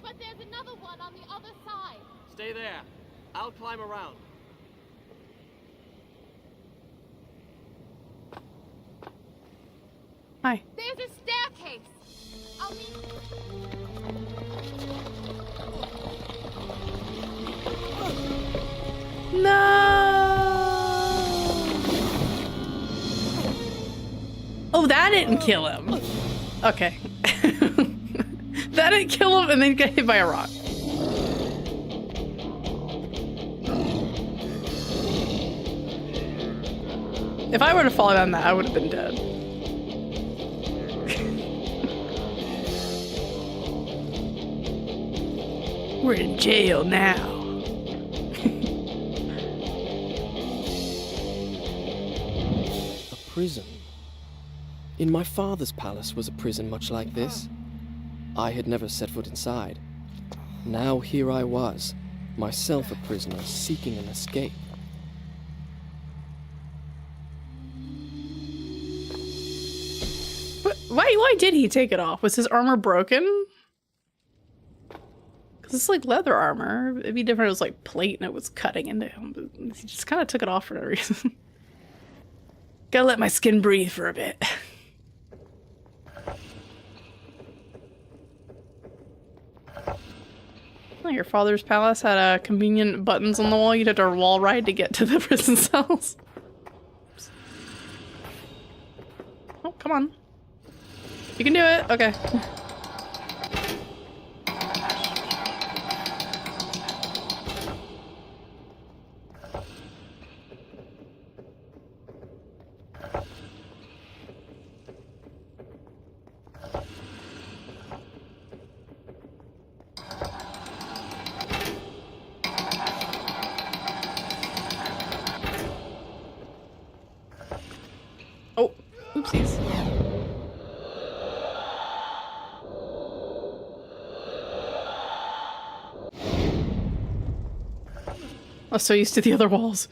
but there's another one on the other side. Stay there. I'll climb around. Hi. There's a staircase. I'll meet you. No. Oh, that didn't kill him. Okay. That didn't kill him and then get hit by a rock. If I were to fall down that, I would have been dead. We're in jail now. A prison. In my father's palace was a prison much like this. I had never set foot inside. Now here I was, myself a prisoner, seeking an escape. But why did he take it off? Was his armor broken? Because it's like leather armor. It'd be different if it was like plate and it was cutting into him. But he just kind of took it off for no reason. Gotta let my skin breathe for a bit. Oh, your father's palace had convenient buttons on the wall. You'd have to wall ride to get to the prison cells. Oops. Oh, come on. You can do it. Okay. Oh, oopsies. I'm so used to the other walls.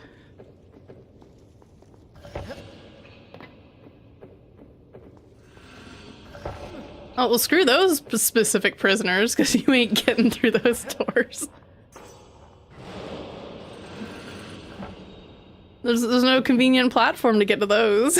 Oh, well, screw those specific prisoners, because you ain't getting through those doors. There's no convenient platform to get to those.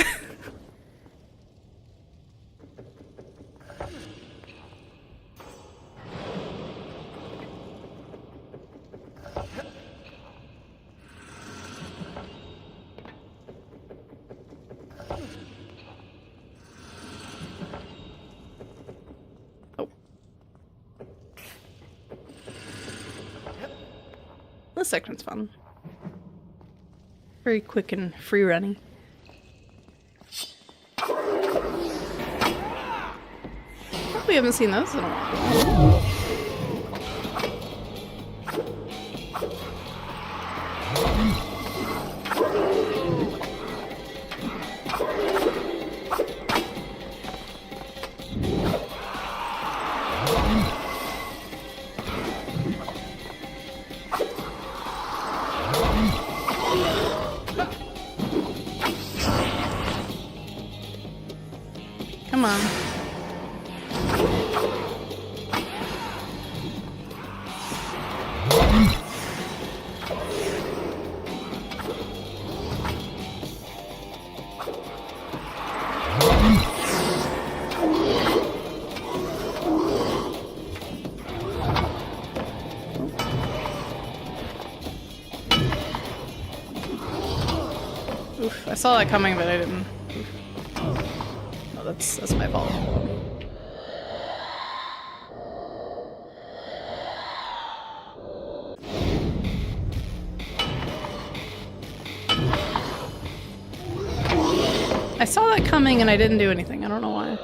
Oh. This section's fun. Very quick and free running. We haven't seen those in a while. Come on. Oof, I saw that coming, but I didn't. Oh, that's my fault. I saw that coming and I didn't do anything. I don't know why.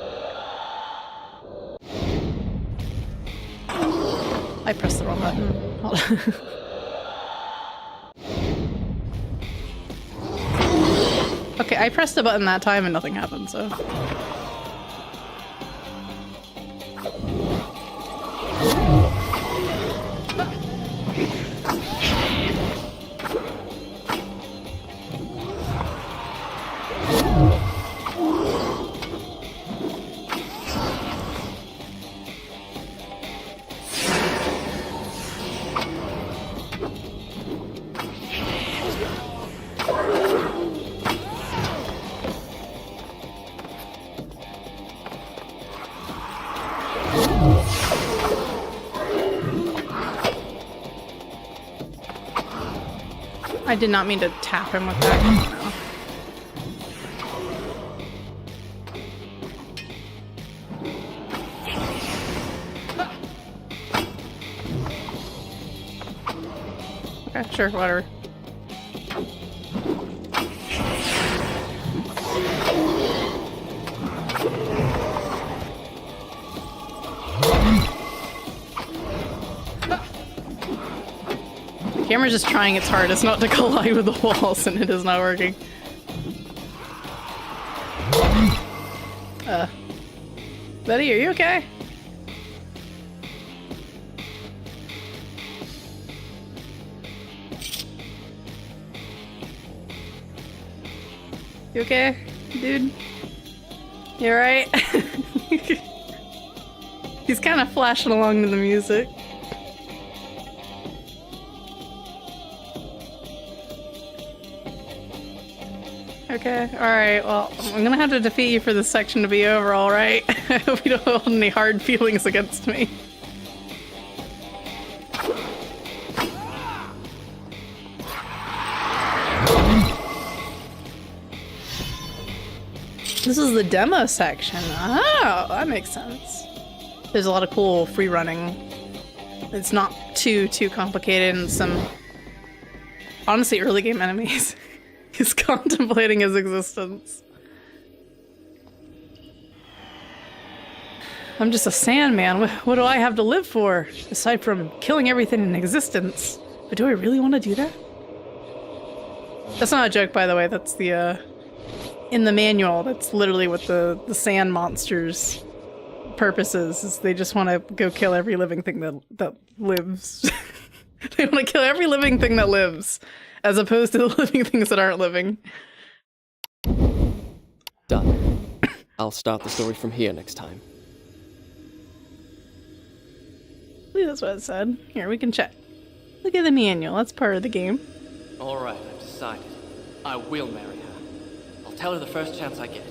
I pressed the wrong button. Hold on. Okay, I pressed the button that time and nothing happened, so. I did not mean to tap him with that. Okay, sure, whatever. The camera's just trying its hardest not to collide with the walls, and it is not working. Buddy, are you okay? You okay, dude? You alright? He's kind of flashing along to the music. Okay, alright, well, I'm gonna have to defeat you for this section to be over, alright? I hope you don't hold any hard feelings against me. This is the demo section. Oh, that makes sense. There's a lot of cool free running. It's not too complicated, and some honestly early game enemies. He's contemplating his existence. I'm just a sandman. What do I have to live for? Aside from killing everything in existence. But do I really want to do that? That's not a joke, by the way. That's the, in the manual, that's literally what the sand monsters' purpose is they just want to go kill every living thing that lives. They want to kill every living thing that lives, as opposed to the living things that aren't living. Done. I'll start the story from here next time. I believe that's what it said. Here, we can check. Look at the manual. That's part of the game. All right, I've decided. I will marry her. I'll tell her the first chance I get.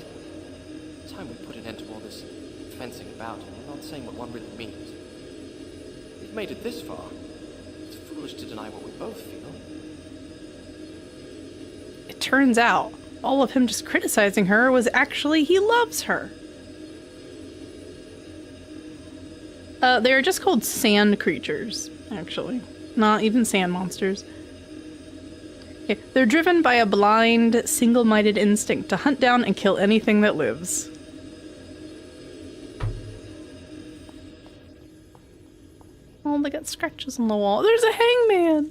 It's time we put an end to all this fencing about and not saying what one really means. We've made it this far. It's foolish to deny what we both feel. It turns out, all of him just criticizing her was actually he loves her. They are just called sand creatures, actually. Not even sand monsters. Okay. They're driven by a blind, single-minded instinct to hunt down and kill anything that lives. Oh, they got scratches on the wall. There's a hangman!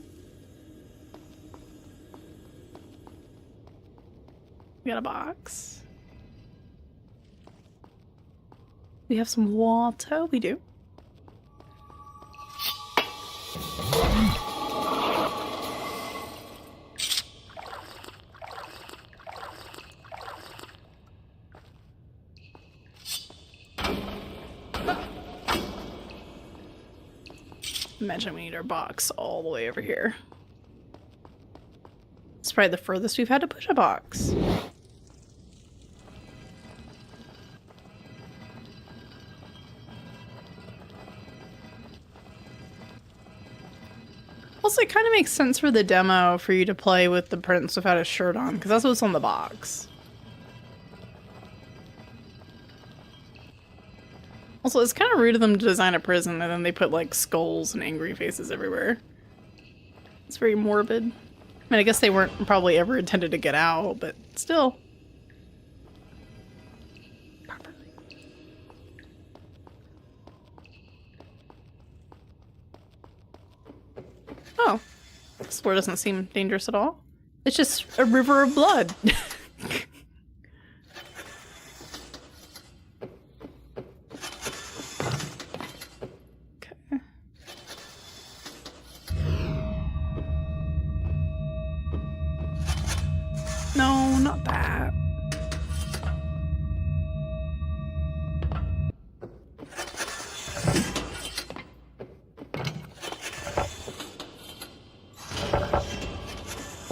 We got a box. We have some water. We do. Imagine we need our box all the way over here. It's probably the furthest we've had to push a box. Also, it kind of makes sense for the demo for you to play with the prince without a shirt on, because that's what's on the box. Also, it's kind of rude of them to design a prison and then they put like skulls and angry faces everywhere. It's very morbid. I mean, I guess they weren't probably ever intended to get out, but still. Oh, this floor doesn't seem dangerous at all. It's just a river of blood. Okay. No, not that.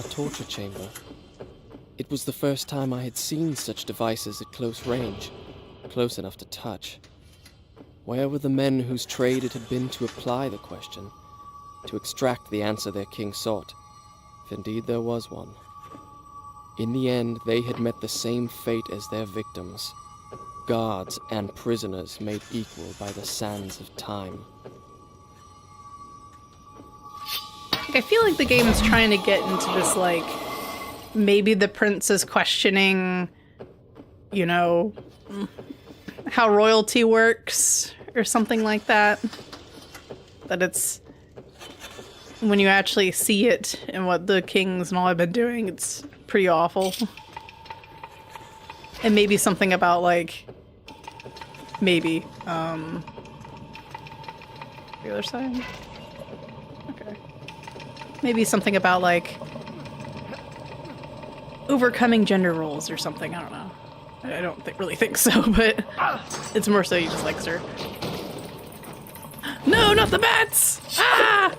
Torture chamber. It was the first time I had seen such devices at close range, close enough to touch. Where were the men whose trade it had been to apply the question, to extract the answer their king sought, if indeed there was one? In the end, they had met the same fate as their victims, guards and prisoners made equal by the sands of time. I feel like the game is trying to get into this, like, maybe the prince is questioning, you know, how royalty works or something like that. That it's, when you actually see it and what the kings and all have been doing, it's pretty awful. And maybe something about, like, maybe, the other side? Maybe something about, like, overcoming gender roles or something. I don't know. I don't really think so, but it's more so he just likes her. No, not the bats! Ah!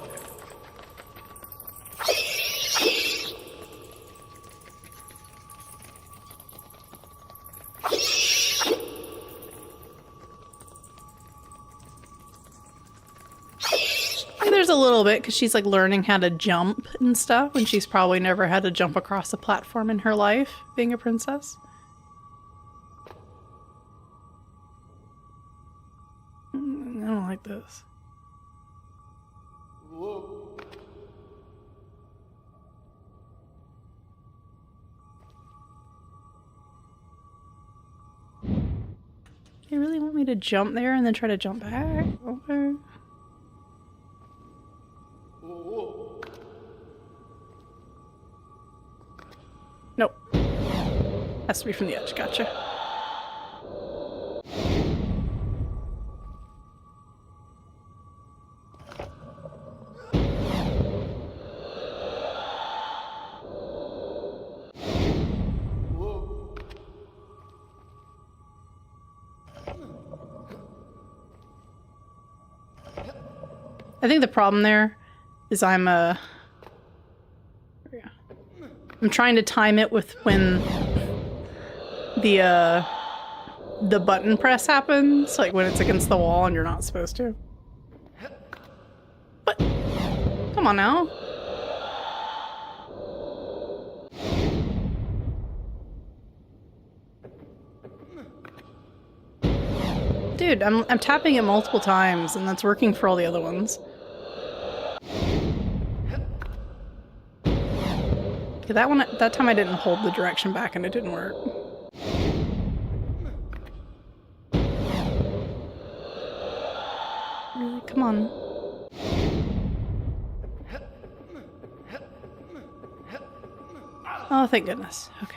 There's a little bit, because she's like learning how to jump and stuff, when she's probably never had to jump across a platform in her life, being a princess. I don't like this. Whoa. They really want me to jump there and then try to jump back? Okay. Nope. Has to be from the edge, gotcha. I think the problem there is I'm trying to time it with when the button press happens, like when it's against the wall and you're not supposed to. But come on now. Dude, I'm tapping it multiple times and that's working for all the other ones. Okay, that time I didn't hold the direction back and it didn't work. Really? Come on. Oh, thank goodness. Okay.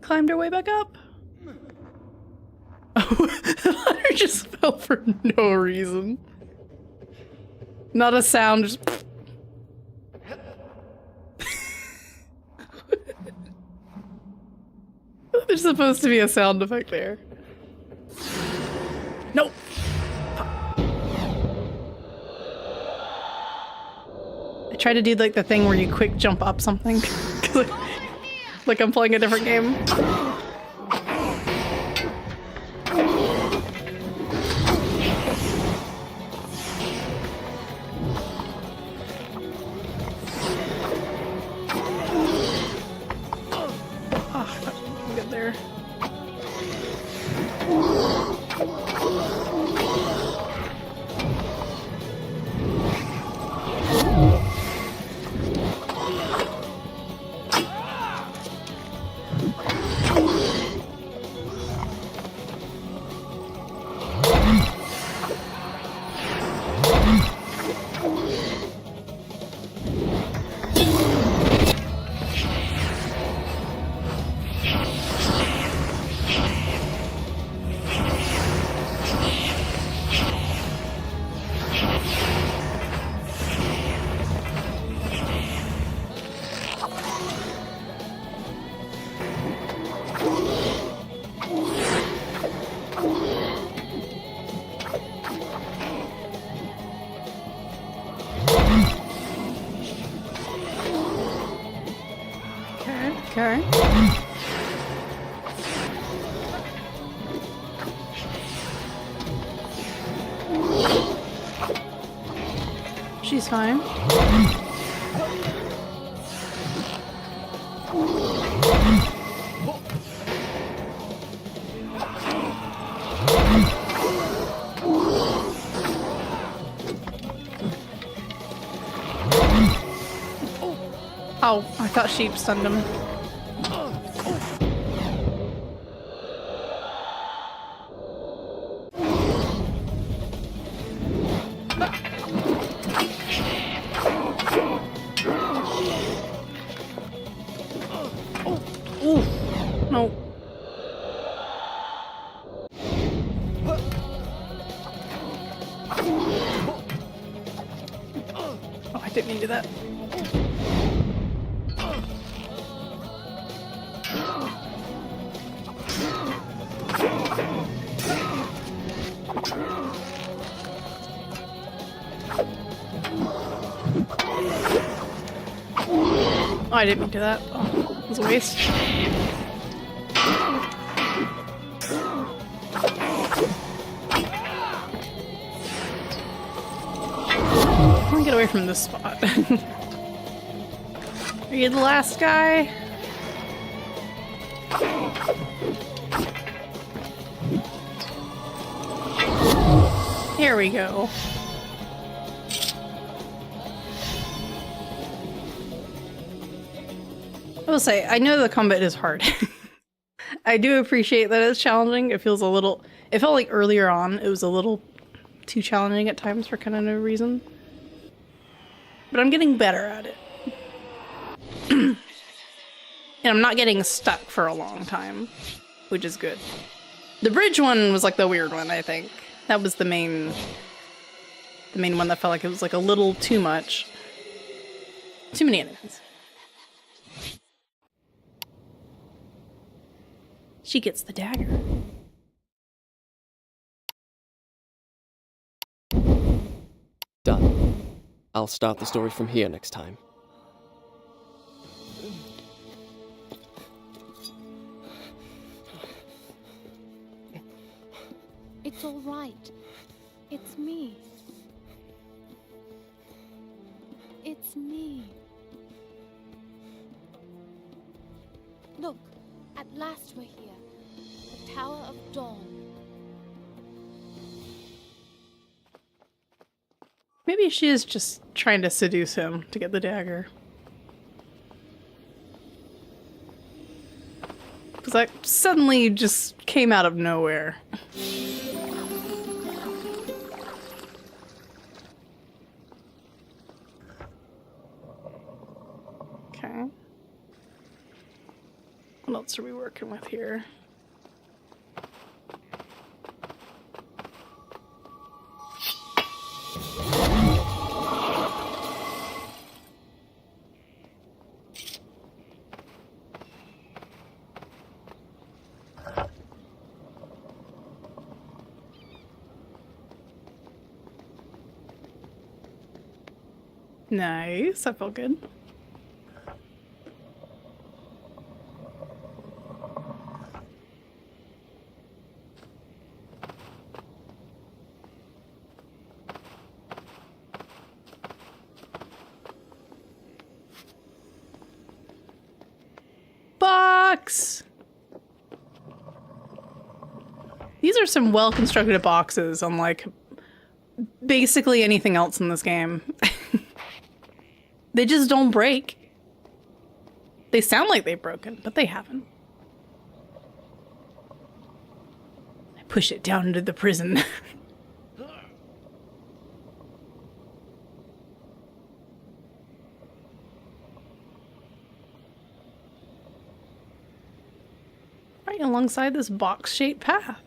Climbed her way back up. Oh, the ladder just fell for no reason. Not a sound, just... There's supposed to be a sound effect there. Nope. I tried to do like the thing where you quick jump up something. Like I'm playing a different game. Good there. Okay. She's fine. Oh, I thought she stunned him. No. Oh, I didn't mean to do that. Oh, I didn't mean to do that. Oh, it was a waste. I want to get away from this spot. Are you the last guy? Here we go. I will say, I know the combat is hard. I do appreciate that it's challenging. It feels a little... It felt like earlier on it was a little too challenging at times for kind of no reason. But I'm getting better at it. And I'm not getting stuck for a long time, which is good. The bridge one was like the weird one, I think. That was the main the main one that felt like it was like a little too much. Too many enemies. She gets the dagger. Done. I'll start the story from here next time. It's all right. It's me. It's me. Look, at last we're here. The Tower of Dawn. Maybe she is just trying to seduce him to get the dagger. Because that suddenly just came out of nowhere. Okay. What else are we working with here? Nice, that felt good. Box! These are some well-constructed boxes, unlike basically anything else in this game. They just don't break. They sound like they've broken, but they haven't. I push it down into the prison. Right alongside this box-shaped path.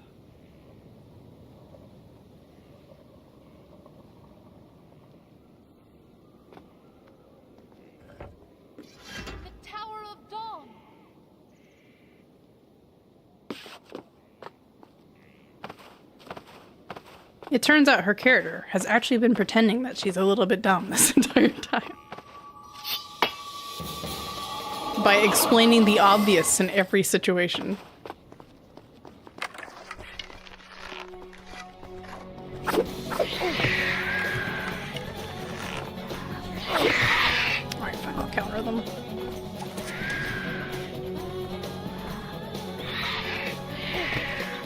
It turns out her character has actually been pretending that she's a little bit dumb this entire time. By explaining the obvious in every situation. Alright, fine, I'll counter them.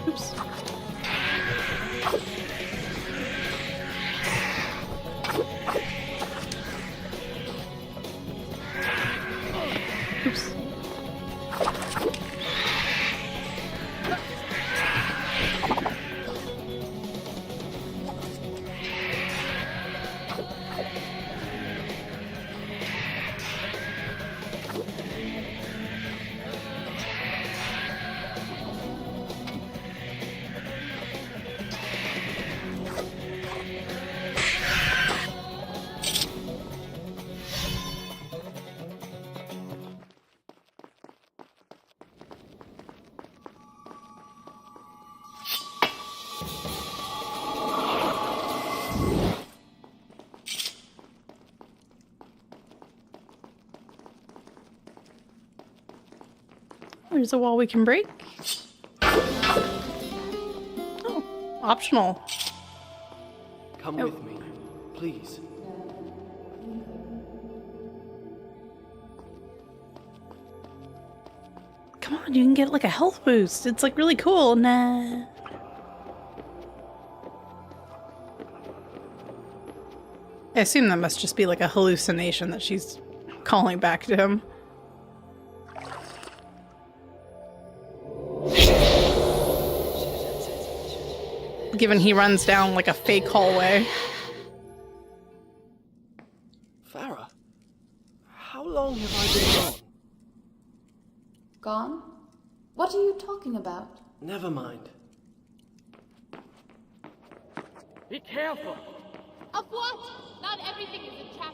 Oops. Oops. There's a wall we can break. Oh, optional. Come with me, please. Come on, you can get like a health boost. It's like really cool. Nah. I assume that must just be like a hallucination that she's calling back to him. Given he runs down like a fake hallway. Farah, how long have I been gone? Gone? What are you talking about? Never mind. Be careful! Of what? Not everything is a trap,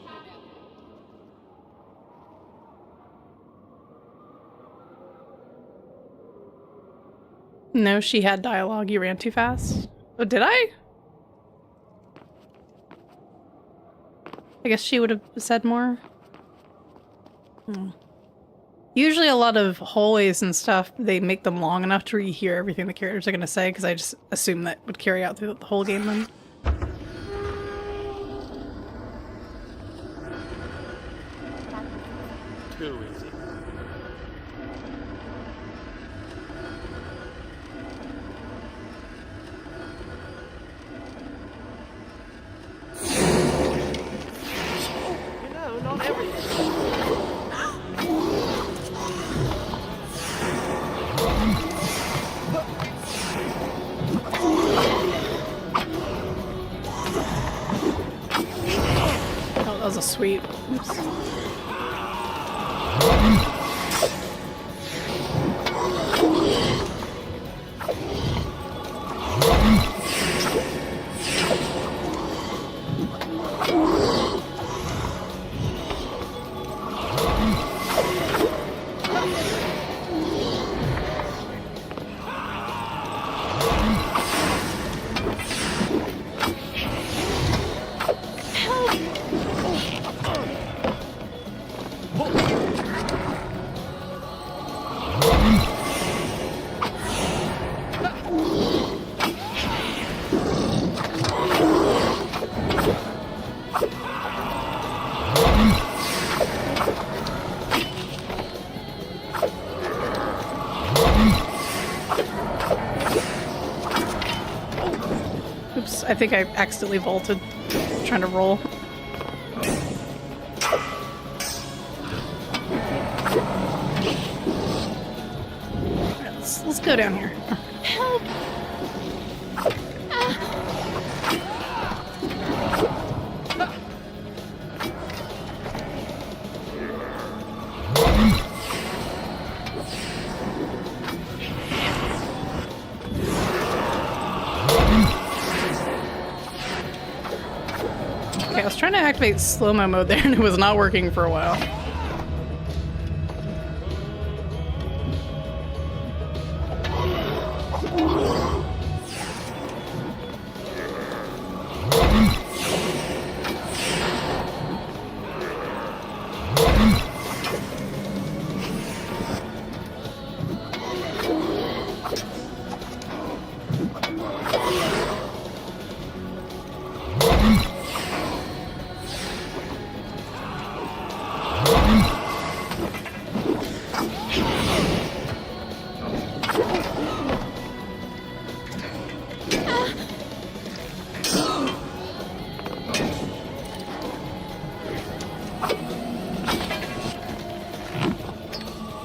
you know. No, she had dialogue. You ran too fast. Oh, did I? I guess she would have said more. Usually a lot of hallways and stuff, they make them long enough to where you hear everything the characters are going to say, because I just assume that would carry out through the whole game then. Too easy. You know, not everything. Oh, that was a sweep. Oops. Oops, I think I accidentally vaulted trying to roll. Alright, let's go down here. Help! Okay, I was trying to activate slow-mo mode there and it was not working for a while.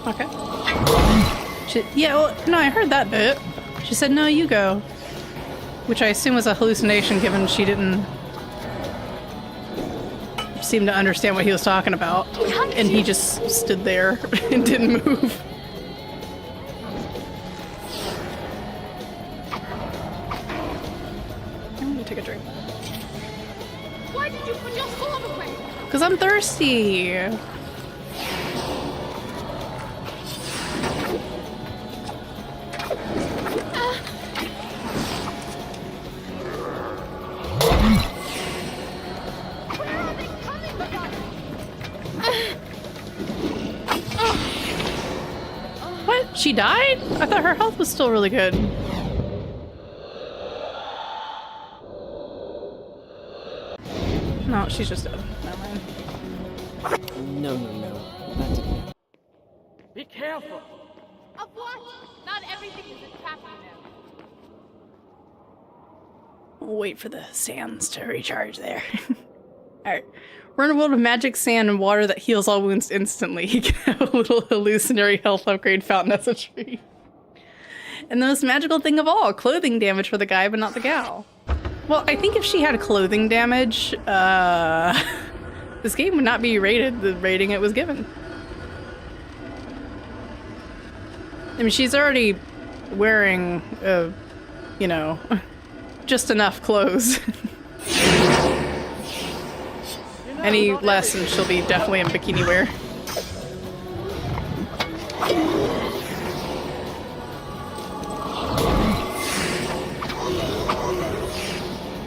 Okay. Yeah, well, no, I heard that bit. She said, no, you go. Which I assume was a hallucination given she didn't seem to understand what he was talking about. And he just stood there and didn't move. I'm gonna take a drink. Why did you put your sword away? Because I'm thirsty. Where are they coming from? What? She died? I thought her health was still really good. No, she's just dead. Never mind. No. That didn't. Be careful. Of what? Not everything is a trap, you know. We'll wait for the sands to recharge there. Alright. We're in a world of magic sand and water that heals all wounds instantly. You can have a little hallucinatory health upgrade fountain as a tree. And the most magical thing of all, clothing damage for the guy but not the gal. Well, I think if she had clothing damage, this game would not be rated the rating it was given. I mean, she's already wearing, you know, just enough clothes. Any less and she'll be definitely in bikini wear.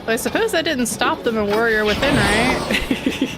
Well, I suppose that didn't stop them in Warrior Within, right?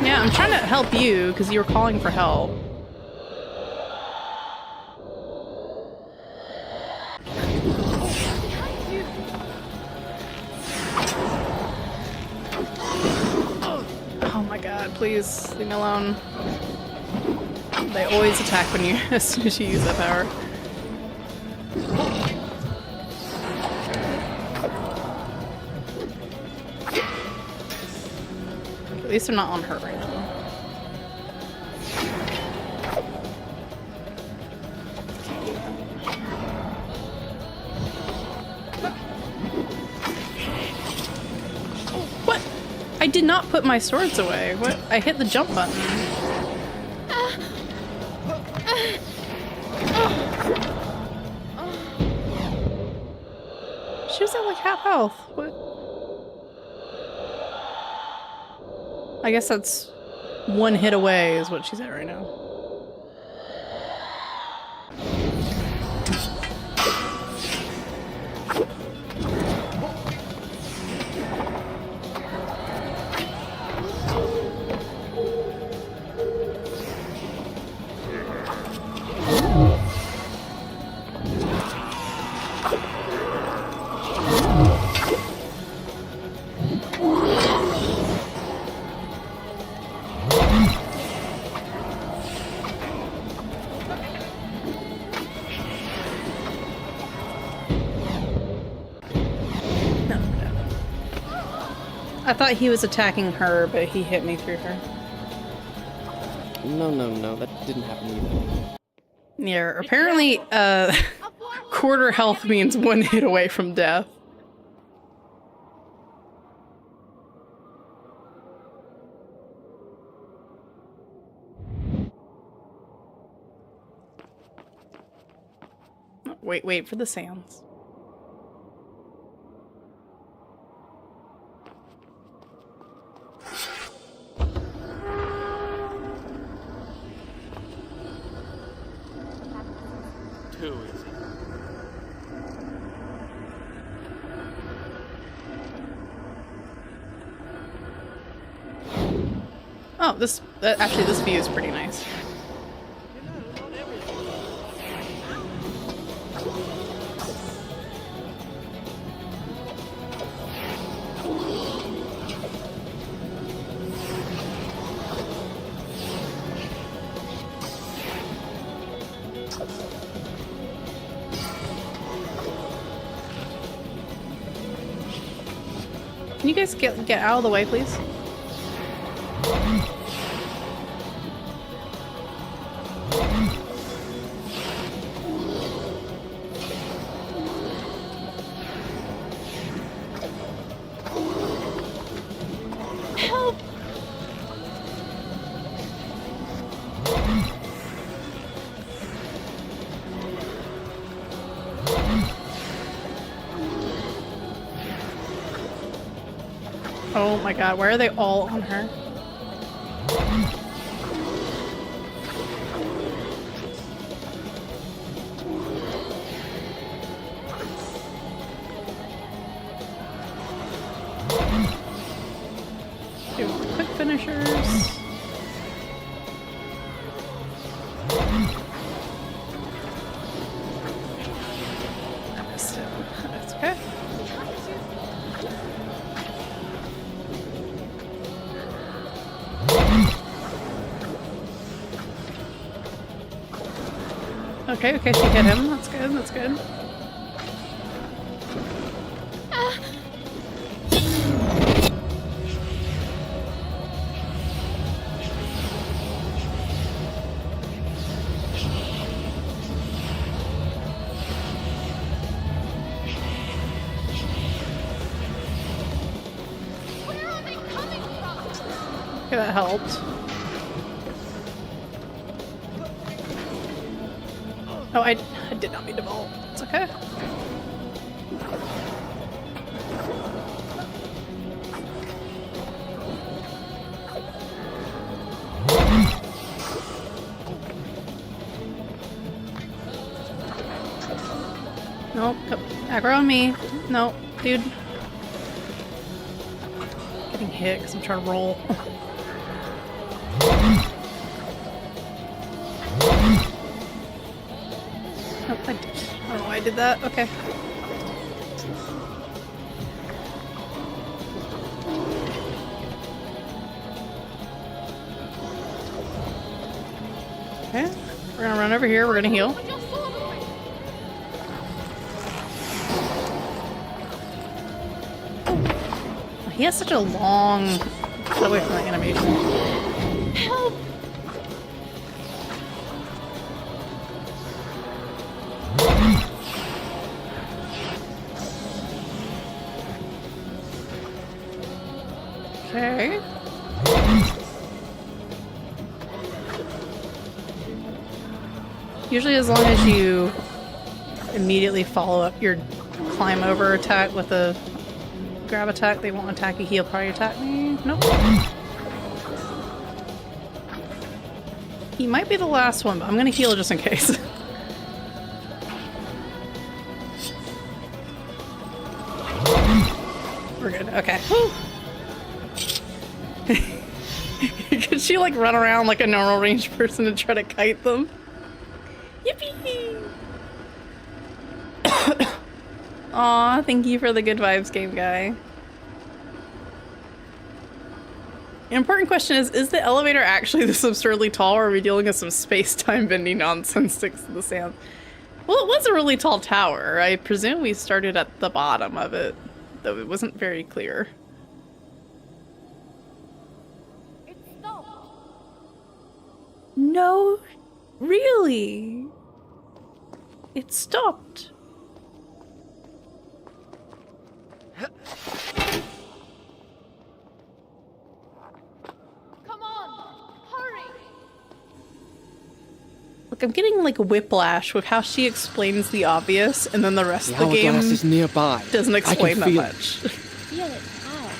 Yeah, I'm trying to help you because you were calling for help. Oh my god, please leave me alone. They always attack when you as soon as you use that power. At least they're not on her right now. What? I did not put my swords away. What? I hit the jump button. She was at like half health. What? I guess that's one hit away is what she's at right now. I thought he was attacking her, but he hit me through her. No, that didn't happen either. Yeah, apparently, quarter health means one hit away from death. Wait for the sounds. Too easy. Oh, this actually this view is pretty nice. Can you guys get out of the way, please? Help! Oh my god, why are they all on her? Do a quick finish finishers. I missed it. That's okay. Okay, okay, she hit him. That's good, that's good. Where are they coming from? Okay, that helped. Oh, I did not mean to vault. It's okay. Nope. Aggro on me. Nope, dude. Getting hit because I'm trying to roll. Oh, I don't know why I did that. Okay. Okay. We're gonna run over here. We're gonna heal. Put your sword away. He has such a long. Get away from that animation. Help! Okay. Usually as long as you immediately follow up your climb over attack with a grab attack, they won't attack you. He'll probably attack me. Nope. He might be the last one, but I'm gonna heal just in case. We're good. Okay. Could she like run around like a normal ranged person and try to kite them? Yippee! Aw, thank you for the good vibes, game guy. An important question is the elevator actually this absurdly tall, or are we dealing with some space-time bending nonsense sticks to the sand? Well, it was a really tall tower. I presume we started at the bottom of it, though it wasn't very clear. It stopped. No, really? It stopped. Come on, hurry! Look, I'm getting like whiplash with how she explains the obvious, and then the rest The of the game hourglass is nearby. doesn't I can explain that feel it. much. Feel it. How?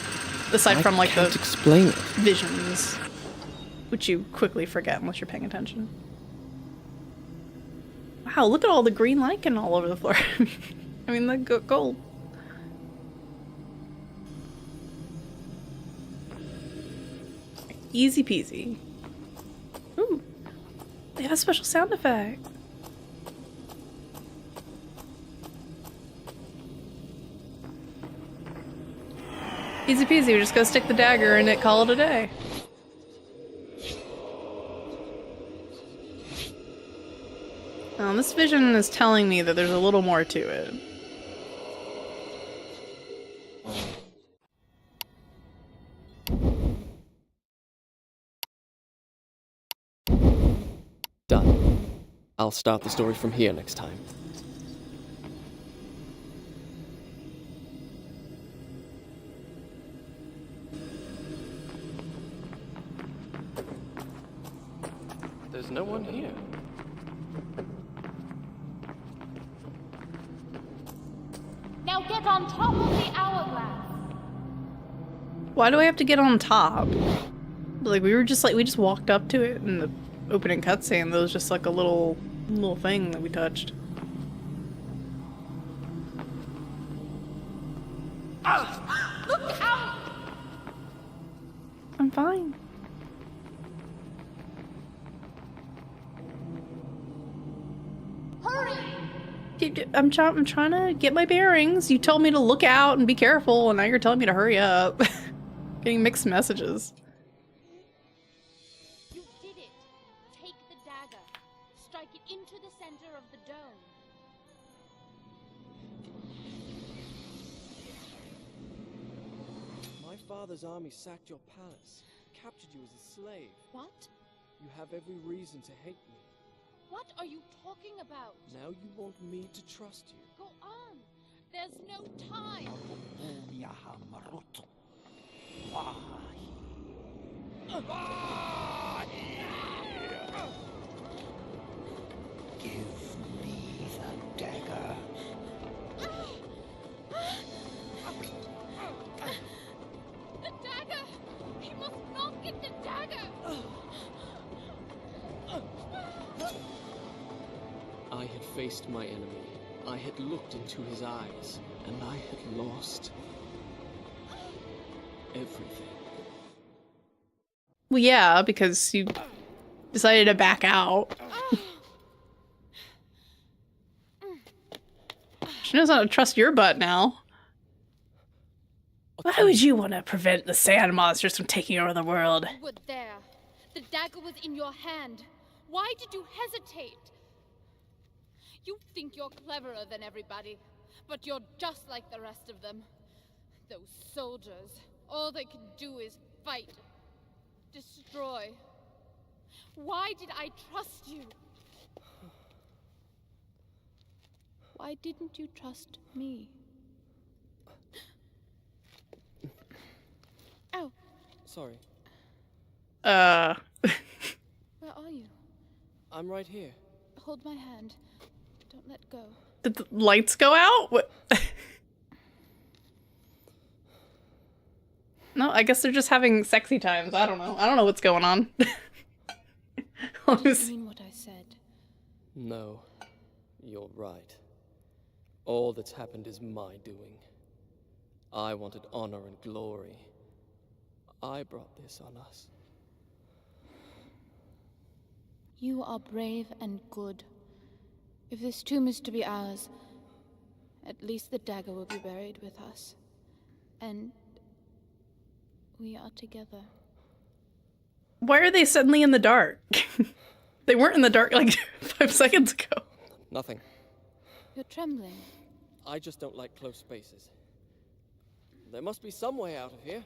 Aside from like can't the explain it. visions, which you quickly forget unless you're paying attention. Wow, look at all the green lichen all over the floor. I mean, the gold. Easy peasy. Ooh, they have a special sound effect. Easy peasy, we just go stick the dagger and it call it a day. This vision is telling me that there's a little more to it. Done. I'll start the story from here next time. There's no one here. Now get on top of the hourglass. Why do I have to get on top? Like we just walked up to it in the opening cutscene. There was just like a little thing that we touched. Look out! I'm fine. I'm trying to get my bearings. You told me to look out and be careful, and now you're telling me to hurry up. Getting mixed messages. You did it. Take the dagger. Strike it into the center of the dome. My father's army sacked your palace, captured you as a slave. What? You have every reason to hate me. What are you talking about? Now you want me to trust you. Go on. There's no time. Give me the dagger. The dagger! He must not get the dagger! I had faced my enemy. I had looked into his eyes, and I had lost everything. Well, yeah, because you decided to back out. She knows how to trust your butt now. Why would you want to prevent the sand monsters from taking over the world? You were there. The dagger was in your hand. Why did you hesitate? You think you're cleverer than everybody, but you're just like the rest of them. Those soldiers, all they can do is fight, destroy. Why did I trust you? Why didn't you trust me? Ow. Sorry. Where are you? I'm right here. Hold my hand. Don't let go. Did the lights go out? What? No, I guess they're just having sexy times. I don't know. I don't know what's going on. I didn't mean what I said. No, you're right. All that's happened is my doing. I wanted honor and glory. I brought this on us. You are brave and good. If this tomb is to be ours, at least the dagger will be buried with us. And we are together. Why are they suddenly in the dark? They weren't in the dark like 5 seconds ago. Nothing. You're trembling. I just don't like close spaces. There must be some way out of here.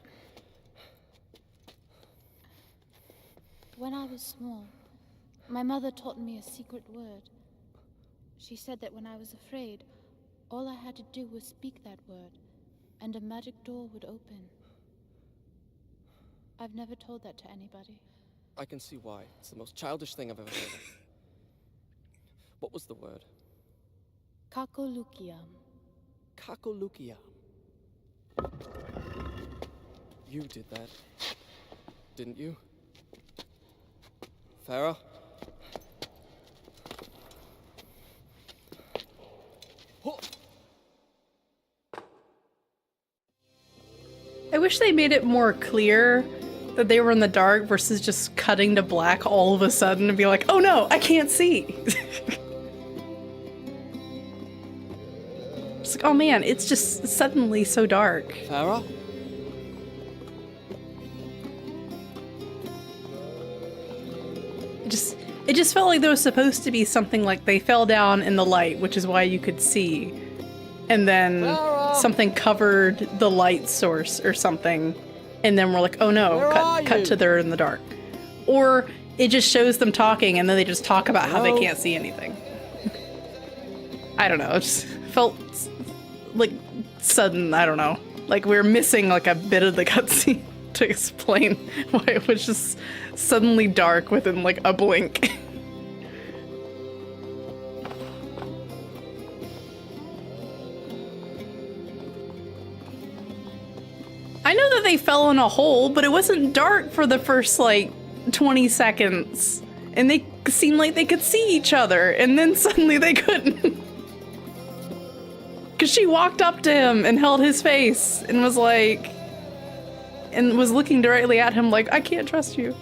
When I was small, my mother taught me a secret word. She said that when I was afraid, all I had to do was speak that word, and a magic door would open. I've never told that to anybody. I can see why. It's the most childish thing I've ever heard of. What was the word? Kakolukiam. Kakolukiam. You did that, didn't you? Farah? I wish they made it more clear that they were in the dark versus just cutting to black all of a sudden and be like, oh no, I can't see. It's like, oh man, it's just suddenly so dark. Farah? It just felt like there was supposed to be something like they fell down in the light, which is why you could see. And then something covered the light source or something. And then we're like, oh no, cut to they're in the dark. Or it just shows them talking and then they just talk about how they can't see anything. I don't know, it just felt like sudden, I don't know. Like we were missing like a bit of the cutscene to explain why it was just suddenly dark within like a blink. I know that they fell in a hole, but it wasn't dark for the first like 20 seconds. And they seemed like they could see each other, and then suddenly they couldn't. Because she walked up to him and held his face and was like, and was looking directly at him like, I can't trust you.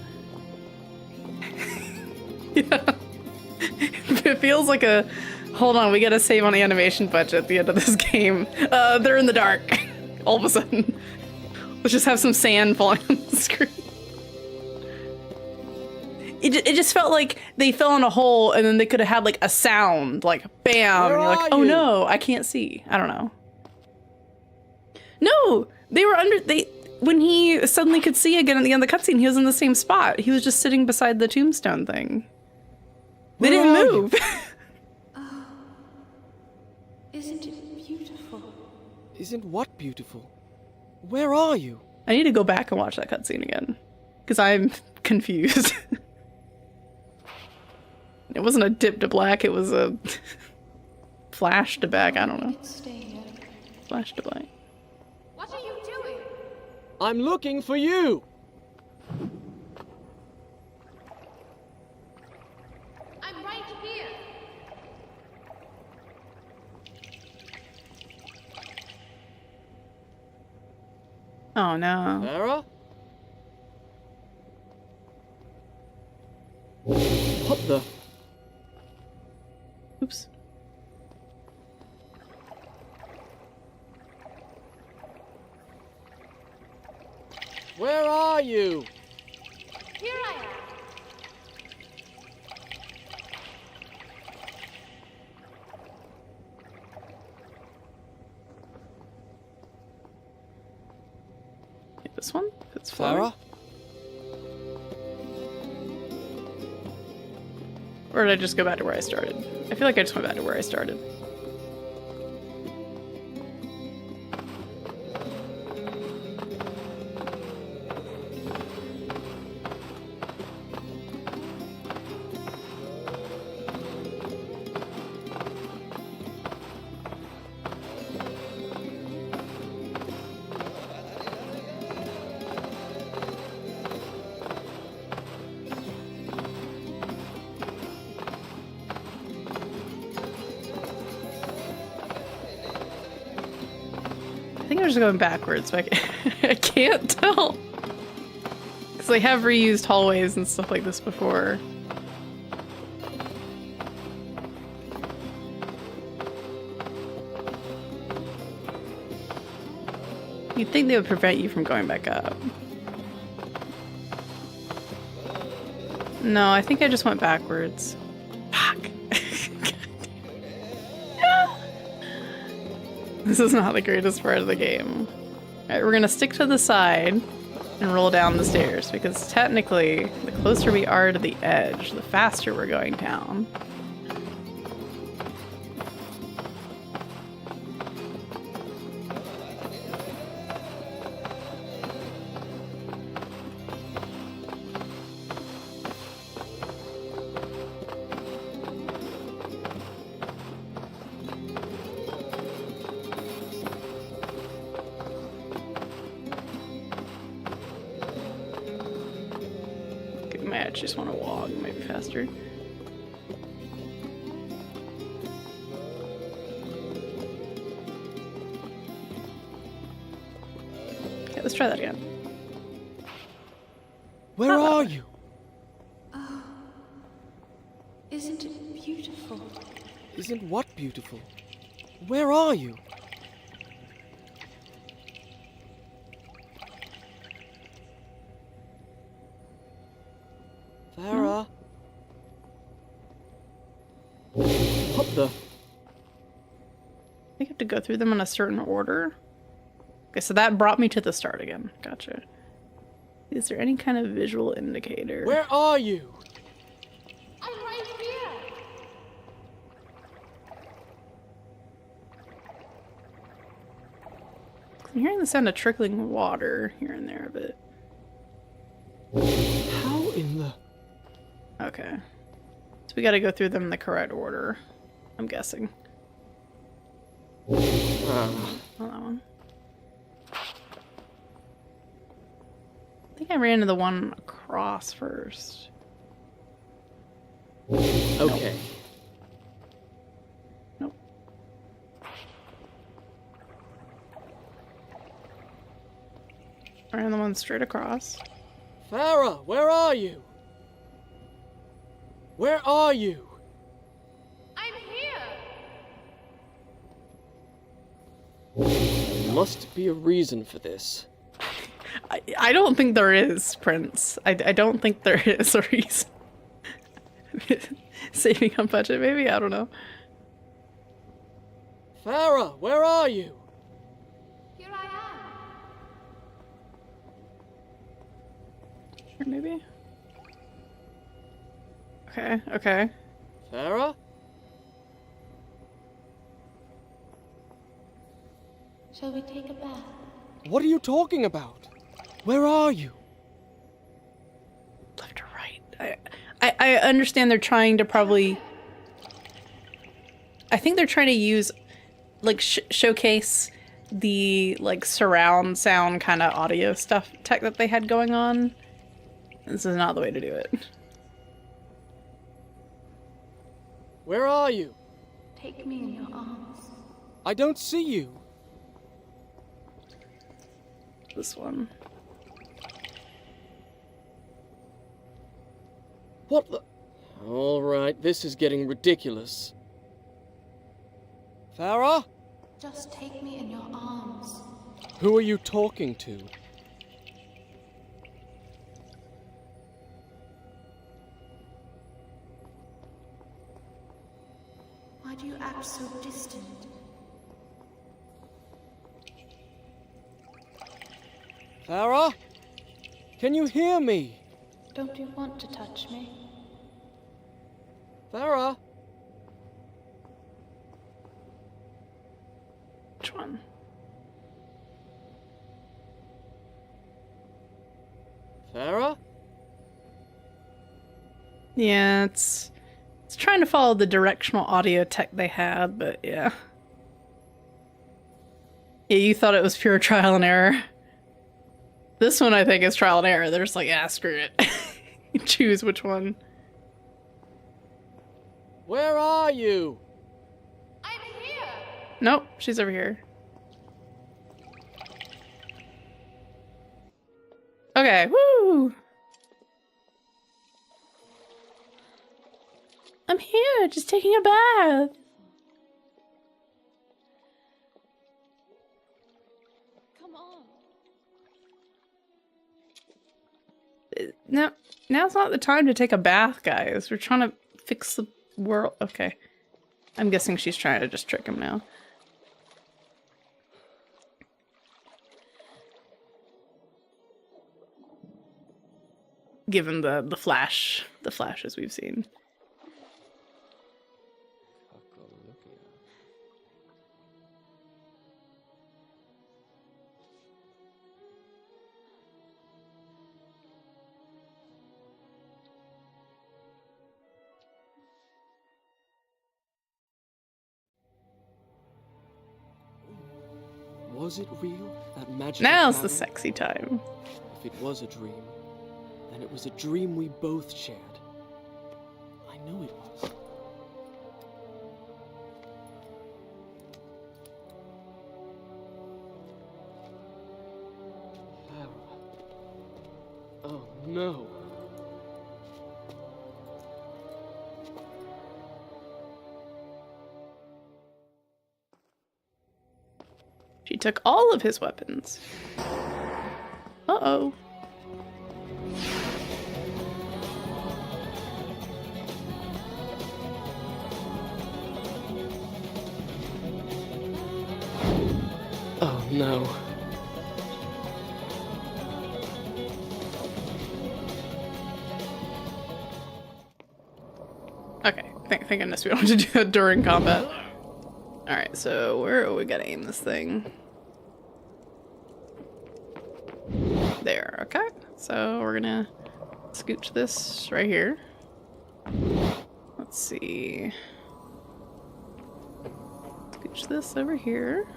Yeah. It feels like a Hold on, we gotta save on the animation budget at the end of this game. They're in the dark. All of a sudden. Let's just have some sand falling on the screen. It just felt like they fell in a hole and then they could have had like a sound, like bam, Where and you're are like, oh you? no, I can't see. I don't know. No, they were when he suddenly could see again at the end of the cutscene, he was in the same spot. He was just sitting beside the tombstone thing. They Where didn't are you? move. Isn't it beautiful? Isn't what beautiful? Where are you? I need to go back and watch that cutscene again because I'm confused. It wasn't a dip to black, it was a flash to back, I don't know. Stay here. Flash to black. What are you doing? I'm looking for you! I'm right here. Oh no. Farah? What the? Oops. Where are you? Here I am. This one? It's flower. Farah? Or did I just go back to where I started? I feel like I just went back to where I started. I think I'm just going backwards, but I can't tell. Because they have reused hallways and stuff like this before. You'd think they would prevent you from going back up. No, I think I just went backwards. Fuck. This is not the greatest part of the game. Alright, we're gonna stick to the side and roll down the stairs because technically, the closer we are to the edge, the faster we're going down. I just want to walk, maybe faster. Okay, let's try that again. Where are you? Isn't it beautiful? Isn't what beautiful? Where are you? Farah? What the? I think I have to go through them in a certain order. Okay, so that brought me to the start again. Gotcha. Is there any kind of visual indicator? Where are you? I'm right here. I'm hearing the sound of trickling water here and there a bit. How in the... Okay. So we gotta go through them in the correct order, I'm guessing. Oh, that one. I think I ran into the one across first. Okay. Nope. I ran the one straight across. Farah, where are you? Where are you? I'm here. must be a reason for this. I don't think there is, Prince. I don't think there is a reason. Saving on budget, maybe? I don't know. Farah, where are you? Here I am. Sure, maybe? Okay, okay. Farah? Shall we take a bath? What are you talking about? Where are you? Left or right? I understand they're trying to probably... I think they're trying to use, like, showcase the, like, surround sound kind of audio stuff tech that they had going on. This is not the way to do it. Where are you? Take me in your arms. I don't see you. This one. What the... Alright, this is getting ridiculous. Farah? Just take me in your arms. Who are you talking to? Why do you act so distant? Farah? Can you hear me? Don't you want to touch me? Farah? Which one? Farah? Yeah, it's trying to follow the directional audio tech they had, but yeah. Yeah, you thought it was pure trial and error. This one I think is trial and error. They're just like, ah, screw it. Choose which one. Where are you? I'm here! Nope, she's over here. Okay, woo! I'm here, just taking a bath. Come on. No, now's not the time to take a bath, guys. We're trying to fix the world. Okay. I'm guessing she's trying to just trick him now. Given the flashes we've seen. Was it real? That magic. Now's the sexy time. If it was a dream, then it was a dream we both shared. I know it was. Farah. Oh no. She took all of his weapons. Uh-oh. Oh no. Okay, thank goodness we don't have to do that during combat. Alright, so where are we gonna aim this thing? There, okay. So we're gonna scooch this right here. Let's see. Scooch this over here.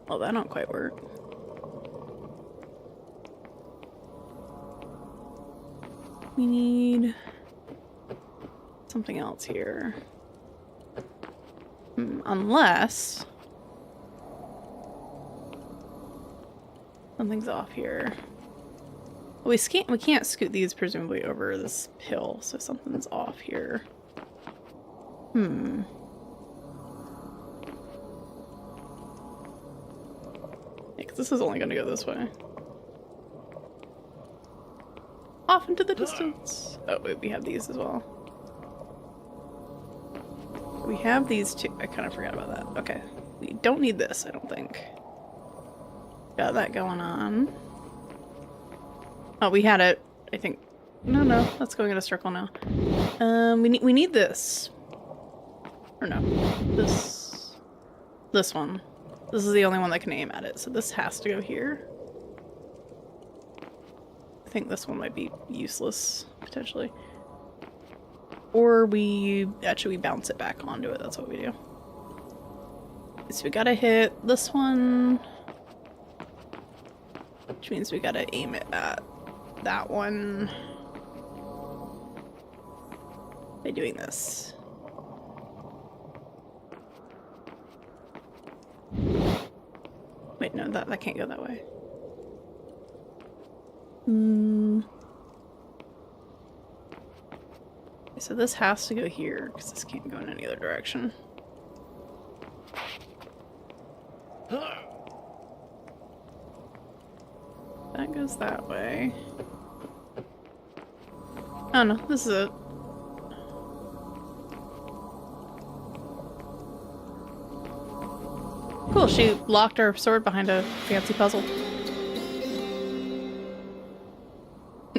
Well, that don't quite work. We need something else here. Unless Something's off here. We can't scoot these presumably over this hill, so something's off here. Hmm. Yeah, 'cause this is only gonna go this way. Off into the distance. Oh wait, we have these as well. We have these two. I kind of forgot about that. Okay. We don't need this, I don't think. Got that going on. Oh, we had it, I think. No, that's going in a circle now. We need this. Or no, this one. This is the only one that can aim at it, so this has to go here. I think this one might be useless, potentially. Or we bounce it back onto it, that's what we do. So we gotta hit this one. Which means we gotta aim it at that one. By doing this. Wait, no, that can't go that way. So this has to go here, because this can't go in any other direction. That goes that way. Oh no, this is it. Cool, she locked her sword behind a fancy puzzle.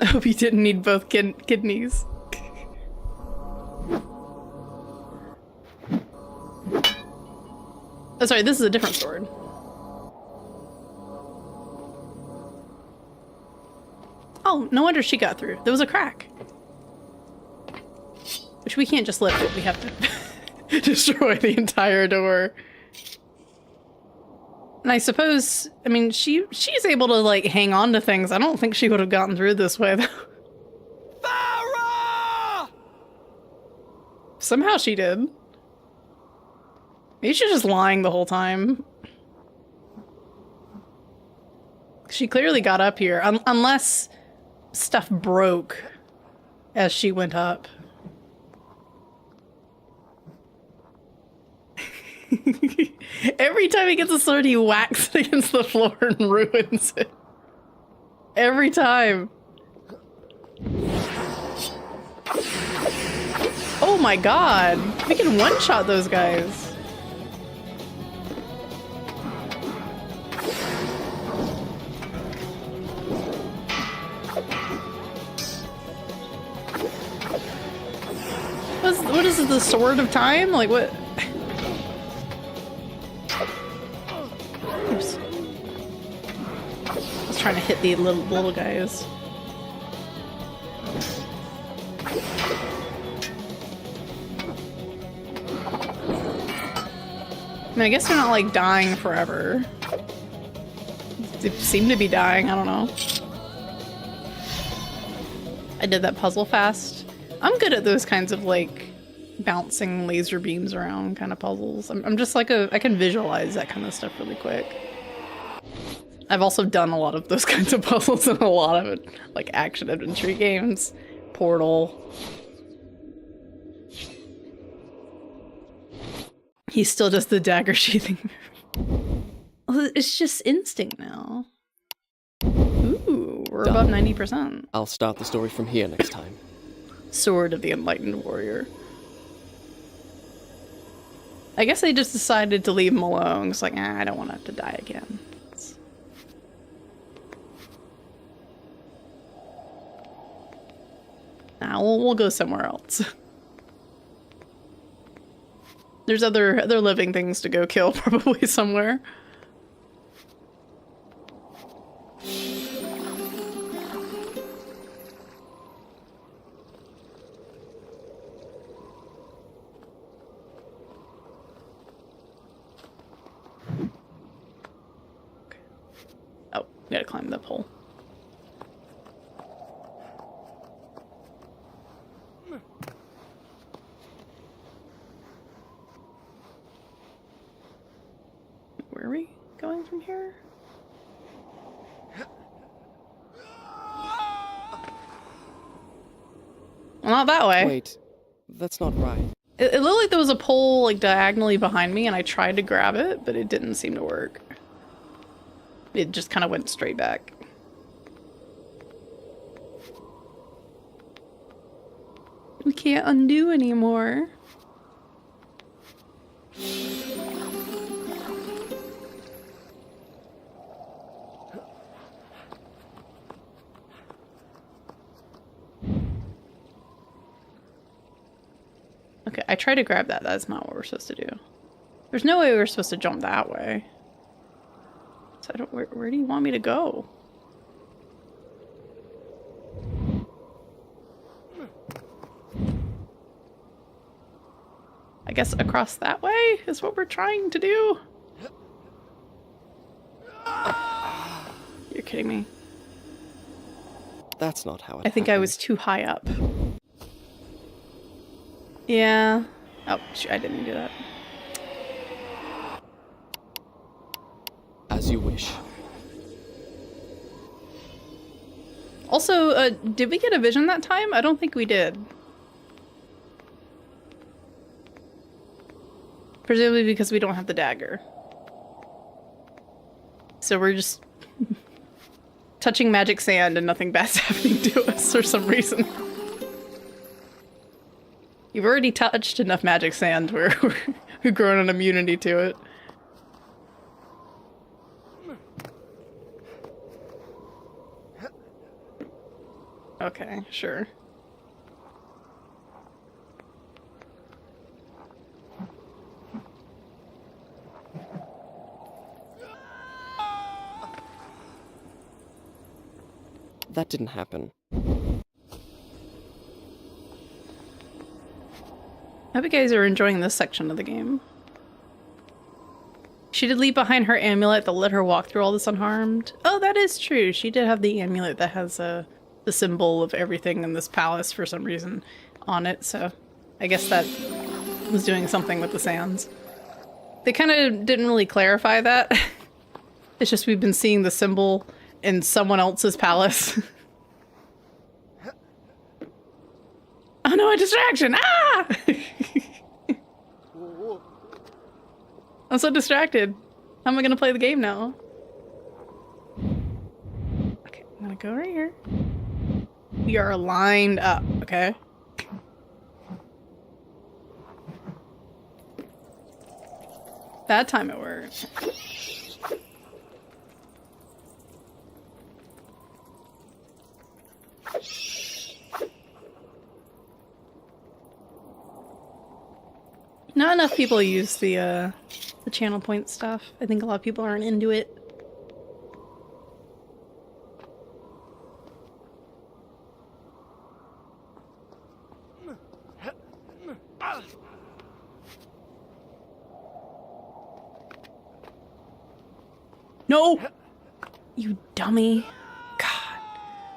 I hope you didn't need both kidneys. Oh, sorry, this is a different sword. Oh, no wonder she got through. There was a crack. Which we can't just lift it, we have to destroy the entire door. And I suppose, I mean, she's able to, like, hang on to things. I don't think she would have gotten through this way, though. Farah! Somehow she did. Maybe she's just lying the whole time. She clearly got up here, unless stuff broke as she went up. Every time he gets a sword, he whacks it against the floor and ruins it. Every time. Oh my god! We can one-shot those guys. What is it, the sword of time? Like what? Oops. I was trying to hit the little guys. I mean, I guess they're not like dying forever. They seem to be dying, I don't know. I did that puzzle fast. I'm good at those kinds of like bouncing laser beams around kind of puzzles. I'm just like I can visualize that kind of stuff really quick. I've also done a lot of those kinds of puzzles in a lot of like action adventure games. Portal. He's still just the dagger sheathing. It's just instinct now. Ooh, we're above 90%. I'll start the story from here next time. Sword of the Enlightened Warrior. I guess they just decided to leave him alone. It's like, I don't want to have to die again. Nah, we'll go somewhere else. There's other living things to go kill probably somewhere. Oh, we gotta climb the pole. Where are we going from here? not that way. Wait, that's not right. It looked like there was a pole like diagonally behind me and I tried to grab it, but it didn't seem to work. It just kind of went straight back. We can't undo anymore. Okay, I tried to grab that. That's not what we're supposed to do. There's no way we were supposed to jump that way. So I don't. Where do you want me to go? I guess across that way is what we're trying to do. You're kidding me. That's not how it I think I was too high up. Yeah. Oh, shoot, I didn't do that. As you wish. Also, did we get a vision that time? I don't think we did. Presumably because we don't have the dagger. So we're just touching magic sand and nothing bad's happening to us for some reason. You've already touched enough magic sand where we've grown an immunity to it. Okay, sure. That didn't happen. I hope you guys are enjoying this section of the game. She did leave behind her amulet that let her walk through all this unharmed. Oh, that is true. She did have the amulet that has the symbol of everything in this palace for some reason on it, so I guess that was doing something with the sands. They kind of didn't really clarify that. It's just we've been seeing the symbol in someone else's palace. Oh no, a distraction! Ah! I'm so distracted. How am I gonna play the game now? Okay, I'm gonna go right here. We are lined up, okay? That time it worked. Not enough people use the channel point stuff. I think a lot of people aren't into it. No! You dummy. God.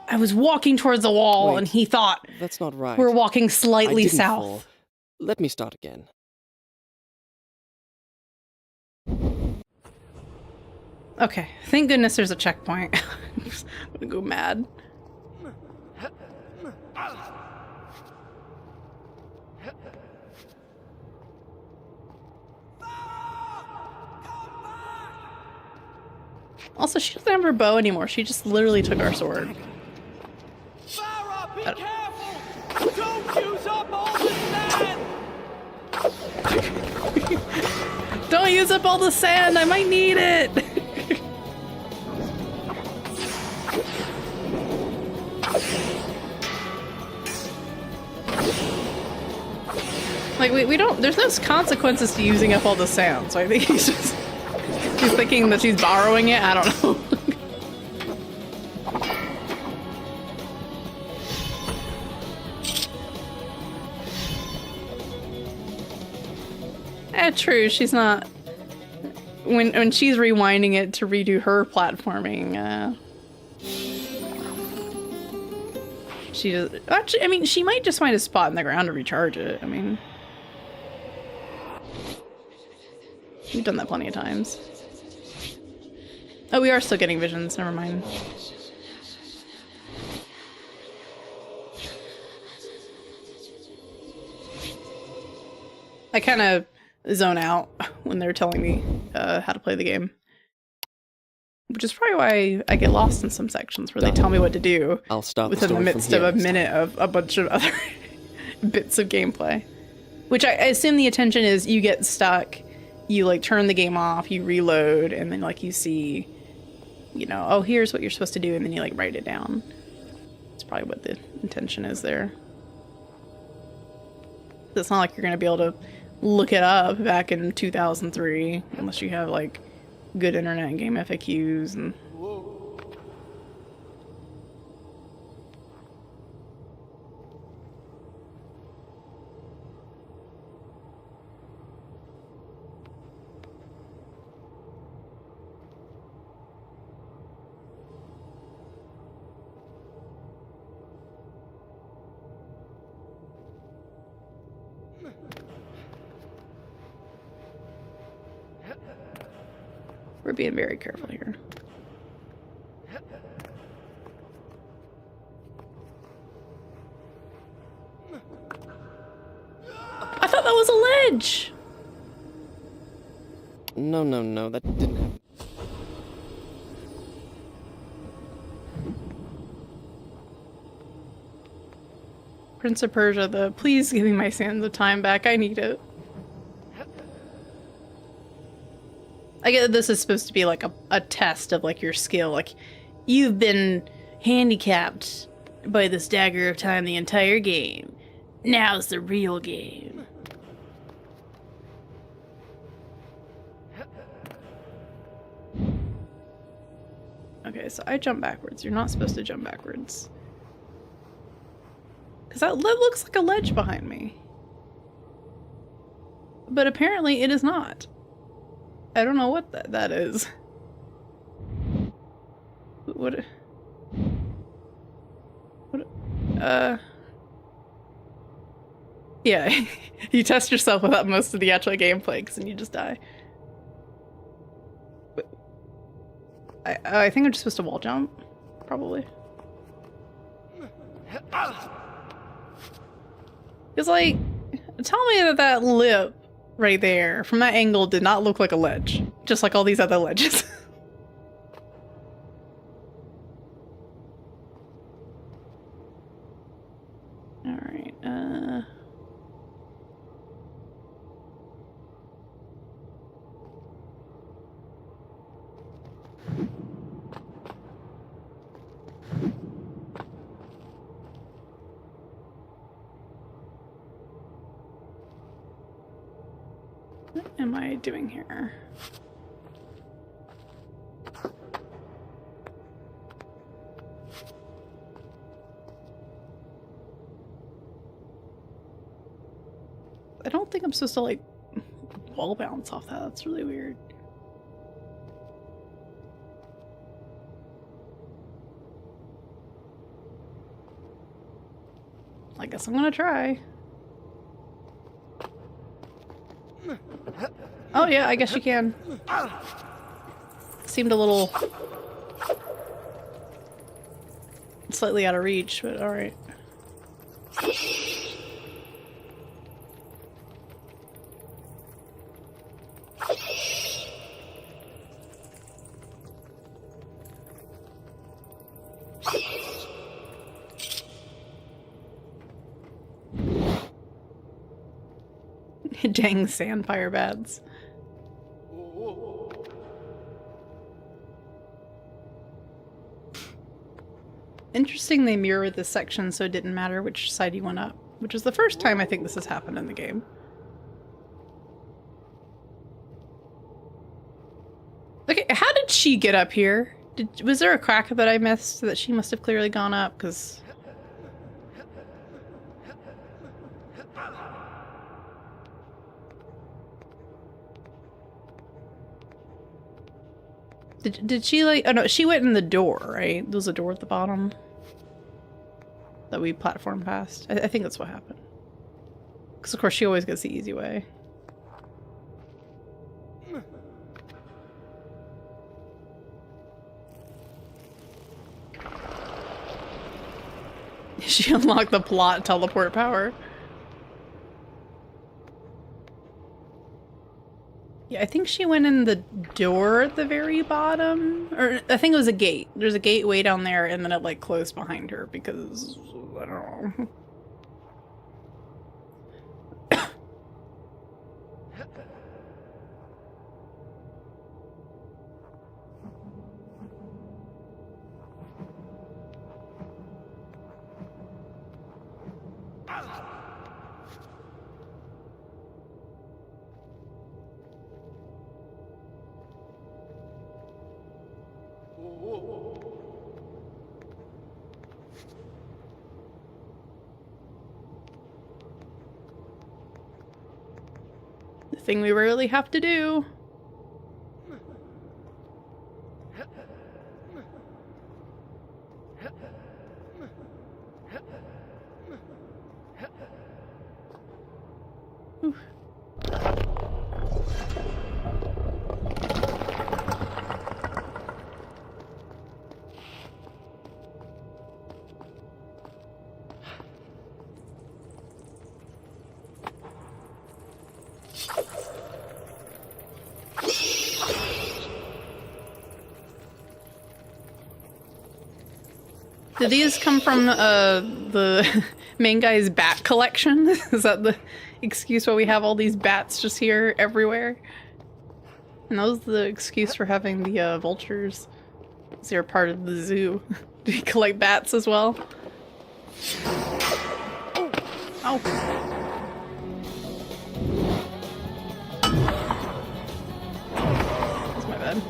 I was walking towards the wall. Wait, and he thought that's not right. we're walking slightly I didn't south. fall. Let me start again. Okay, thank goodness there's a checkpoint. I'm gonna go mad. Also, she doesn't have her bow anymore. She just literally took our sword. Farah, be careful! Don't use up all the sand! Don't use up all the sand! I might need it! Like, we don't, there's no consequences to using up all the sand, so I think he's just, he's thinking that she's borrowing it, I don't know. True, she's not, when she's rewinding it to redo her platforming, she does, actually, I mean, she might just find a spot in the ground to recharge it, I mean. We've done that plenty of times. Oh, we are still getting visions, never mind. I kind of zone out when they're telling me how to play the game. Which is probably why I get lost in some sections where they tell me what to do I'll start within the midst of a minute of a bunch of other bits of gameplay. Which I assume the intention is you get stuck, you like turn the game off, you reload, and then like you see, you know, oh, here's what you're supposed to do, and then you like write it down. That's probably what the intention is there. It's not like you're going to be able to look it up back in 2003 unless you have like good internet and game FAQs and we're being very careful here. I thought that was a ledge! No, that didn't happen. Prince of Persia, please give me my sands of time back, I need it. I get that this is supposed to be like a test of like your skill, like you've been handicapped by this dagger of time the entire game. Now's the real game. Okay, so I jump backwards. You're not supposed to jump backwards. Because that looks like a ledge behind me. But apparently it is not. I don't know what that is. What? Yeah, you test yourself without most of the actual gameplay, because then you just die. But I think I'm just supposed to wall jump, probably. It's like, tell me that lip right there from that angle did not look like a ledge, just like all these other ledges. All right. What am I doing here? I don't think I'm supposed to like wall bounce off that. That's really weird. I guess I'm gonna try. Oh yeah, I guess you can. Seemed a little slightly out of reach, but alright. Dang sandfire bats. Interesting they mirrored this section so it didn't matter which side you went up, which is the first time I think this has happened in the game. Okay, how did she get up here? Was there a crack that I missed that she must have clearly gone up? Because Did she like, oh no, she went in the door, right? There was a door at the bottom that we platformed past. I think that's what happened. Because of course she always gets the easy way. She unlocked the plot teleport power. I think she went in the door at the very bottom. Or I think it was a gate. There's a gate way down there and then it like closed behind her because I don't know. The thing we rarely have to do. Oof. Do these come from the main guy's bat collection? Is that the excuse why we have all these bats just here everywhere? And that was the excuse for having the vultures. They're part of the zoo. Do you collect bats as well? Oh. That's my bad.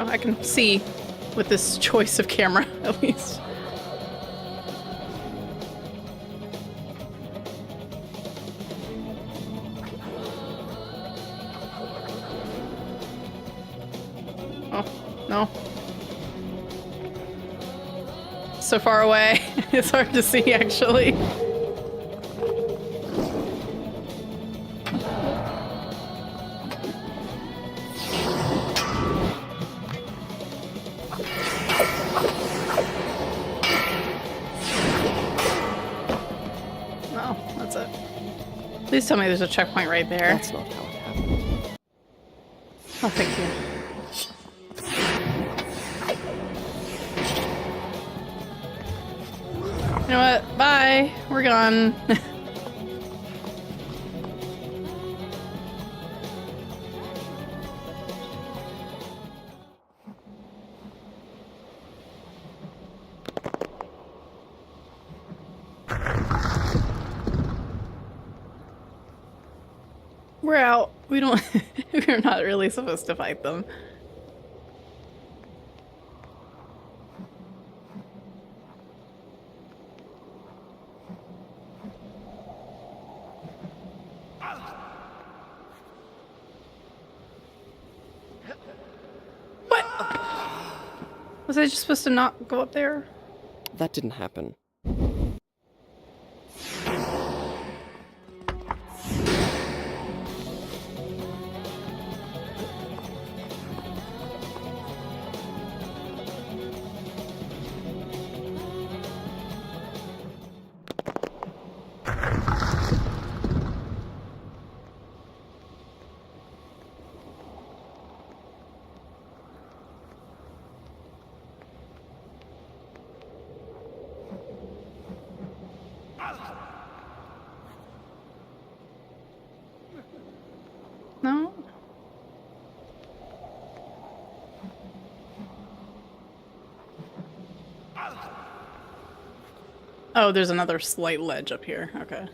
I can see with this choice of camera, at least. Oh, no. So far away, it's hard to see, actually. Please tell me there's a checkpoint right there. That's not how it happened. Oh, thank you. You know what? Bye. We're gone. We're out. We don't. We're not really supposed to fight them. What? Was I just supposed to not go up there? That didn't happen. No? Oh, there's another slight ledge up here. Okay.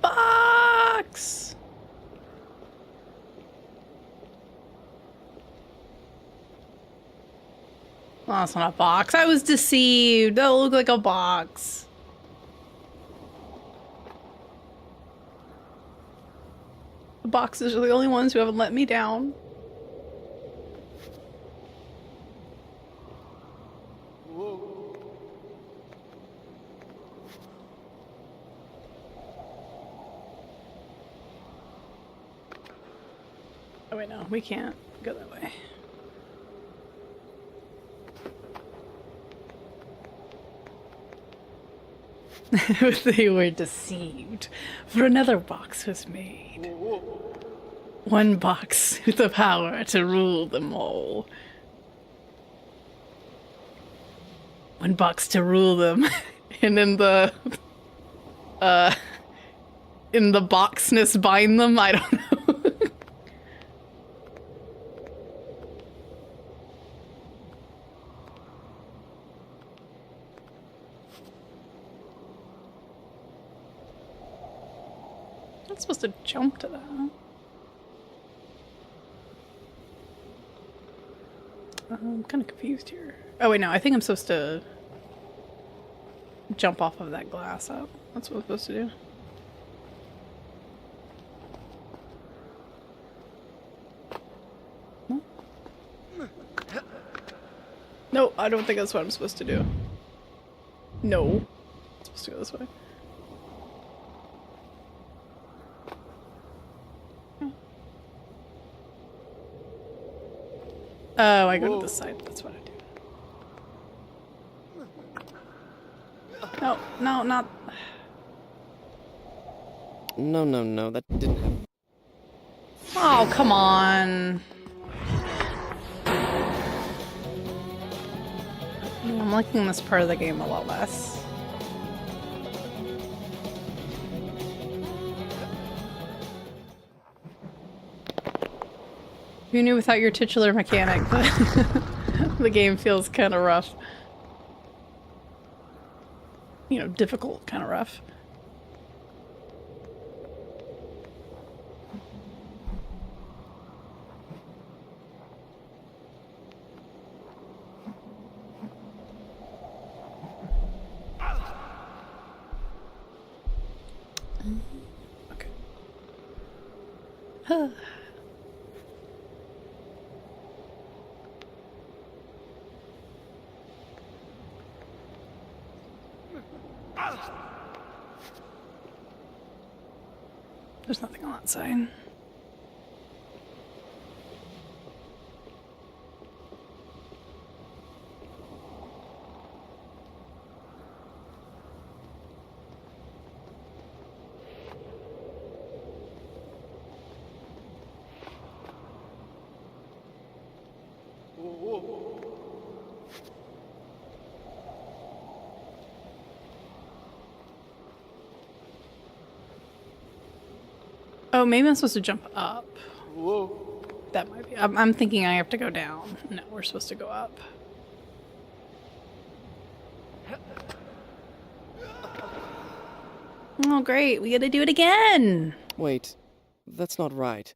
Box! Oh, that's not a box. I was deceived. That looked like a box. The boxes are the only ones who haven't let me down. wait, no, we can't go that way. They were deceived, for another box was made. One box with the power to rule them all. One box to rule them, and in the boxness bind them. I don't know. I'm supposed to jump to that. I'm kind of confused here. Oh wait, no, I think I'm supposed to jump off of that glass up. That's what I'm supposed to do. No? No, I don't think that's what I'm supposed to do. No. I'm supposed to go this way. Oh, I go to this side. That's what I do. No, no, not... No, that didn't happen. Oh, come on. I'm liking this part of the game a lot less. Who knew without your titular mechanic the game feels kind of rough. You know, difficult, kind of rough. Okay. There's nothing on that side. Oh, maybe I'm supposed to jump up. Whoa. That might be. I'm thinking I have to go down. No, we're supposed to go up. Oh, great. We gotta do it again. Wait, that's not right.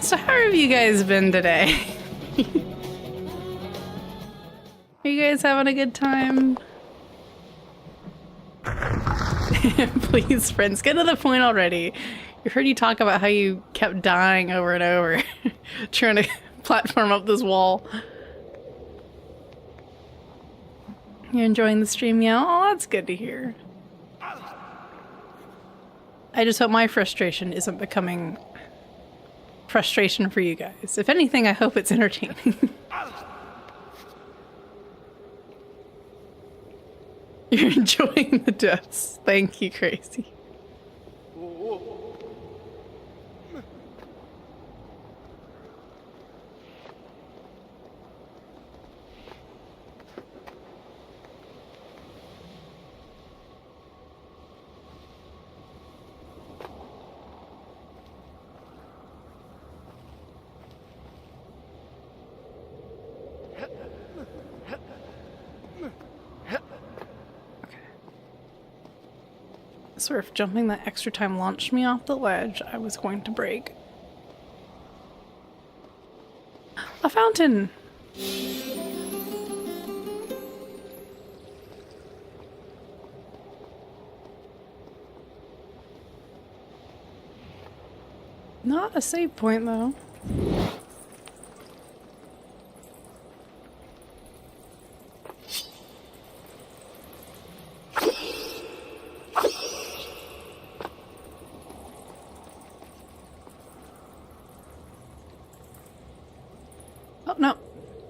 So how have you guys been today? Are you guys having a good time? Please, friends, get to the point already. I heard you talk about how you kept dying over and over trying to platform up this wall. You're enjoying the stream, yeah? Oh, that's good to hear. I just hope my frustration isn't becoming frustration for you guys. If anything, I hope it's entertaining. You're enjoying the deaths. Thank you, Crazy. I swear if jumping that extra time launched me off the ledge, I was going to break. A fountain! Not a save point, though.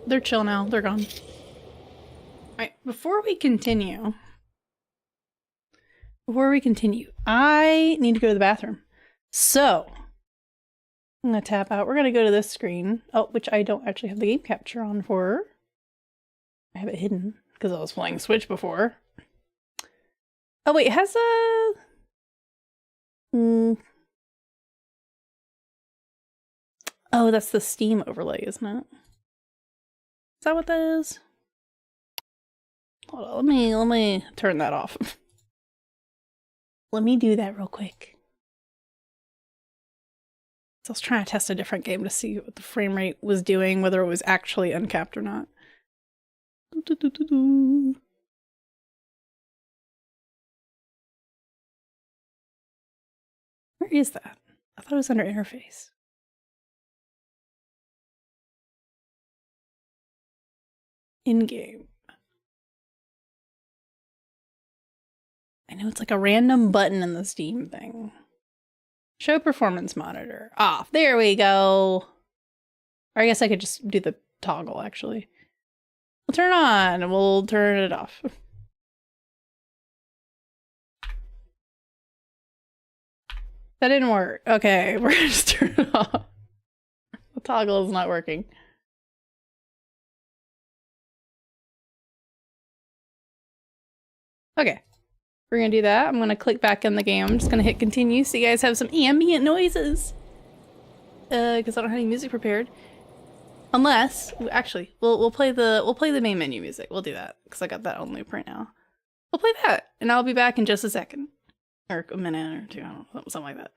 they're chill now. They're gone. Alright, before we continue, I need to go to the bathroom. So, I'm gonna tap out. We're gonna go to this screen. Oh, which I don't actually have the game capture on for. I have it hidden because I was playing Switch before. Oh wait, it has a... Oh, that's the Steam overlay, isn't it? Is that what that is? Hold on, let me turn that off. Let me do that real quick. So I was trying to test a different game to see what the frame rate was doing, whether it was actually uncapped or not. Where is that? I thought it was under interface. In-game. I know it's like a random button in the Steam thing. Show performance monitor. Off. There we go. Or I guess I could just do the toggle, actually. We'll turn it on and we'll turn it off. That didn't work. Okay, we're gonna just turn it off. The toggle is not working. Okay, we're gonna do that. I'm gonna click back in the game. I'm just gonna hit continue so you guys have some ambient noises. Because I don't have any music prepared. Unless, actually, we'll play the main menu music. We'll do that because I got that on loop right now. We'll play that, and I'll be back in just a second, or a minute or two, I don't know, something like that.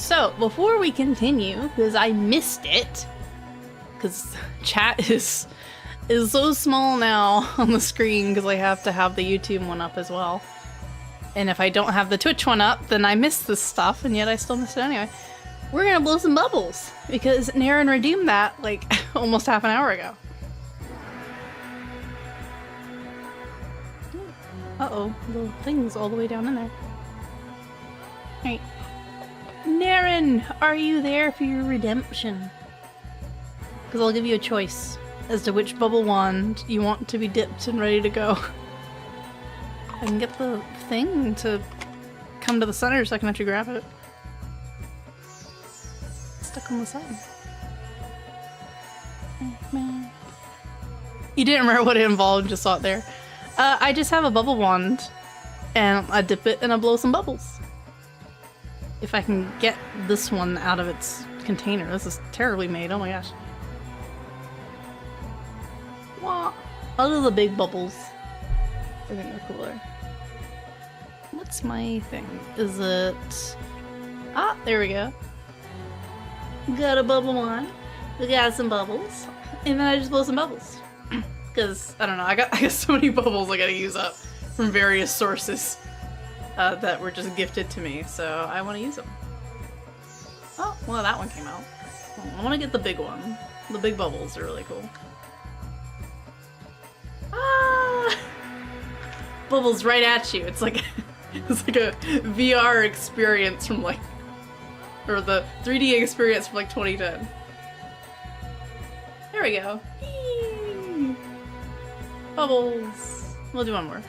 So, before we continue, because I missed it, because chat is so small now on the screen because I have to have the YouTube one up as well. And if I don't have the Twitch one up, then I miss this stuff, and yet I still miss it anyway. We're gonna blow some bubbles, because Naren redeemed that, like, almost half an hour ago. Uh-oh, little things all the way down in there. Alright. Naren, are you there for your redemption? Because I'll give you a choice as to which bubble wand you want to be dipped and ready to go. I can get the thing to come to the center so I can actually grab it. It's stuck on the side. Oh, man. You didn't remember what it involved, just saw it there. I just have a bubble wand, and I dip it and I blow some bubbles. If I can get this one out of its container. This is terribly made, oh my gosh. Wah. I'll do the big bubbles. I think they're cooler. What's my thing? Is it... Ah, there we go. Got a bubble wand. We got some bubbles. And then I just blow some bubbles. Because, I don't know, I got so many bubbles I gotta use up from various sources that were just gifted to me, so I want to use them. Oh, well, that one came out. I want to get the big one. The big bubbles are really cool. Ah! Bubbles right at you. It's like it's like a VR experience from like, or the 3D experience from like 2010. There we go. Yee! Bubbles. We'll do one more.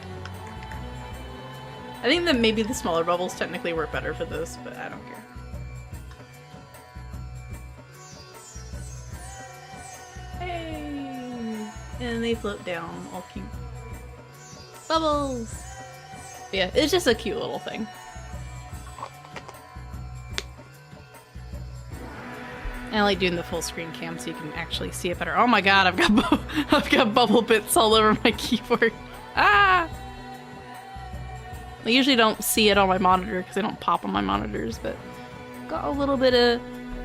I think that maybe the smaller bubbles technically work better for this, but I don't care. Hey! And they float down, all cute. Bubbles! But yeah, it's just a cute little thing. And I like doing the full screen cam so you can actually see it better. Oh my god, I've got bubble bits all over my keyboard. Ah! I usually don't see it on my monitor because they don't pop on my monitors, but got a little bit of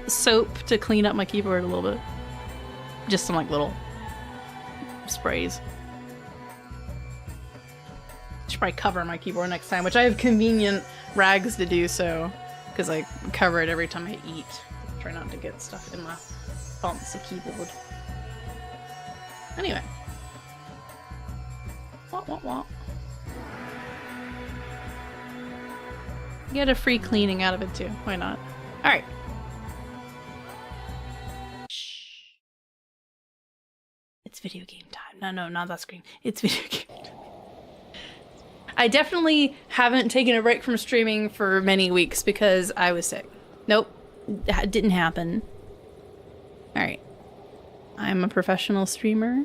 soap to clean up my keyboard a little bit. Just some like little sprays. Should probably cover my keyboard next time, which I have convenient rags to do so, because I cover it every time I eat. Try not to get stuff in my fancy keyboard. Anyway. Wah. Get a free cleaning out of it too. Why not? Alright. Shh. It's video game time. No, not that screen. It's video game time. I definitely haven't taken a break from streaming for many weeks because I was sick. Nope. That didn't happen. Alright. I'm a professional streamer.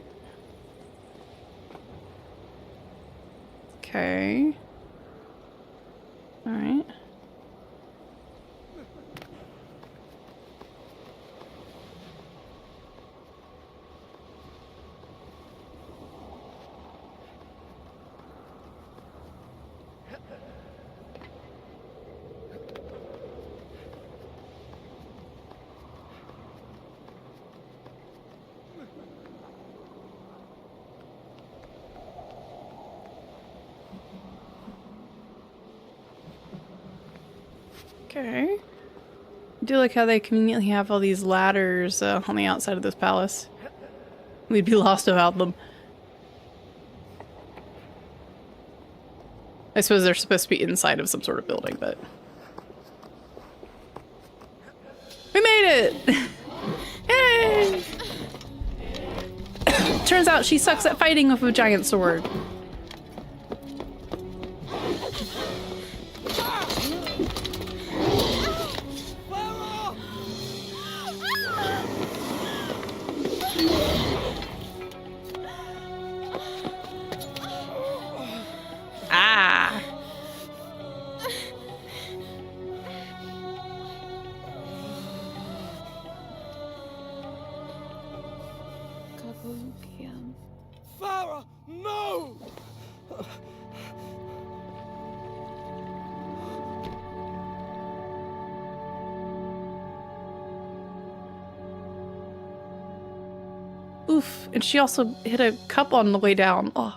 Okay. Alright. Okay. I do like how they conveniently have all these ladders on the outside of this palace. We'd be lost without them. I suppose they're supposed to be inside of some sort of building, but... We made it! Yay! Turns out she sucks at fighting with a giant sword. Ah! Farah, no! Oof. And she also hit a cup on the way down. Oh.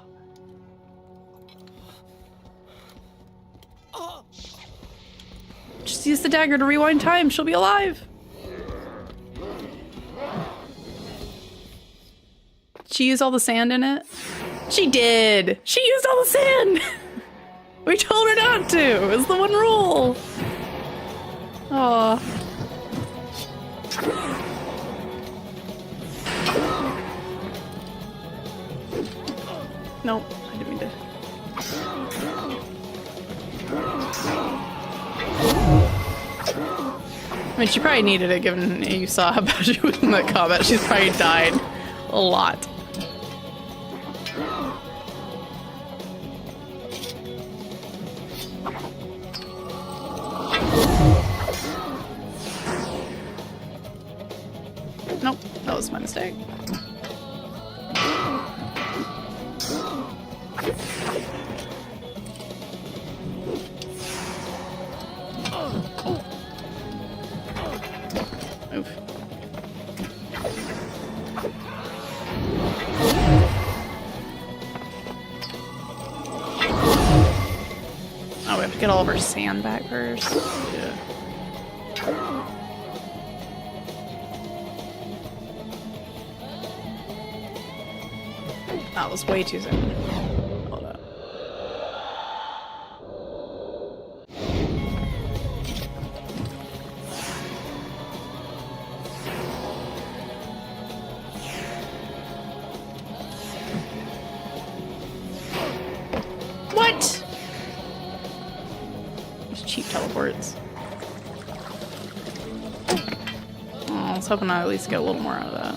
Just use the dagger to rewind time. She'll be alive. She used all the sand in it? She did! She used all the sand! We told her not to! It's the one rule! Aww. Nope, I didn't mean to. I mean, she probably needed it given you saw how bad she was in that combat. She's probably died a lot. Nope, that was my mistake. Oof. Oh, we have to get all of our sand back first. Yeah. That was way too soon. Hold up. What? These cheap teleports. Oh, I was hoping I'd at least get a little more out of that.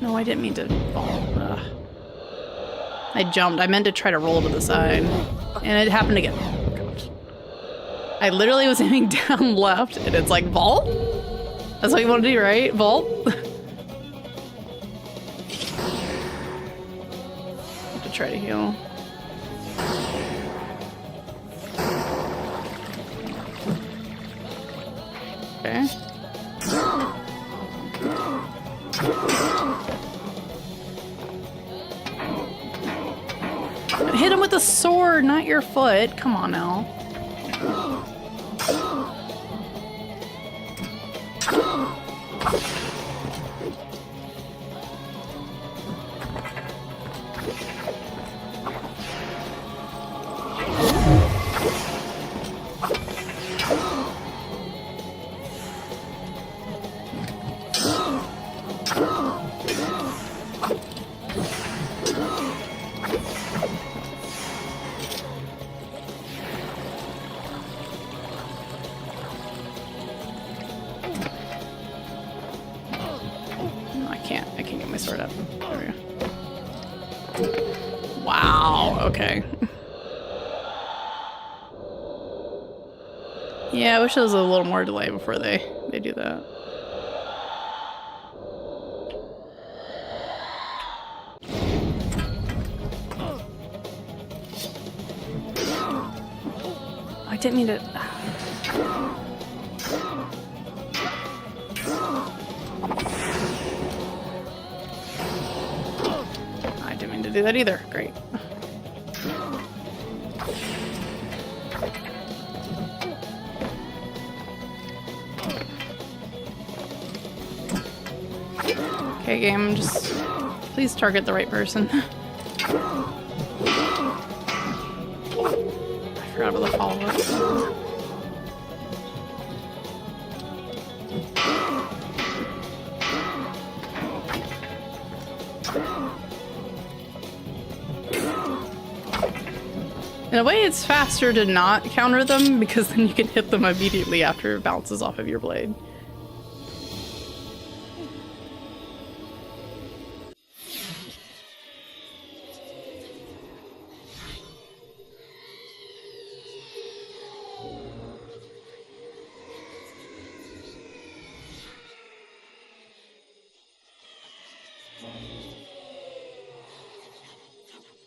No, I didn't mean to fall. Ugh. I jumped. I meant to try to roll to the side. And it happened again. God. I literally was aiming down left, and it's like, vault? That's what you want to do, right? Vault? Have to try to heal. Okay. Hit him with the sword, not your foot. Come on now. I can't get my sword up. There we go. Wow, okay. Yeah, I wish there was a little more delay before they do that. I didn't mean to... I didn't mean to do that either. Great. Okay, game, just please target the right person. I forgot about the follow-up. In a way, it's faster to not counter them because then you can hit them immediately after it bounces off of your blade.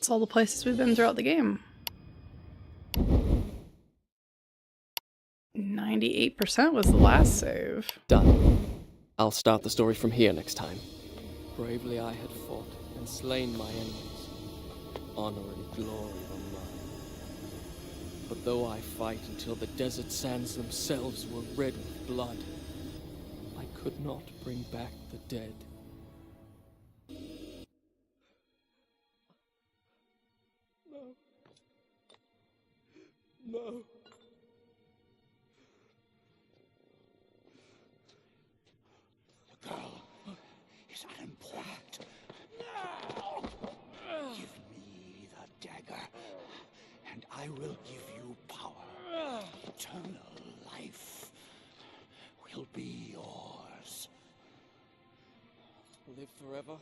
It's all the places we've been throughout the game. 98% was the last save. Done. I'll start the story from here next time. Bravely I had fought and slain my enemies. Honor and glory were mine. But though I fight until the desert sands themselves were red with blood, I could not bring back the dead. No. No. The girl is unimportant. Give me the dagger, and I will give you power. Eternal life will be yours. Live forever,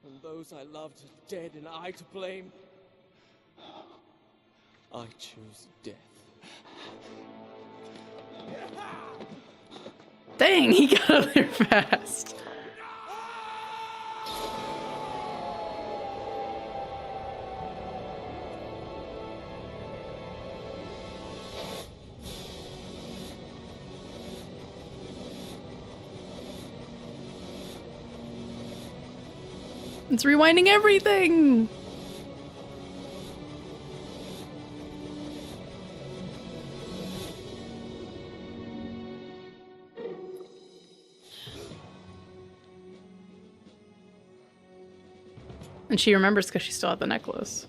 and those I loved are dead and I to blame. I choose death. Dang, he got up there fast. It's rewinding everything. And she remembers because she still had the necklace.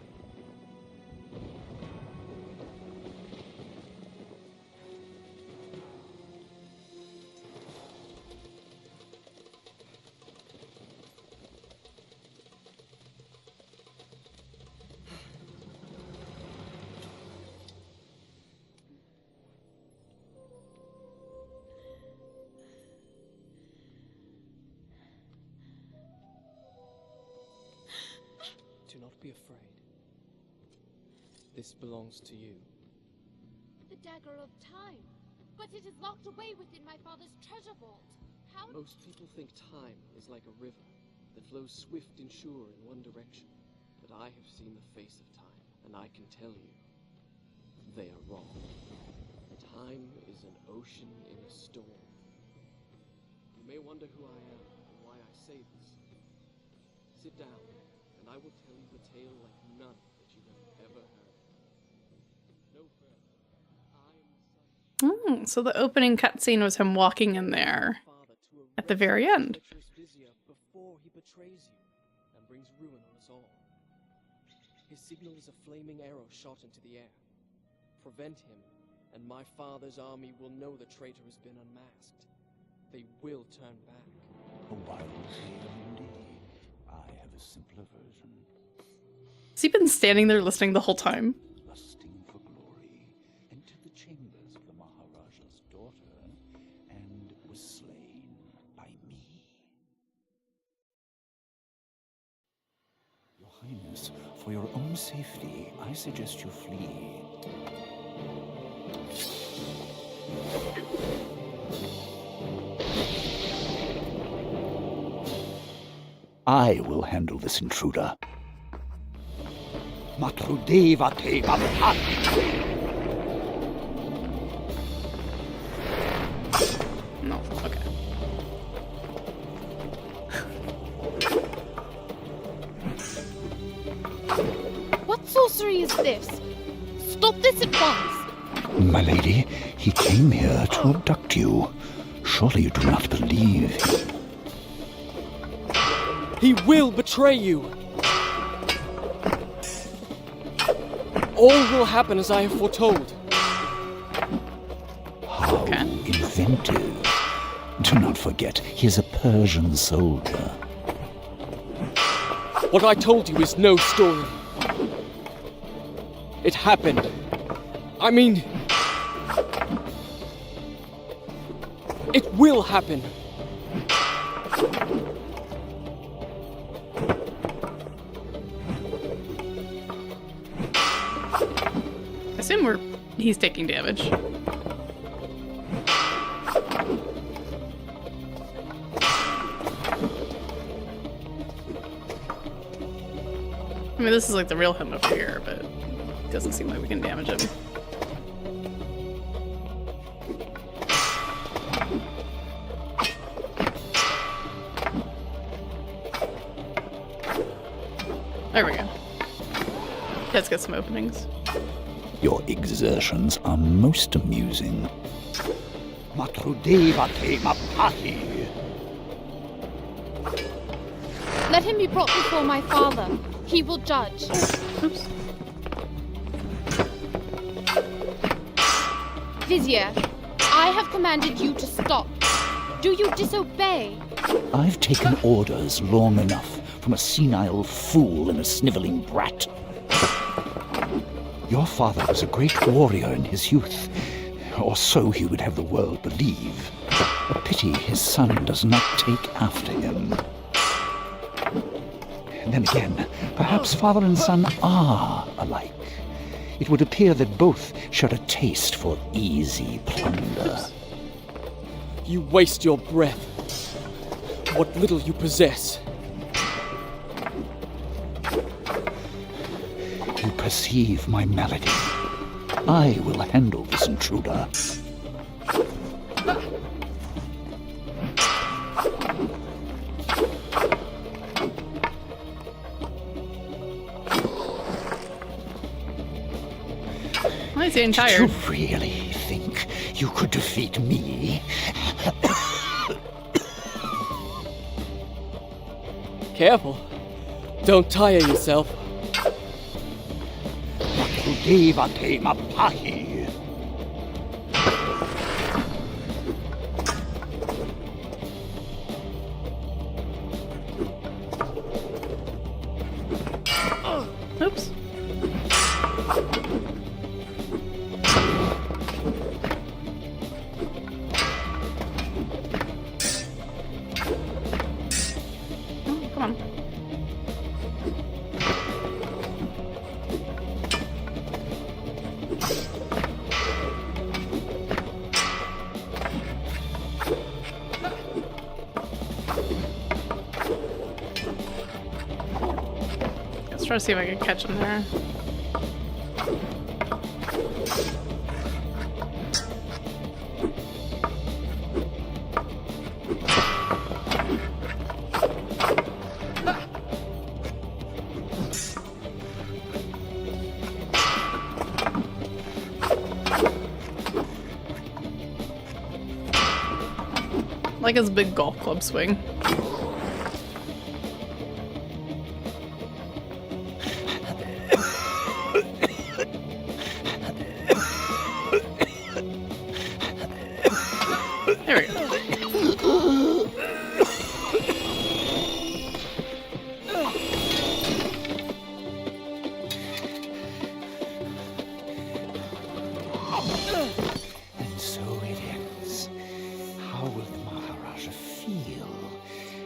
Do not be afraid. This belongs to you. The dagger of time. But it is locked away within my father's treasure vault. How? Most people think time is like a river that flows swift and sure in one direction. But I have seen the face of time, and I can tell you, they are wrong. Time is an ocean in a storm. You may wonder who I am and why I say this. Sit down, and I will tell you a tale like none that you have ever heard. No further. I am the son. So the opening cutscene was him walking in there at the very end. Before he betrays you and brings ruin on us all. His signal is a flaming arrow shot into the air. Prevent him, and my father's army will know the traitor has been unmasked. They will turn back. A wild tale indeed. I have a simpler version. Has he been standing there listening the whole time? Lusting for glory, entered the chambers of the Maharaja's daughter and was slain by me. Your Highness, for your own safety, I suggest you flee. I will handle this intruder. Matrudevate Bhavat. No, okay. What sorcery is this? Stop this at once! My lady, he came here to abduct you. Surely you do not believe. He will betray you! All will happen as I have foretold. How inventive. Do not forget, he is a Persian soldier. What I told you is no story. It happened. I mean... it will happen. I assume he's taking damage. I mean, this is like the real him over here, but it doesn't seem like we can damage him. There we go. Let's get some openings. Your exertions are most amusing. Matrudevate mapahi. Let him be brought before my father. He will judge. Oops. Vizier, I have commanded you to stop. Do you disobey? I've taken orders long enough from a senile fool and a sniveling brat. Your father was a great warrior in his youth, or so he would have the world believe. A pity his son does not take after him. And then again, perhaps father and son are alike. It would appear that both share a taste for easy plunder. You waste your breath. What little you possess. You perceive my malady. I will handle this intruder. Why is he Did tired? you really think you could defeat me? Careful. Don't tire yourself. Matrudevate mapahi. Oops. Oh, come on. Let's try to see if I can catch him there. Like his big golf club swing. There we go. And so it ends. How will the Maharaja feel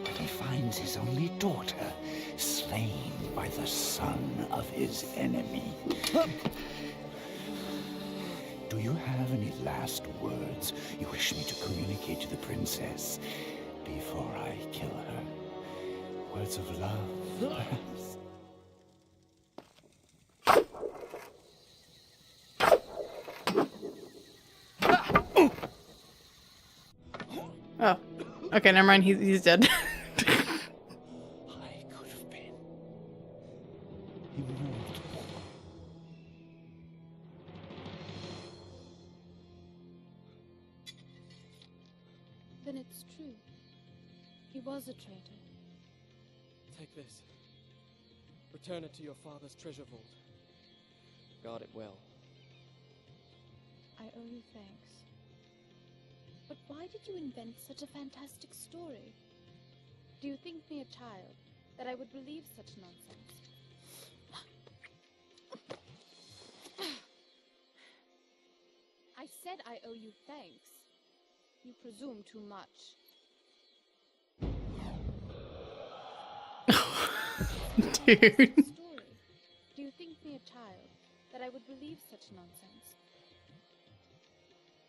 when he finds his only daughter slain by the son of his enemy? Do you have any last words you wish me to communicate to the princess before I kill her? Words of love, perhaps? Oh. Okay, never mind. He's dead. I could have been immortal. Then it's true. He was a traitor. Take this. Return it to your father's treasure vault. Guard it well. I owe you thanks. But why did you invent such a fantastic story? Do you think me a child, that I would believe such nonsense? I said I owe you thanks. You presume too much. Dude. Story. Do you think me a child, that I would believe such nonsense?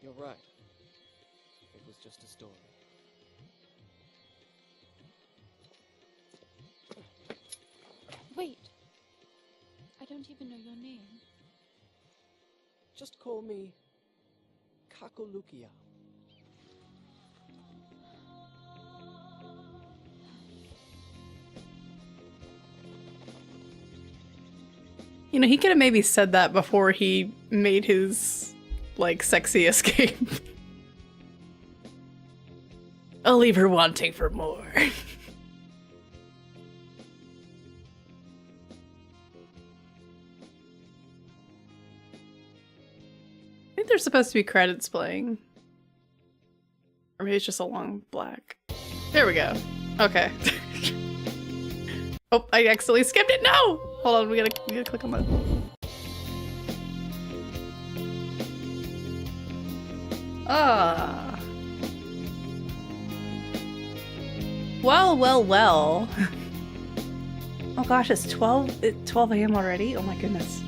You're right. It was just a story. Wait. don't even know your name. Just call me Kakolukia. You know, he could have maybe said that before he made his, like, sexy escape. I'll leave her wanting for more. I think there's supposed to be credits playing. Or maybe it's just a long black. There we go. Okay. Oh, I accidentally skipped it. No! Hold on, we gotta click on that. Ah. Well. Oh gosh, it's 12 a.m. already? Oh my goodness.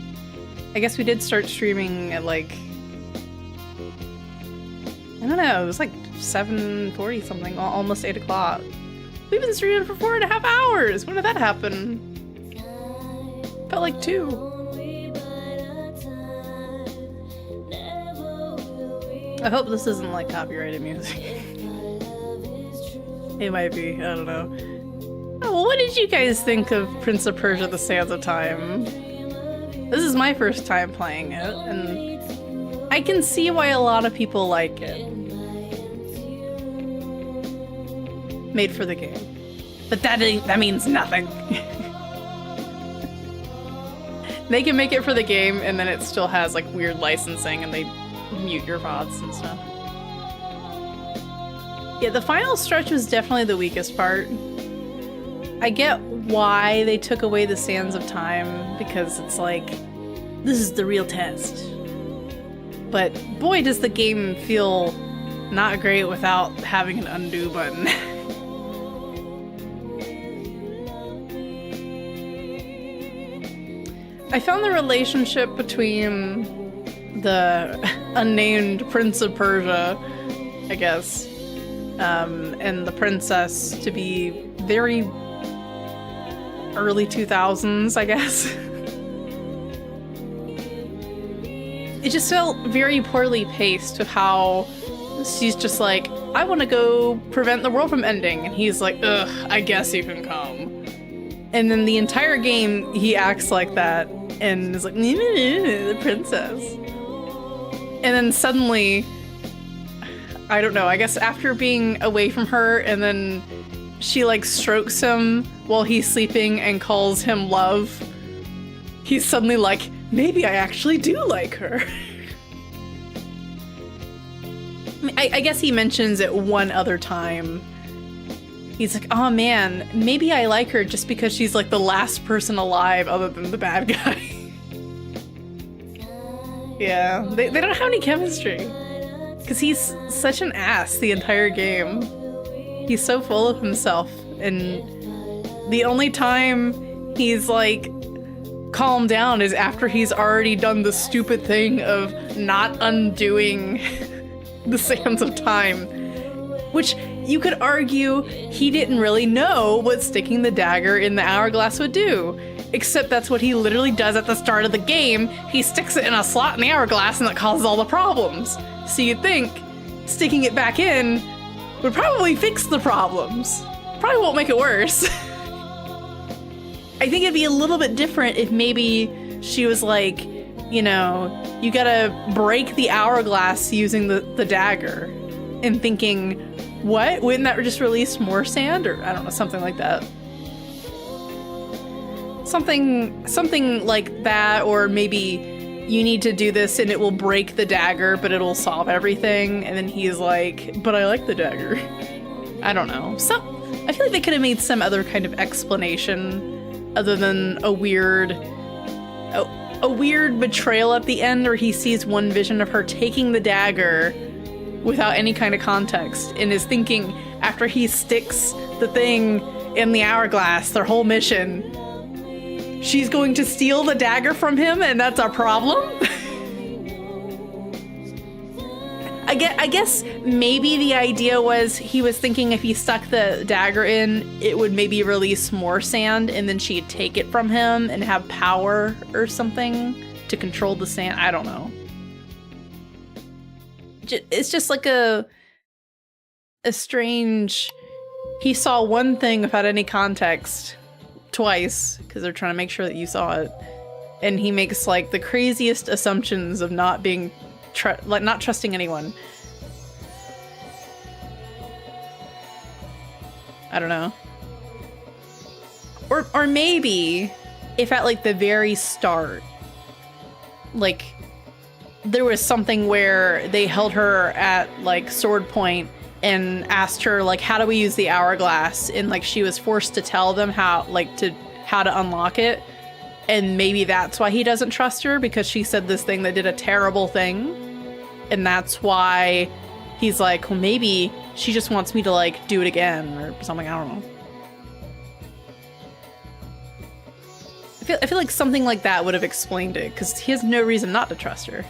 I guess we did start streaming at like, I don't know, it was like 7:40 something, almost 8 o'clock. We've been streaming for 4.5 hours! When did that happen? Felt like 2. I hope this isn't like copyrighted music. It might be, I don't know. Oh, well, what did you guys think of Prince of Persia: The Sands of Time? This is my first time playing it, and I can see why a lot of people like it. Made for the game. But that means nothing. They can make it for the game, and then it still has like weird licensing, and they mute your VODs and stuff. Yeah, the final stretch was definitely the weakest part. I get why they took away the Sands of Time, because it's like, this is the real test. But boy, does the game feel not great without having an undo button. I found the relationship between the unnamed Prince of Persia, I guess, and the princess to be very early 2000s, I guess. It just felt very poorly paced with how she's just like, I want to go prevent the world from ending, and he's like, ugh, I guess you can come. And then the entire game, he acts like that, and is like, the princess. And then suddenly, I don't know, I guess after being away from her, and then she like strokes him while he's sleeping and calls him love, he's suddenly like, maybe I actually do like her. I guess he mentions it one other time. He's like, oh man, maybe I like her just because she's like the last person alive other than the bad guy. Yeah, they don't have any chemistry. Because he's such an ass the entire game. He's so full of himself, and the only time he's like calmed down is after he's already done the stupid thing of not undoing the Sands of Time, which you could argue he didn't really know what sticking the dagger in the hourglass would do. Except that's what he literally does at the start of the game. He sticks it in a slot in the hourglass and that causes all the problems. So you'd think sticking it back in would probably fix the problems. Probably won't make it worse. I think it'd be a little bit different if maybe she was like, you know, you gotta break the hourglass using the dagger, and thinking, what? Wouldn't that just release more sand? Or I don't know, something like that. Something like that, or maybe you need to do this and it will break the dagger, but it'll solve everything. And then he's like, but I like the dagger. I don't know. I feel like they could have made some other kind of explanation other than a weird betrayal at the end where he sees one vision of her taking the dagger without any kind of context and is thinking after he sticks the thing in the hourglass, their whole mission, she's going to steal the dagger from him and that's our problem? I guess maybe the idea was he was thinking if he stuck the dagger in, it would maybe release more sand, and then she'd take it from him and have power or something to control the sand. I don't know. It's just like a strange... He saw one thing without any context twice, because they're trying to make sure that you saw it, and he makes like the craziest assumptions of not being... not trusting anyone. I don't know. Or maybe if at like the very start, like there was something where they held her at like sword point and asked her like, how do we use the hourglass? And like she was forced to tell them how to unlock it. And maybe that's why he doesn't trust her, because she said this thing that did a terrible thing. And that's why he's like, well, maybe she just wants me to like do it again or something. I don't know. I feel like something like that would have explained it, because he has no reason not to trust her.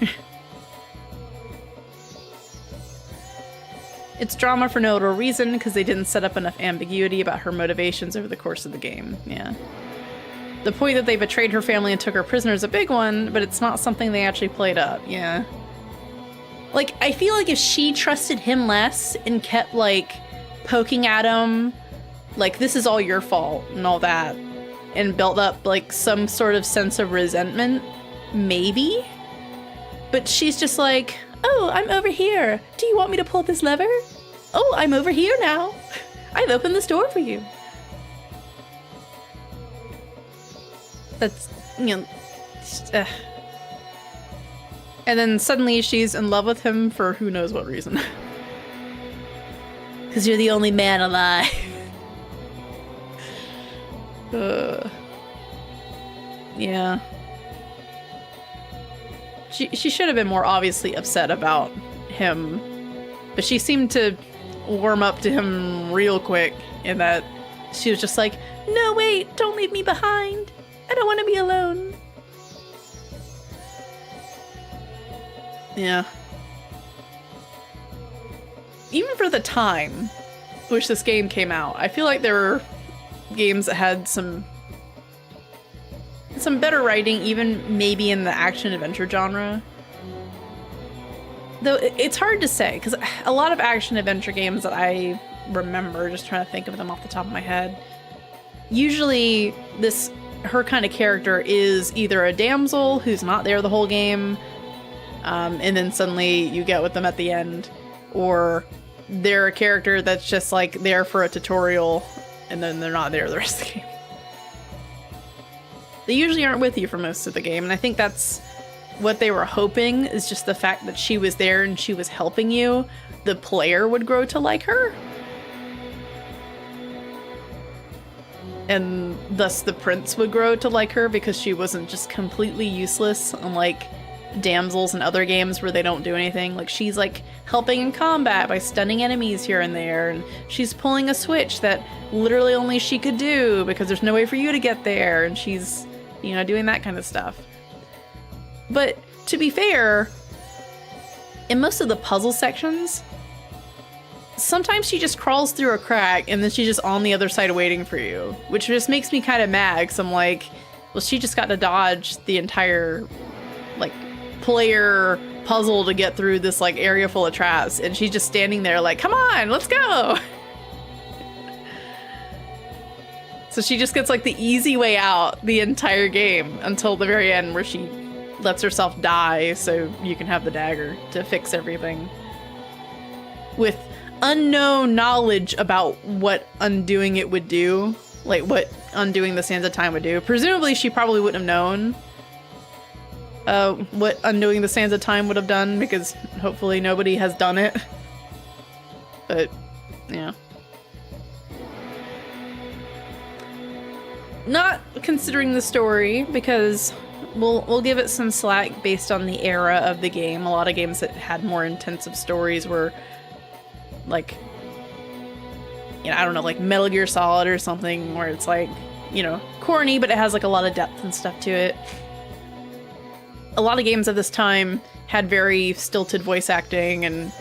It's drama for no real reason, because they didn't set up enough ambiguity about her motivations over the course of the game. Yeah. The point that they betrayed her family and took her prisoner is a big one, but it's not something they actually played up. Yeah. Like, I feel like if she trusted him less and kept, like, poking at him, like, this is all your fault and all that, and built up, like, some sort of sense of resentment, maybe? But she's just like, oh, I'm over here. Do you want me to pull this lever? Oh, I'm over here now. I've opened this door for you. That's, you know... And then suddenly she's in love with him for who knows what reason. Because you're the only man alive. Yeah. She should have been more obviously upset about him. But she seemed to warm up to him real quick in that she was just like, no, wait, don't leave me behind. I don't want to be alone. Yeah. Even for the time which this game came out, I feel like there were games that had some better writing, even maybe in the action-adventure genre. Though it's hard to say, because a lot of action-adventure games that I remember, just trying to think of them off the top of my head, usually her kind of character is either a damsel who's not there the whole game, and then suddenly you get with them at the end, or they're a character that's just like there for a tutorial and then they're not there the rest of the game. They usually aren't with you for most of the game, and I think that's what they were hoping, is just the fact that she was there and she was helping you, the player would grow to like her. And thus the prince would grow to like her, because she wasn't just completely useless, unlike damsels in other games where they don't do anything. Like, she's like helping in combat by stunning enemies here and there, and she's pulling a switch that literally only she could do because there's no way for you to get there, and she's, you know, doing that kind of stuff. But to be fair, in most of the puzzle sections, sometimes she just crawls through a crack and then she's just on the other side waiting for you, which just makes me kind of mad, because I'm like, well, she just got to dodge the entire, like, player puzzle to get through this, like, area full of traps, and she's just standing there like, come on, let's go! So she just gets, like, the easy way out the entire game until the very end, where she lets herself die so you can have the dagger to fix everything. With unknown knowledge about what undoing it would do, like what undoing the Sands of Time would do. Presumably she probably wouldn't have known what undoing the Sands of Time would have done, because hopefully nobody has done it. But, yeah. Not considering the story, because we'll give it some slack based on the era of the game. A lot of games that had more intensive stories were, like, you know, I don't know, like Metal Gear Solid or something, where it's like, you know, corny, but it has like a lot of depth and stuff to it. A lot of games at this time had very stilted voice acting, and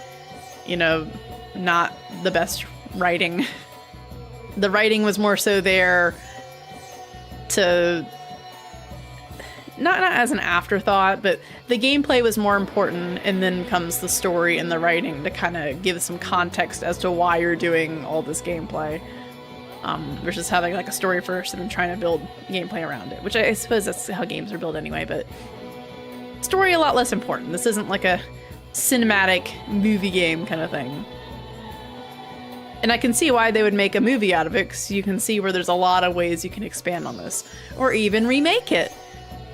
you know, not the best writing. The writing was more so there to not as an afterthought, but the gameplay was more important, and then comes the story and the writing to kind of give some context as to why you're doing all this gameplay, versus having like a story first and then trying to build gameplay around it, which I suppose that's how games are built anyway, but story a lot less important. This isn't like a cinematic movie game kind of thing. And I can see why they would make a movie out of it, because you can see where there's a lot of ways you can expand on this, or even remake it.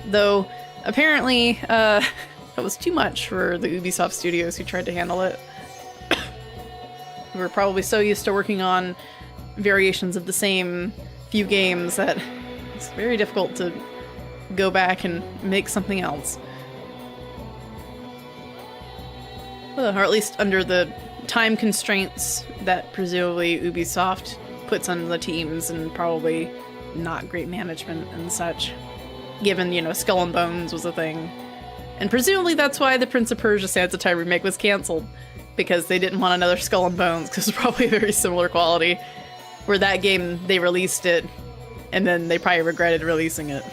Though, apparently, that was too much for the Ubisoft studios who tried to handle it. We were probably so used to working on variations of the same few games that it's very difficult to go back and make something else. Or at least under the time constraints that presumably Ubisoft puts on the teams, and probably not great management and such. Given, you know, Skull and Bones was a thing. And presumably that's why the Prince of Persia Sands of Time remake was cancelled. Because they didn't want another Skull and Bones, because it's probably very similar quality. Where that game, they released it, and then they probably regretted releasing it.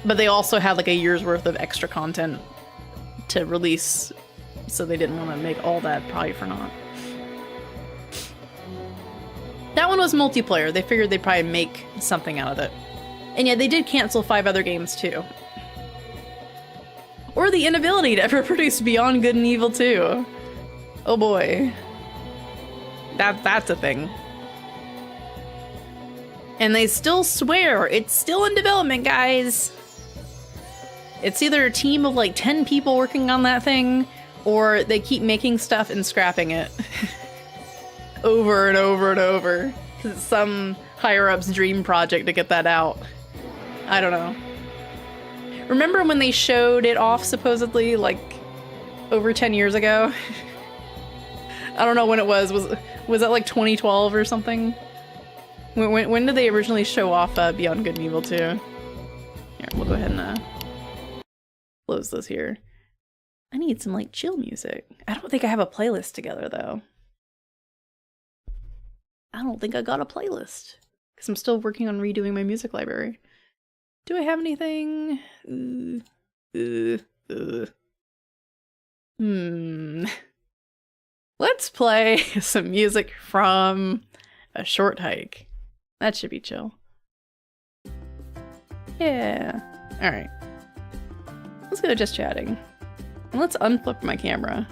But they also had like a year's worth of extra content to release, so they didn't want to make all that probably for naught. That one was multiplayer. They figured they'd probably make something out of it. And yeah, they did cancel 5 other games too. Or the inability to ever produce Beyond Good and Evil 2. Oh boy. That's a thing. And they still swear it's still in development, guys. It's either a team of like 10 people working on that thing, or they keep making stuff and scrapping it. Over and over and over. Because it's some higher-up's dream project to get that out. I don't know. Remember when they showed it off, supposedly, like, over 10 years ago? I don't know when it was. Was that like 2012 or something? When did they originally show off Beyond Good and Evil 2? Here, we'll go ahead and close this here. I need some, like, chill music. I don't think I have a playlist together, though. I don't think I got a playlist. Because I'm still working on redoing my music library. Do I have anything? Let's play some music from A Short Hike. That should be chill. Yeah. Alright. Let's go just chatting. And let's unflip my camera.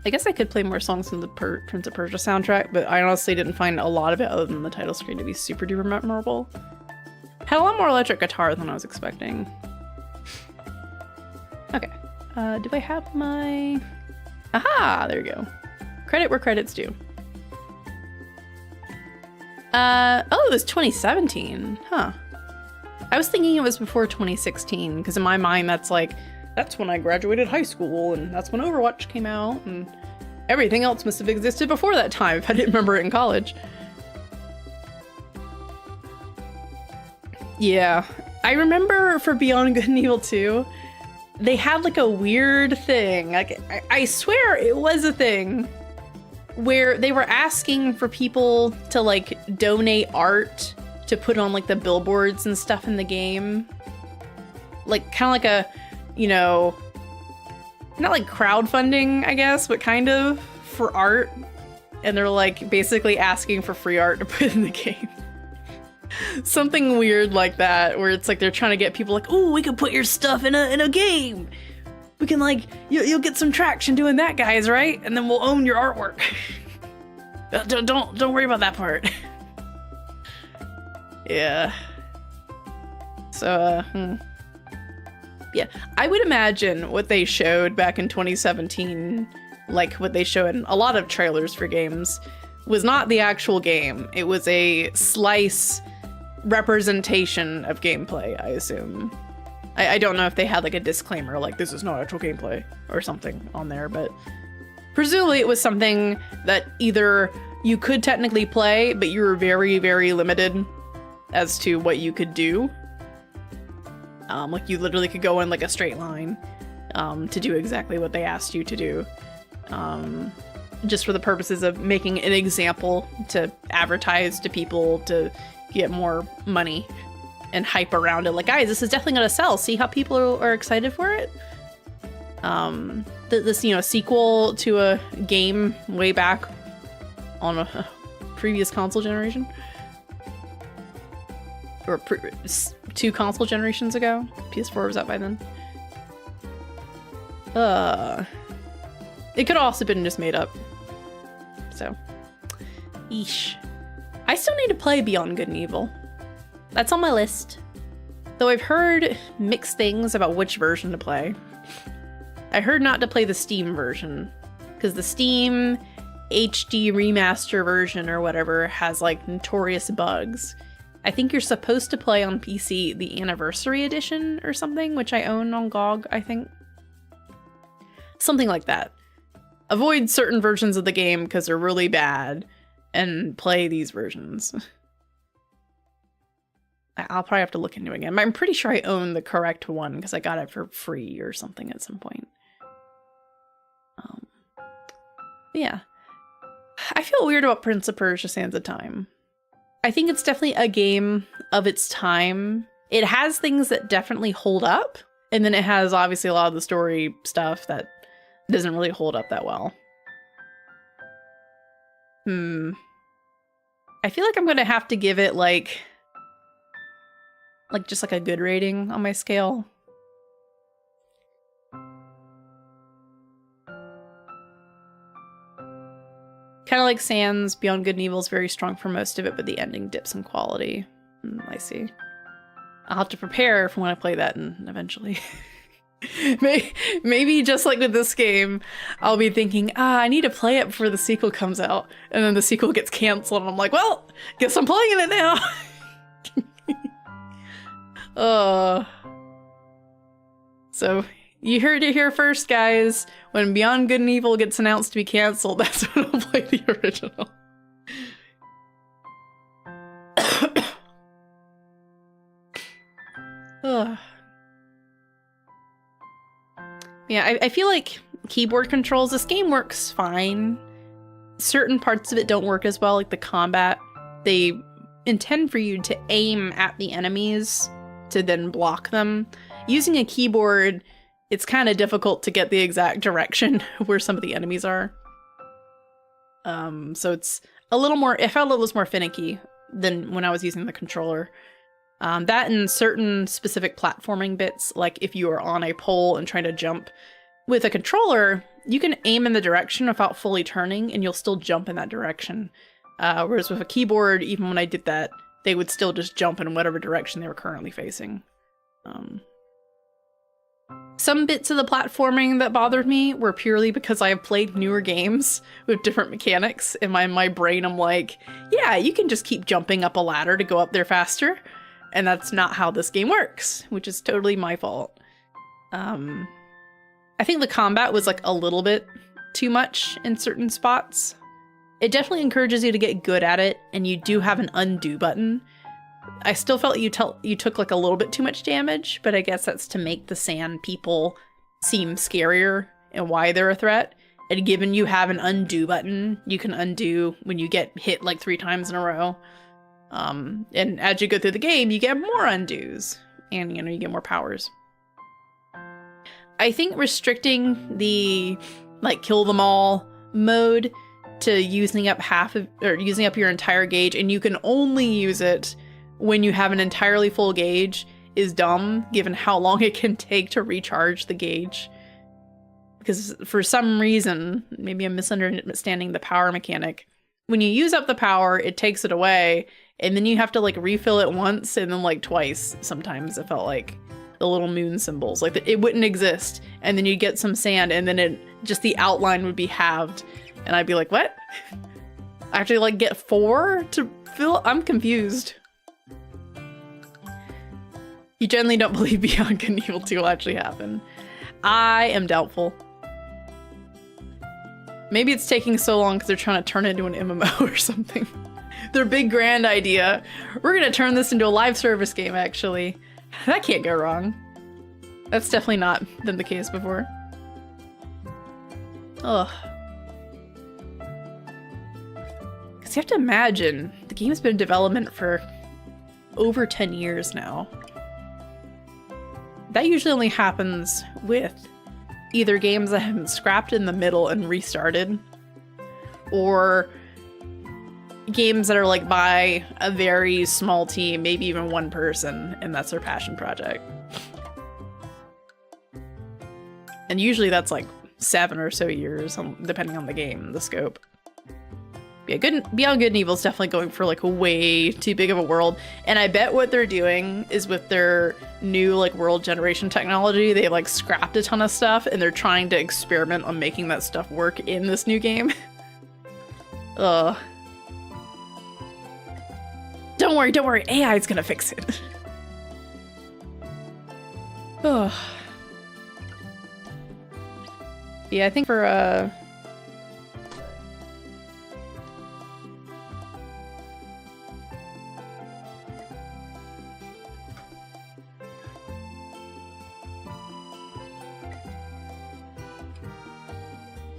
I guess I could play more songs from the Prince of Persia soundtrack, but I honestly didn't find a lot of it other than the title screen to be super duper memorable. Had a lot more electric guitar than I was expecting. Okay. Do I have my... Aha! There we go. Credit where credit's due. Oh, it was 2017. Huh. I was thinking it was before 2016, because in my mind that's like, that's when I graduated high school, and that's when Overwatch came out, and everything else must have existed before that time if I didn't remember it in college. Yeah. I remember for Beyond Good and Evil 2, they had like a weird thing. Like, I swear it was a thing where they were asking for people to like donate art to put on like the billboards and stuff in the game. Like kind of like a, you know, not like crowdfunding, I guess, but kind of for art. And they're like basically asking for free art to put in the game. Something weird like that, where it's like they're trying to get people like, oh, we can put your stuff in a game. We can like, you'll get some traction doing that, guys, right? And then we'll own your artwork. Don't worry about that part. Yeah. So, yeah, I would imagine what they showed back in 2017, like what they show in a lot of trailers for games, was not the actual game. It was a slice representation of gameplay, I assume. I don't know if they had like a disclaimer, like this is not actual gameplay or something on there, but presumably it was something that either you could technically play, but you were very, very limited as to what you could do. Like you literally could go in like a straight line to do exactly what they asked you to do. Just for the purposes of making an example to advertise to people to get more money and hype around it. Like, guys, this is definitely going to sell. See how people are excited for it? This, you know, sequel to a game way back on a previous console generation. Or 2 console generations ago. PS4 was out by then. It could have also been just made up. So, yeesh. I still need to play Beyond Good and Evil. That's on my list. Though I've heard mixed things about which version to play. I heard not to play the Steam version, because the Steam HD remaster version or whatever has like notorious bugs. I think you're supposed to play on PC the Anniversary Edition or something, which I own on GOG, I think. Something like that. Avoid certain versions of the game because they're really bad, and play these versions. I'll probably have to look into it again. I'm pretty sure I own the correct one because I got it for free or something at some point. Yeah. I feel weird about Prince of Persia: Sands of Time. I think it's definitely a game of its time. It has things that definitely hold up, and then it has obviously a lot of the story stuff that doesn't really hold up that well. I feel like I'm gonna have to give it like just like a good rating on my scale. Kind of like Sans, Beyond Good and Evil is very strong for most of it, but the ending dips in quality. I see. I'll have to prepare for when I play that and eventually. Maybe just like with this game, I'll be thinking, I need to play it before the sequel comes out. And then the sequel gets canceled and I'm like, well, guess I'm playing it now. So you heard it here first, guys. When Beyond Good and Evil gets announced to be canceled, that's when I'll play the original. Yeah, I feel like keyboard controls, this game works fine. Certain parts of it don't work as well, like the combat. They intend for you to aim at the enemies to then block them. Using a keyboard, it's kind of difficult to get the exact direction where some of the enemies are. So it's a little more, I felt it was more finicky than when I was using the controller. That and certain specific platforming bits, like if you are on a pole and trying to jump with a controller, you can aim in the direction without fully turning and you'll still jump in that direction. Whereas with a keyboard, even when I did that, they would still just jump in whatever direction they were currently facing. Some bits of the platforming that bothered me were purely because I have played newer games with different mechanics. In my brain, I'm like, yeah, you can just keep jumping up a ladder to go up there faster. And that's not how this game works, which is totally my fault. I think the combat was like a little bit too much in certain spots. It definitely encourages you to get good at it, and you do have an undo button. I still felt you took like a little bit too much damage, but I guess that's to make the sand people seem scarier and why they're a threat. And given you have an undo button, you can undo when you get hit like 3 times in a row. And as you go through the game, you get more undos, and you get more powers. I think restricting the like kill them all mode to using up using up your entire gauge, and you can only use it when you have an entirely full gauge, is dumb, given how long it can take to recharge the gauge. Because for some reason, maybe I'm misunderstanding the power mechanic. When you use up the power, it takes it away, and then you have to like refill it once and then like twice. Sometimes it felt like the little moon symbols, like it wouldn't exist, and then you get some sand, and then just the outline would be halved, and I'd be like, what? I have to like get 4 to fill? I'm confused. You generally don't believe Beyond Good and Evil 2 will actually happen. I am doubtful. Maybe it's taking so long because they're trying to turn it into an MMO or something. Their big grand idea. We're gonna turn this into a live service game, actually. That can't go wrong. That's definitely not been the case before. Ugh. Because you have to imagine, the game's been in development for over 10 years now. That usually only happens with either games that have been scrapped in the middle and restarted, or games that are like by a very small team, maybe even one person, and that's their passion project. And usually that's like 7 or so years, depending on the game, the scope. Yeah, Beyond Good and Evil is definitely going for like a way too big of a world, and I bet what they're doing is with their new like world generation technology, they like scrapped a ton of stuff and they're trying to experiment on making that stuff work in this new game. Ugh. Don't worry, AI is gonna fix it. Ugh. Yeah, I think for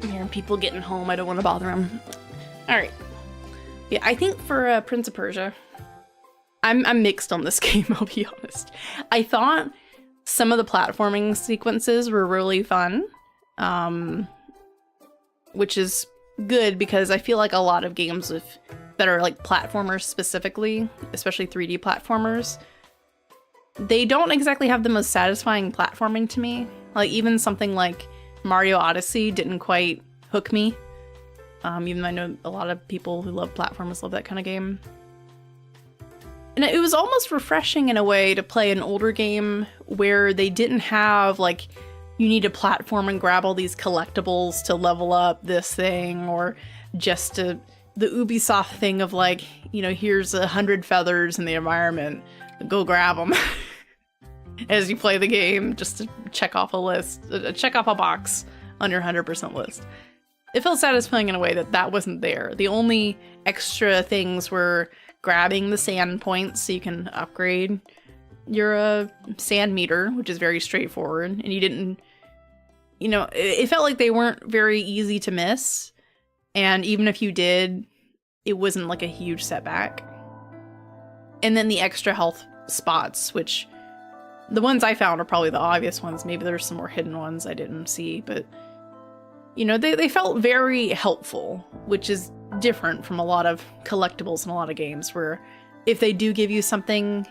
yeah, people getting home, I don't want to bother them. Alright. Yeah, I think for Prince of Persia, I'm mixed on this game, I'll be honest. I thought some of the platforming sequences were really fun, which is good because I feel like a lot of games that are like platformers specifically, especially 3D platformers, they don't exactly have the most satisfying platforming to me. Like even something like Mario Odyssey didn't quite hook me, even though I know a lot of people who love platformers love that kind of game. And it was almost refreshing in a way to play an older game where they didn't have like, you need to platform and grab all these collectibles to level up this thing, or just the Ubisoft thing of like, you know, here's 100 feathers in the environment, go grab them as you play the game, just to check off a list, check off a box on your 100% list. It felt satisfying in a way that wasn't there. The only extra things were grabbing the sand points so you can upgrade your sand meter, which is very straightforward, and you didn't, you know, it felt like they weren't very easy to miss, and even if you did, it wasn't like a huge setback. And then the extra health spots, which the ones I found are probably the obvious ones. Maybe there's some more hidden ones I didn't see, but you know, they felt very helpful, which is different from a lot of collectibles in a lot of games where if they do give you something,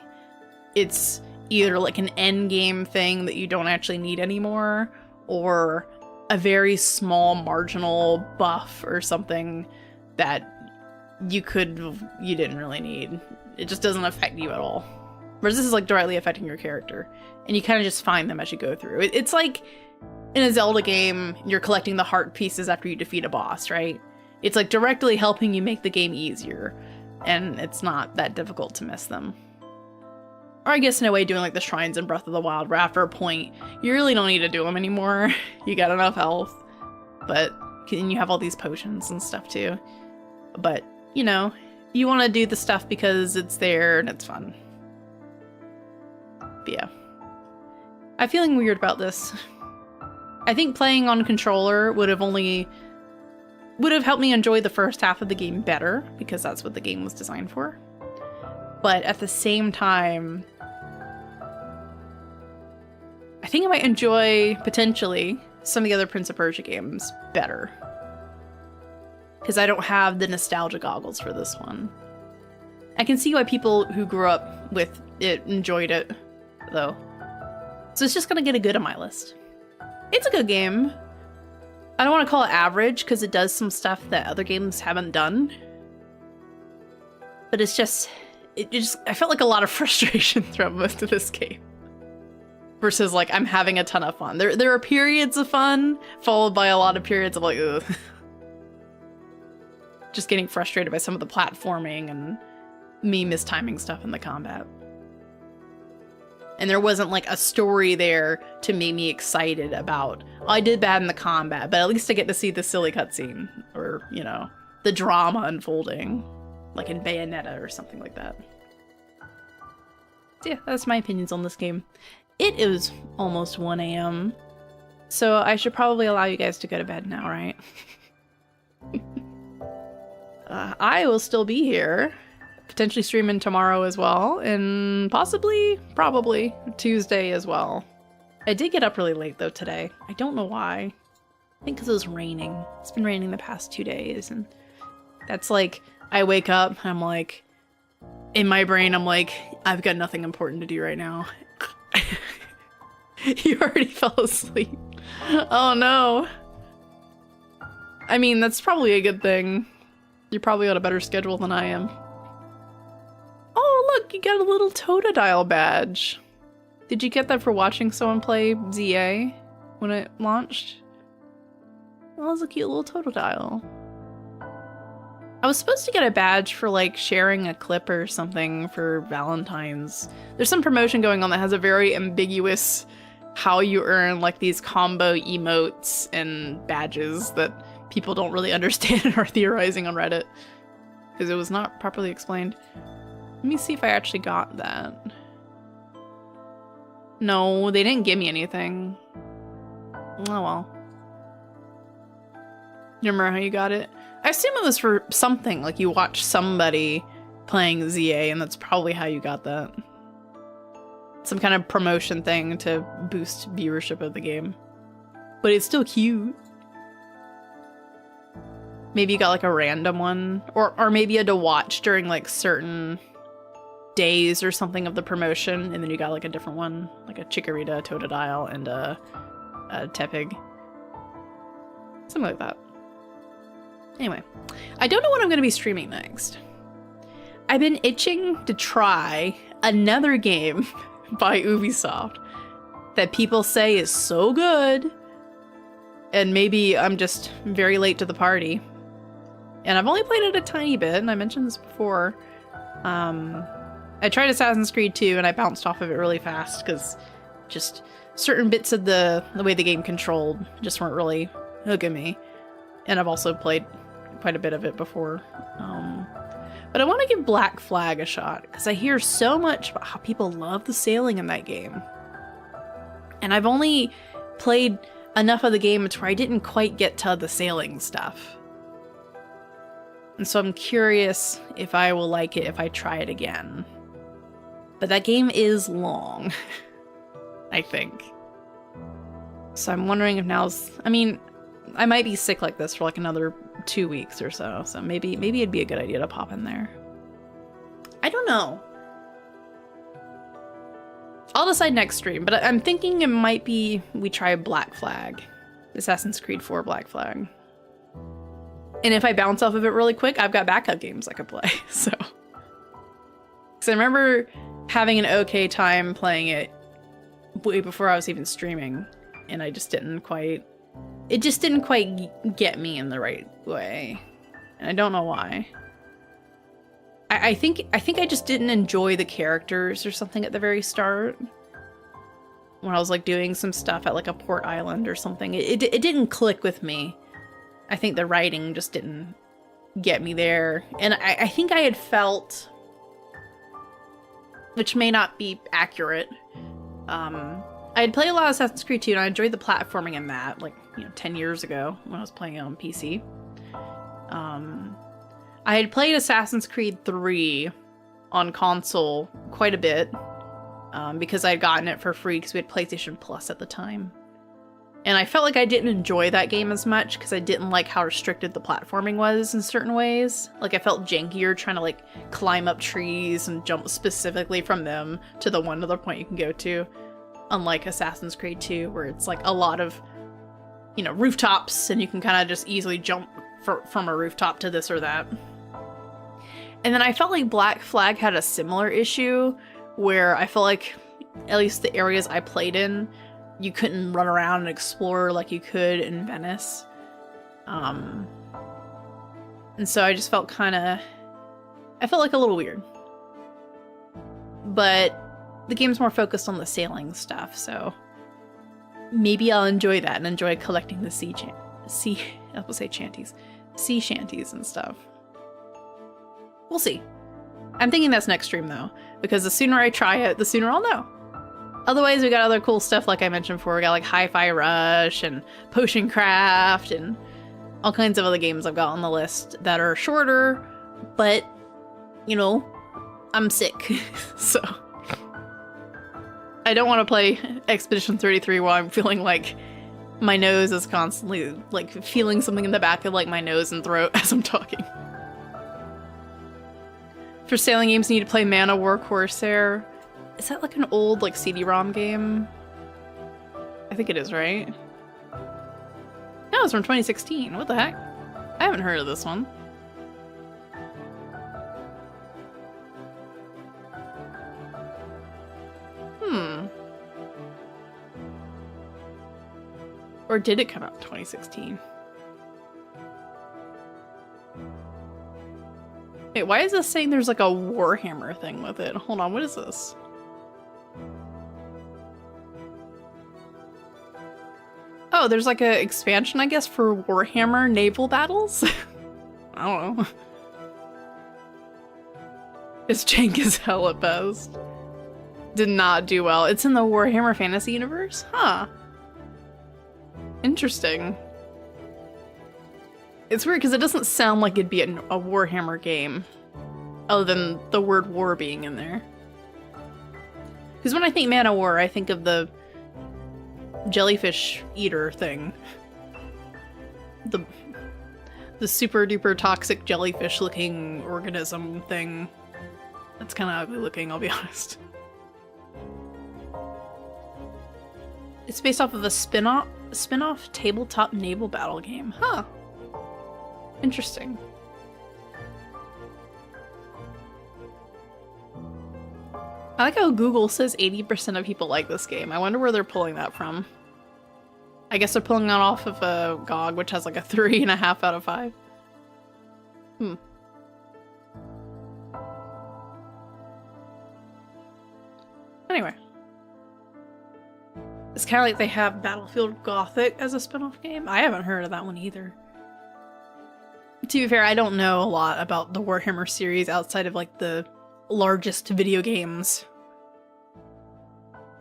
it's either like an end game thing that you don't actually need anymore, or a very small marginal buff or something that you didn't really need. It just doesn't affect you at all. Whereas this is like directly affecting your character, and you kind of just find them as you go through. It's like in a Zelda game, you're collecting the heart pieces after you defeat a boss, right? It's like directly helping you make the game easier, and it's not that difficult to miss them. Or I guess in a way doing like the shrines in Breath of the Wild, where after a point, you really don't need to do them anymore. You got enough health, and you have all these potions and stuff too. But, you know, you want to do the stuff because it's there and it's fun. But yeah. I'm feeling weird about this. I think playing on controller would have helped me enjoy the first half of the game better, because that's what the game was designed for. But at the same time, I think I might enjoy, potentially, some of the other Prince of Persia games better. Because I don't have the nostalgia goggles for this one. I can see why people who grew up with it enjoyed it, though. So it's just gonna get a good on my list. It's a good game. I don't want to call it average, because it does some stuff that other games haven't done. But it's just, I felt like a lot of frustration throughout most of this game. Versus like, I'm having a ton of fun. There are periods of fun, followed by a lot of periods of like, ugh. Just getting frustrated by some of the platforming and me mistiming stuff in the combat. And there wasn't like a story there to make me excited about, oh, I did bad in the combat, but at least I get to see the silly cutscene, or, you know, the drama unfolding, like in Bayonetta or something like that. So yeah, that's my opinions on this game. It is almost 1 a.m. So I should probably allow you guys to go to bed now, right? I will still be here, potentially streaming tomorrow as well, and possibly, probably, Tuesday as well. I did get up really late though today. I don't know why. I think because it was raining. It's been raining the past 2 days, and that's like, I wake up and I'm like, in my brain I'm like, I've got nothing important to do right now. You already fell asleep. Oh no. I mean, that's probably a good thing. You're probably on a better schedule than I am. Oh, look, you got a little Totodile badge. Did you get that for watching someone play ZA when it launched? Oh, that was a cute little Totodile. I was supposed to get a badge for like sharing a clip or something for Valentine's. There's some promotion going on that has a very ambiguous how you earn like these combo emotes and badges that people don't really understand and are theorizing on Reddit because it was not properly explained. Let me see if I actually got that. No, they didn't give me anything. Oh well. You remember how you got it? I assume it was for something, like you watched somebody playing ZA and that's probably how you got that. Some kind of promotion thing to boost viewership of the game. But it's still cute. Maybe you got like a random one, or maybe you had to watch during like certain days or something of the promotion, and then you got like a different one, like a Chikorita, a Totodile, and a Tepig. Something like that. Anyway, I don't know what I'm going to be streaming next. I've been itching to try another game by Ubisoft that people say is so good, and maybe I'm just very late to the party. And I've only played it a tiny bit, and I mentioned this before. I tried Assassin's Creed 2, and I bounced off of it really fast, because just certain bits of the way the game controlled just weren't really hooking me. And I've also played quite a bit of it before. But I want to give Black Flag a shot, because I hear so much about how people love the sailing in that game. And I've only played enough of the game to where I didn't quite get to the sailing stuff. And so I'm curious if I will like it if I try it again. But that game is long, I think. So I'm wondering if now's... I mean, I might be sick like this for like another 2 weeks or so. So maybe it'd be a good idea to pop in there. I don't know. I'll decide next stream, but I'm thinking it might be we try Black Flag. Assassin's Creed 4 Black Flag. And if I bounce off of it really quick, I've got backup games I could play, so. Because I remember having an okay time playing it way before I was even streaming, and I just didn't quite... It just didn't quite get me in the right way. And I don't know why. I think I just didn't enjoy the characters or something at the very start. When I was like doing some stuff at like a port island or something. It didn't click with me. I think the writing just didn't get me there. And I think I had felt, which may not be accurate, I had played a lot of Assassin's Creed 2 and I enjoyed the platforming in that, like, 10 years ago when I was playing it on PC. I had played Assassin's Creed 3 on console quite a bit, because I had gotten it for free because we had PlayStation Plus at the time. And I felt like I didn't enjoy that game as much because I didn't like how restricted the platforming was in certain ways. Like I felt jankier trying to like climb up trees and jump specifically from them to the one other point you can go to. Unlike Assassin's Creed 2, where it's like a lot of, rooftops and you can kind of just easily jump from a rooftop to this or that. And then I felt like Black Flag had a similar issue where I felt like, at least the areas I played in, you couldn't run around and explore like you could in Venice. And so I just felt I felt like a little weird. But the game's more focused on the sailing stuff, so maybe I'll enjoy that and enjoy collecting the sea shanties and stuff. We'll see. I'm thinking that's next stream though. because the sooner I try it, the sooner I'll know. Otherwise, we got other cool stuff like I mentioned before. We got like Hi-Fi Rush and Potion Craft and all kinds of other games I've got on the list that are shorter, but, you know, I'm sick, so I don't want to play Expedition 33 while I'm feeling like my nose is constantly, like, feeling something in the back of, like, my nose and throat as I'm talking. For sailing games, you need to play Mana War Corsair. Is that, like, an old, like, CD-ROM game? I think it is, right? No, it's from 2016. What the heck? I haven't heard of this one. Or did it come out in 2016? Wait, why is this saying there's like a Warhammer thing with it? Hold on, what is this? Oh, there's like an expansion, I guess, for Warhammer naval battles? I don't know. It's jank as hell at best. Did not do well. It's in the Warhammer Fantasy universe? Huh. Interesting. It's weird because it doesn't sound like it'd be a Warhammer game, other than the word war being in there. Because when I think Mana War, I think of the jellyfish eater thing. The super duper toxic jellyfish looking organism thing. That's kind of ugly looking, I'll be honest. It's based off of a spin-off tabletop naval battle game. Huh. Interesting. I like how Google says 80% of people like this game. I wonder where they're pulling that from. I guess they're pulling that off of GOG, which has like a 3.5 out of 5. Anyway. It's kind of like they have Battlefield Gothic as a spin-off game. I haven't heard of that one either. To be fair, I don't know a lot about the Warhammer series outside of like the largest video games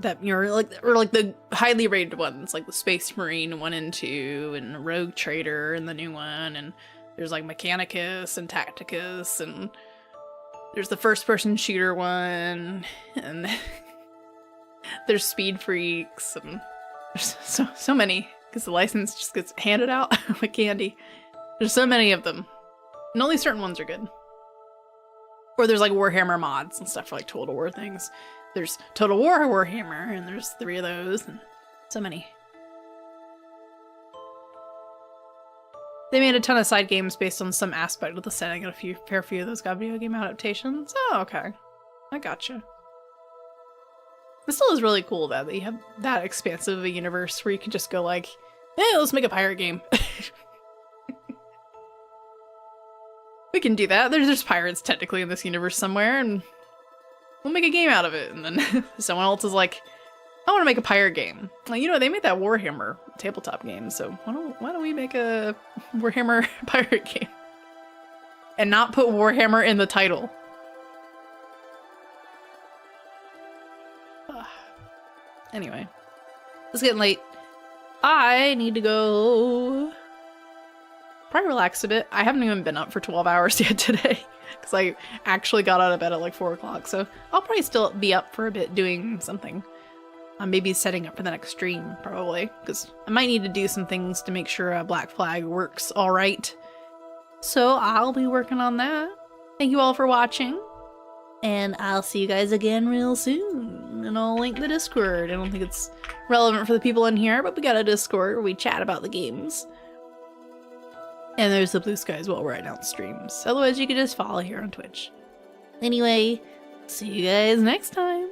that, you know, like the highly rated ones, like the Space Marine 1 and 2 and Rogue Trader and the new one, and there's like Mechanicus and Tacticus, and there's the first-person shooter one, and there's Speed Freaks, and there's so many, because the license just gets handed out like candy. There's so many of them, and only certain ones are good. Or there's like Warhammer mods and stuff for like Total War things. There's Total War Warhammer, and there's 3 of those, and so many. They made a ton of side games based on some aspect of the setting, and a fair few of those got video game adaptations. Oh, okay. I gotcha. It still is really cool though, that you have that expansive of a universe where you can just go like, hey, let's make a pirate game. We can do that. There's pirates technically in this universe somewhere, and we'll make a game out of it. And then someone else is like, I want to make a pirate game. Like, you know, they made that Warhammer tabletop game, so why don't we make a Warhammer pirate game? And not put Warhammer in the title. Anyway, it's getting late. I need to go probably relax a bit. I haven't even been up for 12 hours yet today because I actually got out of bed at like 4 o'clock, so I'll probably still be up for a bit doing something. Maybe setting up for the next stream, probably, because I might need to do some things to make sure Black Flag works all right. So I'll be working on that. Thank you all for watching, and I'll see you guys again real soon. And I'll link the Discord. I don't think it's relevant for the people in here, but we got a Discord where we chat about the games. And there's the Blue Sky as well, where I announce streams. Otherwise, you can just follow here on Twitch. Anyway, see you guys next time.